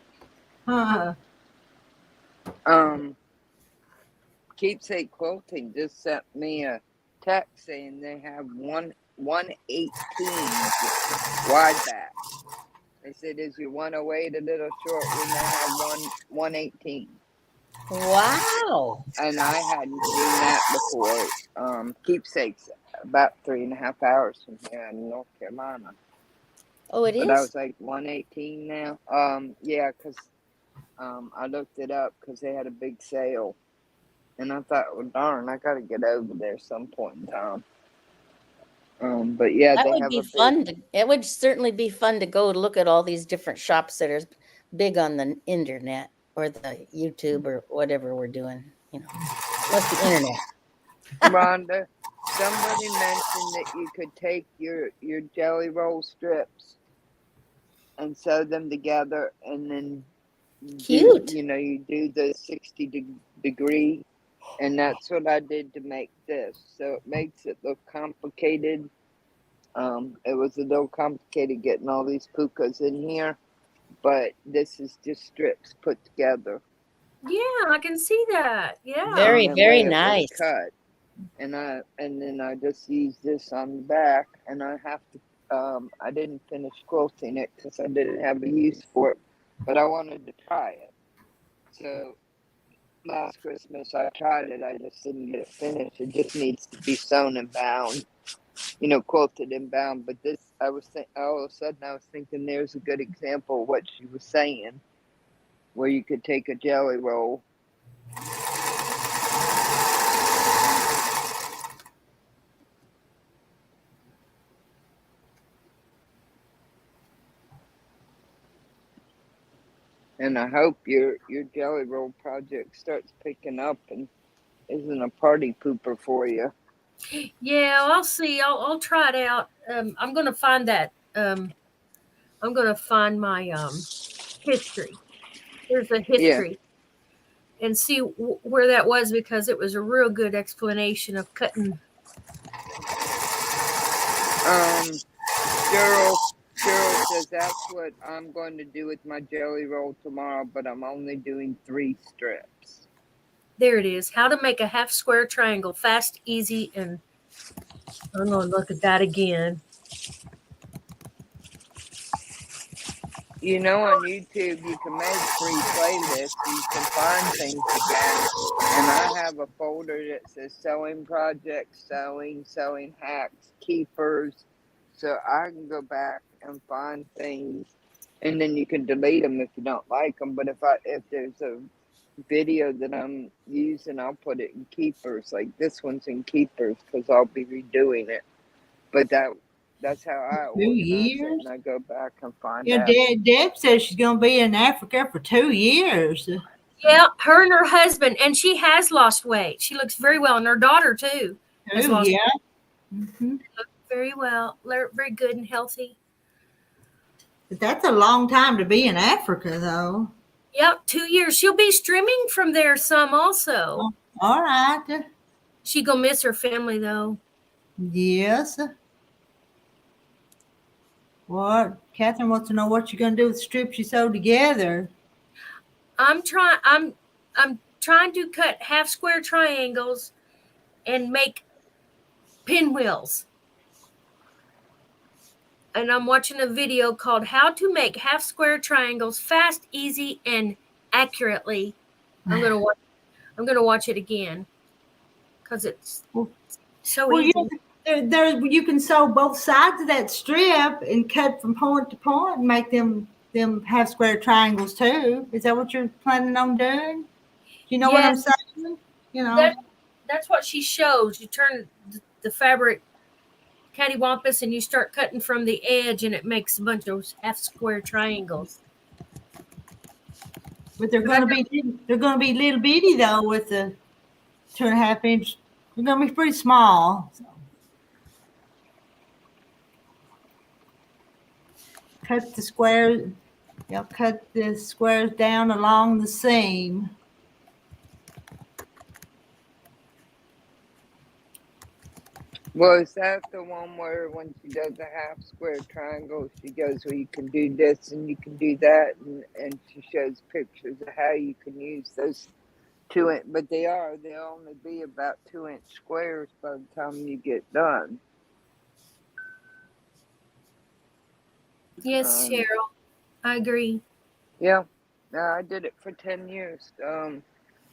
Keepsake Quilting just sent me a text saying they have 118 wide back. They said, is your 108 a little short? We may have 118. Wow. And I hadn't seen that before. Keepsake's about 3.5 hours from here in North Carolina. Oh, it is? But I was like 118 now. Yeah, because I looked it up because they had a big sale. And I thought, well, darn, I got to get over there some point in time. But yeah, that they would have be a fun. It would certainly be fun to go look at all these different shops that are big on the internet or the YouTube or whatever we're doing. What's the internet? Rhonda, somebody mentioned that you could take your jelly roll strips and sew them together, and then Cute. You do the 60-degree, and that's what I did to make this. So it makes it look complicated. It was a little complicated getting all these pukas in here, but this is just strips put together. Yeah, I can see that. Yeah. Very, very nice. Cut. And then I just used this on the back, and I have to. I didn't finish quilting it because I didn't have a use for it, but I wanted to try it. So last Christmas I tried it. I just didn't get it finished. It just needs to be sewn and bound, quilted and bound. But this, all of a sudden I was thinking, there's a good example of what she was saying, where you could take a jelly roll. And I hope your jelly roll project starts picking up and isn't a party pooper for you. Yeah, I'll see. I'll try it out. I'm gonna find that. I'm gonna find my history. There's a history, and see where that was, because it was a real good explanation of cutting. Cheryl says that's what I'm going to do with my jelly roll tomorrow, but I'm only doing 3 strips. There it is. How to make a half square triangle fast, easy, and I'm going to look at that again. On YouTube, you can make free playlists. You can find things again. And I have a folder that says sewing projects, sewing hacks, keepers. So I can go back and find things, and then you can delete them if you don't like them. But if there's a video that I'm using, I'll put it in keepers. Like this one's in keepers because I'll be redoing it. But that's how I organize it, and I go back and find out. Deb says she's going to be in Africa for 2 years. Yeah, her and her husband, and she has lost weight. She looks very well, and her daughter too. Oh, yeah. Mm-hmm. Very well, very good and healthy. But that's a long time to be in Africa, though. Yep, 2 years. She'll be streaming from there some also. Oh, all right. She gonna miss her family though. Yes. What? Catherine wants to know what you're gonna do with the strips you sewed together. I'm trying to cut half square triangles and make pinwheels. And I'm watching a video called How to Make Half Square Triangles Fast, Easy, and accurately, I'm gonna watch it again because it's so Well, easy. you can sew both sides of that strip and cut from point to point and make them have square triangles too. Is that what you're planning on doing? You know what I'm Yes, saying? You know. that's what she shows. You turn the fabric cattywampus and you start cutting from the edge, and it makes a bunch of half square triangles. But they're gonna be little bitty though with the 2.5 inch. They're gonna be pretty small. So. Cut the squares. Cut the squares down along the seam. Well, is that the one where when she does a half square triangle, she goes, well, you can do this and you can do that, and she shows pictures of how you can use those 2 inch, but they'll only be about 2 inch squares by the time you get done. Yes, Cheryl, I agree. Yeah, I did it for 10 years.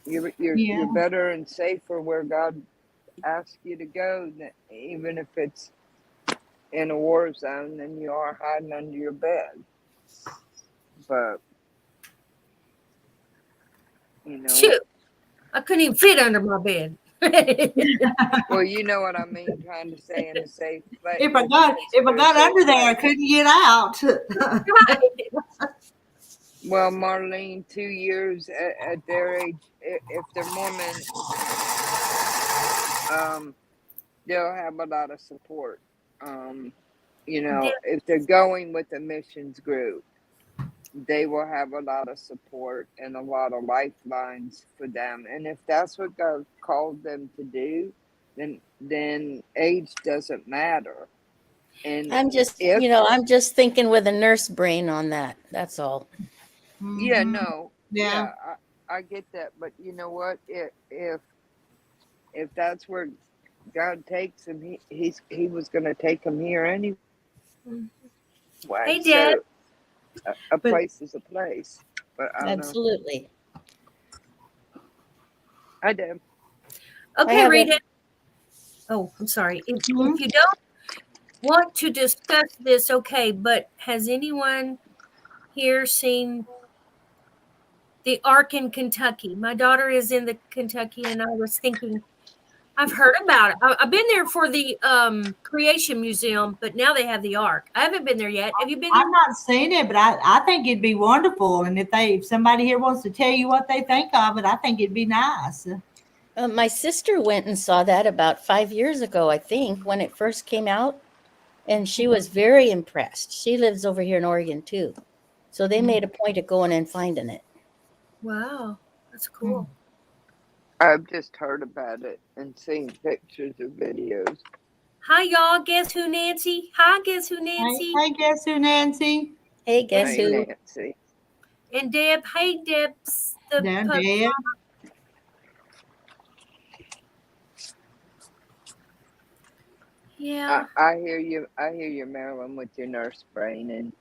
You're better and safer where God asks you to go, even if it's in a war zone, than you are hiding under your bed. But you know, shoot, I couldn't even fit under my bed. well, you know what I mean. Trying to stay in a safe place. If I got under there, I couldn't get out. Well, Marlene, 2 years at their age, if they're Mormon, they'll have a lot of support. If they're going with a missions group, they will have a lot of support and a lot of lifelines for them. And if that's what God called them to do, then age doesn't matter. And I'm just thinking with a nurse brain on that. That's all. Yeah, no. Yeah. I get that, but you know what? If that's where God takes him, he was going to take him here anyway. Hey, Dad. So a place is a place. But Absolutely. I do. Okay, Rita. Oh, I'm sorry. If you don't want to discuss this, okay, but has anyone here seen the Ark in Kentucky? My daughter is in the Kentucky, and I was thinking, I've heard about it. I've been there for the Creation Museum, but now they have the Ark. I haven't been there yet. Have you been there? I've not seen it, but I think it'd be wonderful. And if somebody here wants to tell you what they think of it, I think it'd be nice. My sister went and saw that about 5 years ago, I think, when it first came out. And she was very impressed. She lives over here in Oregon, too. So they made a point of going and finding it. Wow, that's cool. I've just heard about it and seen pictures or videos. Hi, y'all. Guess who, Nancy? Hi, guess who, Nancy? Hey, guess who, Nancy? Hey, guess who? Nancy. And Deb. Hey, Deb's the Deb. Yeah. I hear you, Marilyn, with your nurse brain,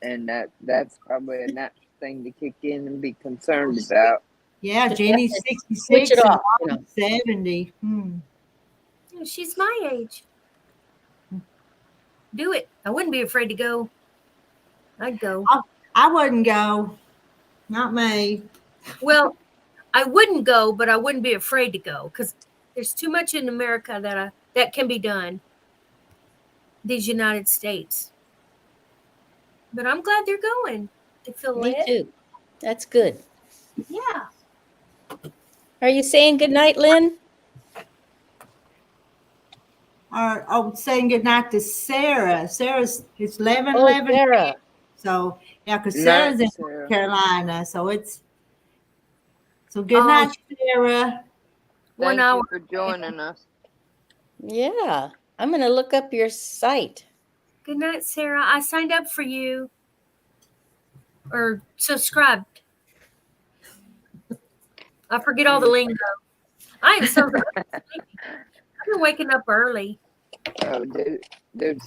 and that's probably a natural thing to kick in and be concerned about. Yeah, Jenny's 66 it off, and 70. She's my age. Do it. I wouldn't be afraid to go. I'd go. I wouldn't go. Not me. Well, I wouldn't go, but I wouldn't be afraid to go because there's too much in America that can be done. These United States. But I'm glad they're going. They feel Me lit. too. That's good. Yeah. Are you saying good night, Lynn? Saying good night to Sarah. It's 11. Sarah. So yeah, because Sarah's in North Carolina. So good night, Sarah. Thank you for joining us. Yeah. I'm going to look up your site. Good night, Sarah. I signed up for you. Or subscribed. I forget all the lingo. I am so I've been waking up early. Oh, dude. I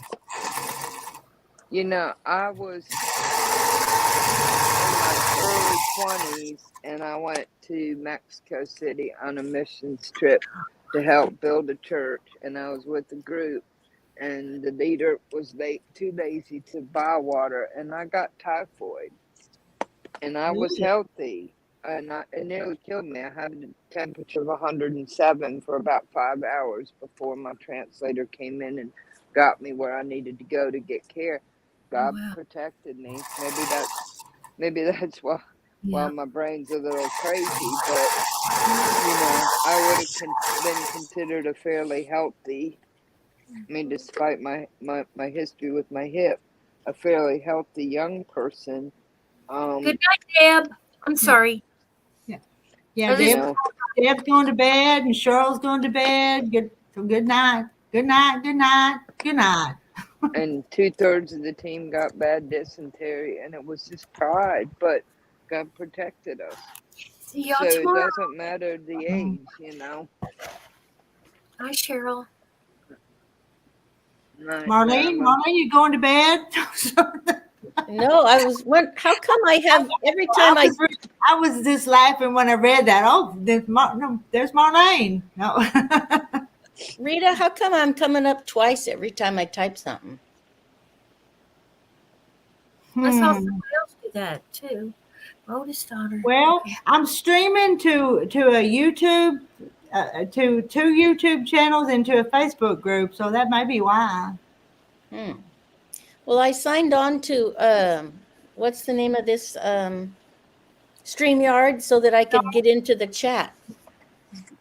was in my early 20s, and I went to Mexico City on a missions trip to help build a church. And I was with a group, and the leader was too lazy to buy water, and I got typhoid. And I was healthy, and it nearly killed me. I had a temperature of 107 for about 5 hours before my translator came in and got me where I needed to go to get care. God protected me. Maybe that's why my brain's a little crazy. But I would have been considered a fairly healthy. I mean, despite my history with my hip, a fairly healthy young person. Good night, Deb. I'm sorry. Yeah, Deb's going to bed and Cheryl's going to bed. Good night. Good night. Good night. Good night. And 2/3 of the team got bad dysentery, and it was just pride, but God protected us. See y'all so tomorrow. It doesn't matter the age, Hi, Cheryl. Marlene, you going to bed? No, how come I have every time I was just laughing when I read that. Oh, there's Marlene. No. Rita, how come I'm coming up twice every time I type something? I saw somebody else do that too. Oldest daughter. Well, I'm streaming to a YouTube, to 2 YouTube channels and to a Facebook group, so that may be why. Well, I signed on to what's the name of this StreamYard so that I could get into the chat.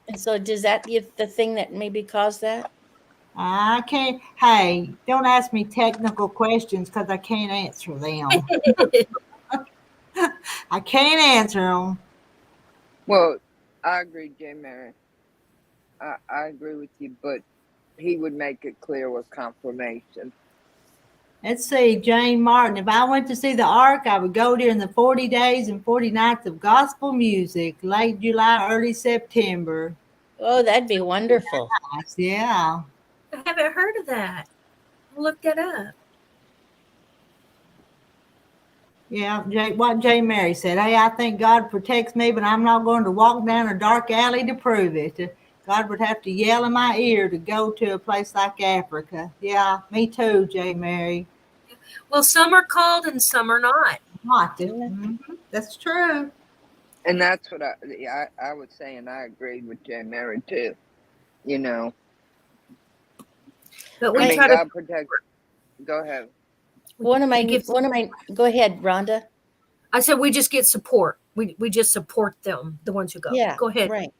And so does that be the thing that maybe caused that? I can't. Hey, don't ask me technical questions because I can't answer them. I can't answer them. Well, I agree, J. Mary. I agree with you, but he would make it clear with confirmation. Let's see, Jane Martin. If I went to see the Ark, I would go during the 40 days and 40 nights of gospel music, late July, early September. Oh, that'd be wonderful. Yeah. I haven't heard of that. I'll look that up. Yeah, what J. Mary said. Hey, I think God protects me, but I'm not going to walk down a dark alley to prove it. God would have to yell in my ear to go to a place like Africa. Yeah, me too, J. Mary. Well, some are called and some are not. That's true. And that's what I was saying. I agreed with J. Mary too. But we try to protect. Go ahead. Go ahead, Rhonda. I said we just get support. We just support them, the ones who go. Yeah, go ahead. Right.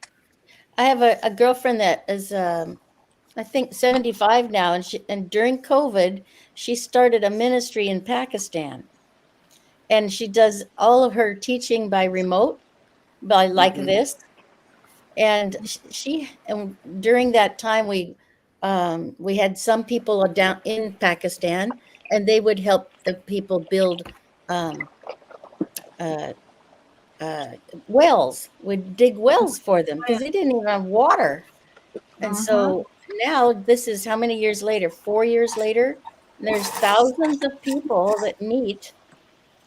I have a girlfriend that is, I think 75 now, and during COVID, she started a ministry in Pakistan, and she does all of her teaching by remote, like this. And and during that time, we had some people down in Pakistan, and they would help the people build wells. Would dig wells for them because they didn't even have water. And so now this is how many years later? 4 years later, there's thousands of people that meet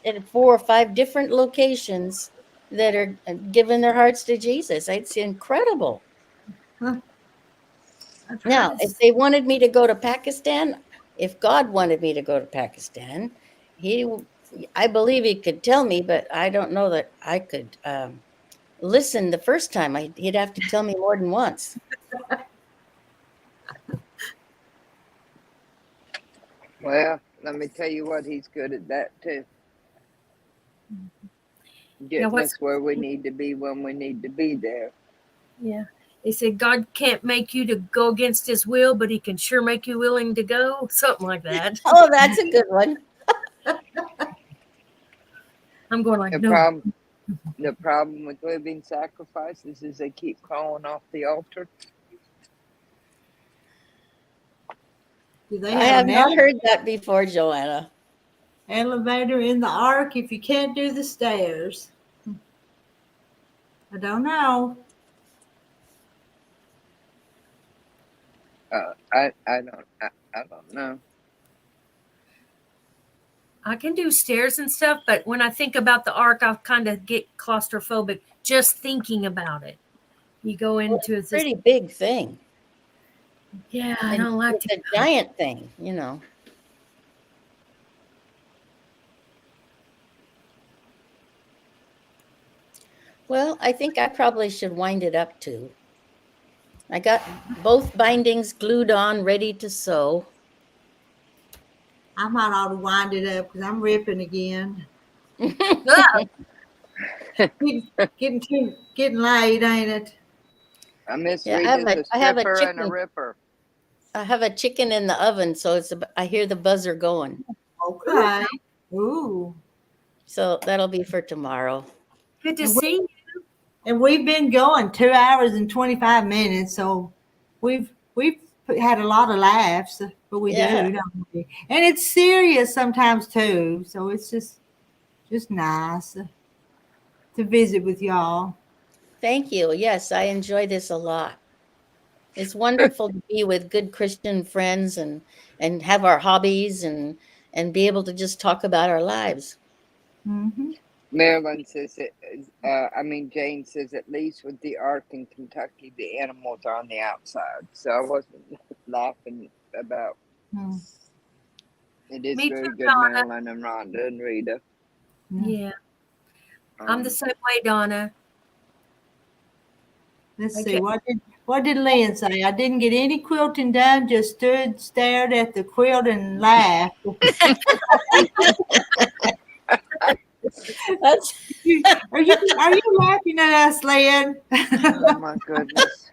at 4 or 5 different locations that are giving their hearts to Jesus. It's incredible. Now, if they wanted me to go to Pakistan, if God wanted me to go to Pakistan, I believe he could tell me, but I don't know that I could listen the first time. He'd have to tell me more than once. Well, let me tell you what, he's good at that too. Getting us where we need to be when we need to be there. Yeah. They said God can't make you to go against his will, but he can sure make you willing to go. Something like that. Oh, that's a good one. I'm going like, The problem with living sacrifices is they keep calling off the altar. I have not heard that before, Joanna. Elevator in the Ark if you can't do the stairs. I don't know. I don't know. I can do stairs and stuff, but when I think about the ark, I kind of get claustrophobic just thinking about it. You go into It's a pretty big thing. Yeah, I And don't like it's a giant thing, you know. Well, I think I probably should wind it up too. I got both bindings glued on, ready to sew. I might ought to wind it up because I'm ripping again. Getting late, ain't it? Miss Yeah, Rita's I have a stripper and a chicken. ripper. I have a chicken in the oven, so I hear the buzzer going. Okay. Ooh. So that'll be for tomorrow. Good to see you. And we've been going 2 hours and 25 minutes, so we've had a lot of laughs, but we do, don't we? And it's serious sometimes too, so it's just nice to visit with y'all. Thank you. Yes, I enjoy this a lot. It's wonderful to be with good Christian friends and have our hobbies and be able to just talk about our lives. Mm-hmm. Marilyn says Jane says at least with the ark in Kentucky, the animals are on the outside. So I wasn't laughing about. It is Me very too, good, Donna. Marilyn and Rhonda and Rita. Yeah. I'm the same way, Donna. Let's see. What did Lynn say? I didn't get any quilting done, just stared at the quilt and laughed. Are you laughing at us, Lynn? Oh my goodness.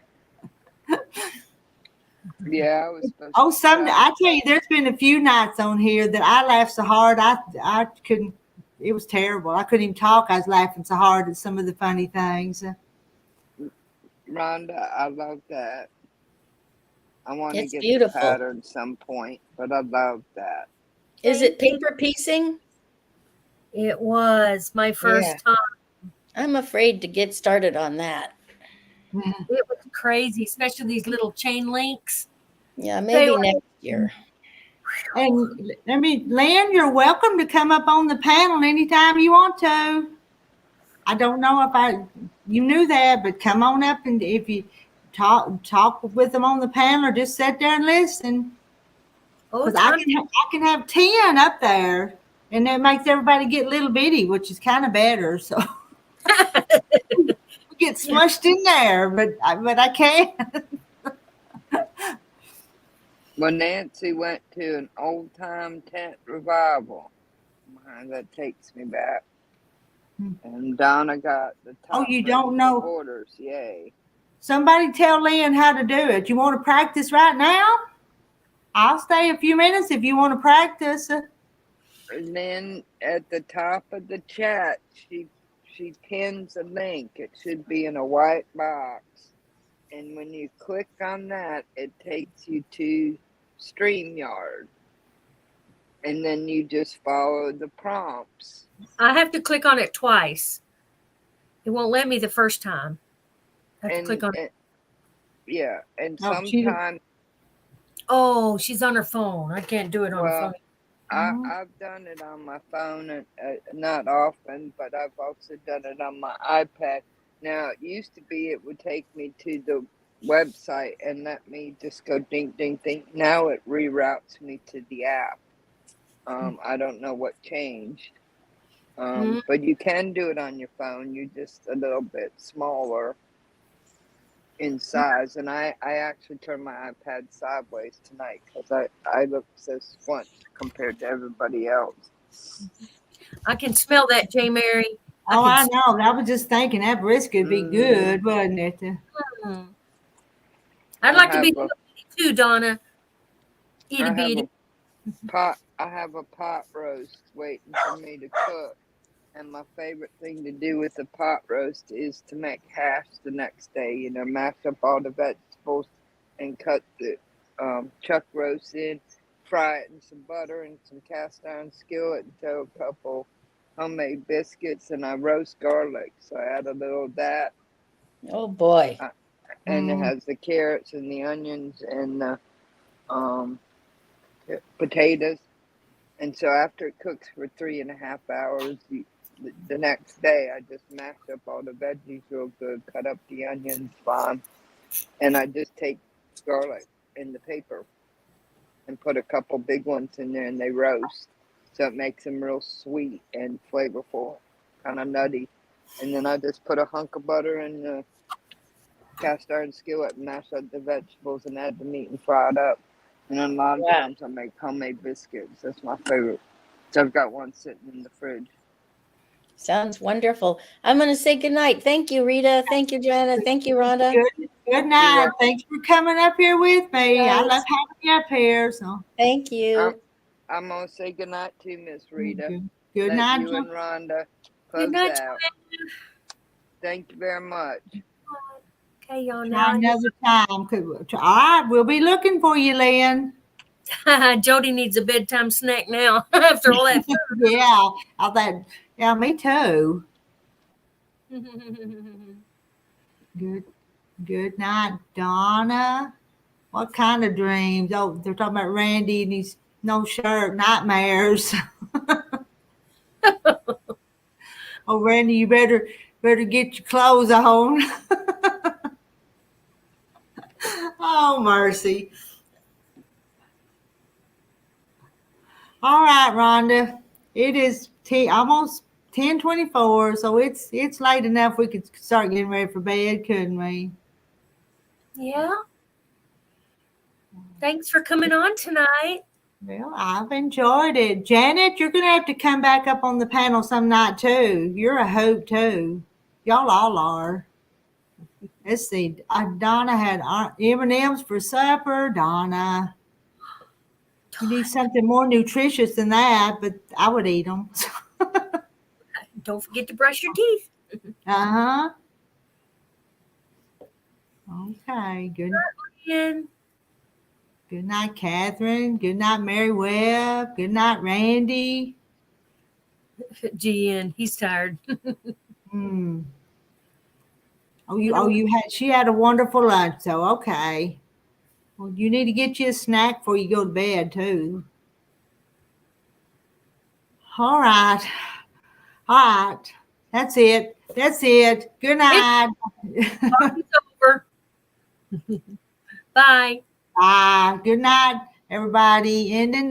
Yeah, I was supposed to. I tell you, there's been a few nights on here that I laughed so hard I couldn't. It was terrible. I couldn't even talk. I was laughing so hard at some of the funny things. Rhonda, I love that. I want to get beautiful. the pattern some point, but I love that. Is it paper piecing? It was my first time. I'm afraid to get started on that. It was crazy, especially these little chain links. Yeah, maybe next year. And Lynn, you're welcome to come up on the panel anytime you want to. I don't know if you knew that, but come on up, and if you talk with them on the panel or just sit there and listen. Because I can have 10 up there, and that makes everybody get little bitty, which is kind of better. So we get smushed in there, but I can't. Well, Nancy went to an old time tent revival. That takes me back. And Donna got the top. Oh, you don't know orders? Yay! Somebody tell Lynn how to do it. You want to practice right now? I'll stay a few minutes if you want to practice. And then at the top of the chat, she pins a link. It should be in a white box. And when you click on that, it takes you to StreamYard. And then you just follow the prompts. I have to click on it twice. It won't let me the first time. I have to click on it. Yeah, and sometimes. Oh, she's on her phone. I can't do it on her phone. I've done it on my phone, not often, but I've also done it on my iPad. Now, it used to be it would take me to the website and let me just go ding, ding, ding. Now it reroutes me to the app. I don't know what changed. But you can do it on your phone. You're just a little bit smaller in size. And I actually turned my iPad sideways tonight because I look so squunched compared to everybody else. I can smell that, J. Mary. I know. I was just thinking that brisket would be good, wouldn't it? I'd like to be too, Donna. Itty bitty. I have a pot roast waiting for me to cook. And my favorite thing to do with the pot roast is to make hash the next day. Mash up all the vegetables and cut the chuck roast in, fry it in some butter and some cast iron skillet and throw a couple homemade biscuits, and I roast garlic. So I add a little of that. Oh boy. And it has the carrots and the onions and the potatoes. And so after it cooks for 3.5 hours, the next day I just mash up all the veggies real good, cut up the onions fine, and I just take garlic in the paper and put a couple big ones in there, and they roast. So it makes them real sweet and flavorful, kind of nutty. And then I just put a hunk of butter in the cast iron skillet and mash up the vegetables and add the meat and fry it up. And then a lot of times I make homemade biscuits. That's my favorite. So I've got one sitting in the fridge. Sounds wonderful. I'm going to say good night. Thank you, Rita. Thank you, Joanna. Thank you, Rhonda. Good night. Thanks for coming up here with me. Yes. I love having you up here. So thank you. I'm going to say good night to Miss Rita. Good Let night. you and Rhonda close Good night, out. Thank you very much. Okay, y'all Try now. another time. All right, we'll be looking for you, Lynn. Jody needs a bedtime snack now after all that. Yeah, all that. Yeah, me too. Good night, Donna. What kind of dreams? Oh, they're talking about Randy and he's no shirt, nightmares. Oh, Randy, you better get your clothes on. Oh, mercy. All right, Rhonda. It is almost 10:24, so it's late enough we could start getting ready for bed, couldn't we? Yeah. Thanks for coming on tonight. Well, I've enjoyed it. Janet, you're going to have to come back up on the panel some night, too. You're a hoot, too. Y'all all are. Let's see. Donna had M&M's for supper. Donna. You need something more nutritious than that, but I would eat them. Don't forget to brush your teeth. Uh-huh. Okay. Good night, Catherine. Good night, Mary Webb. Good night, Randy. GN, he's tired. She had a wonderful lunch, so okay. Well, you need to get you a snack before you go to bed, too. All right. That's it. Good night. It's over. Bye. Bye. Good night, everybody. Ending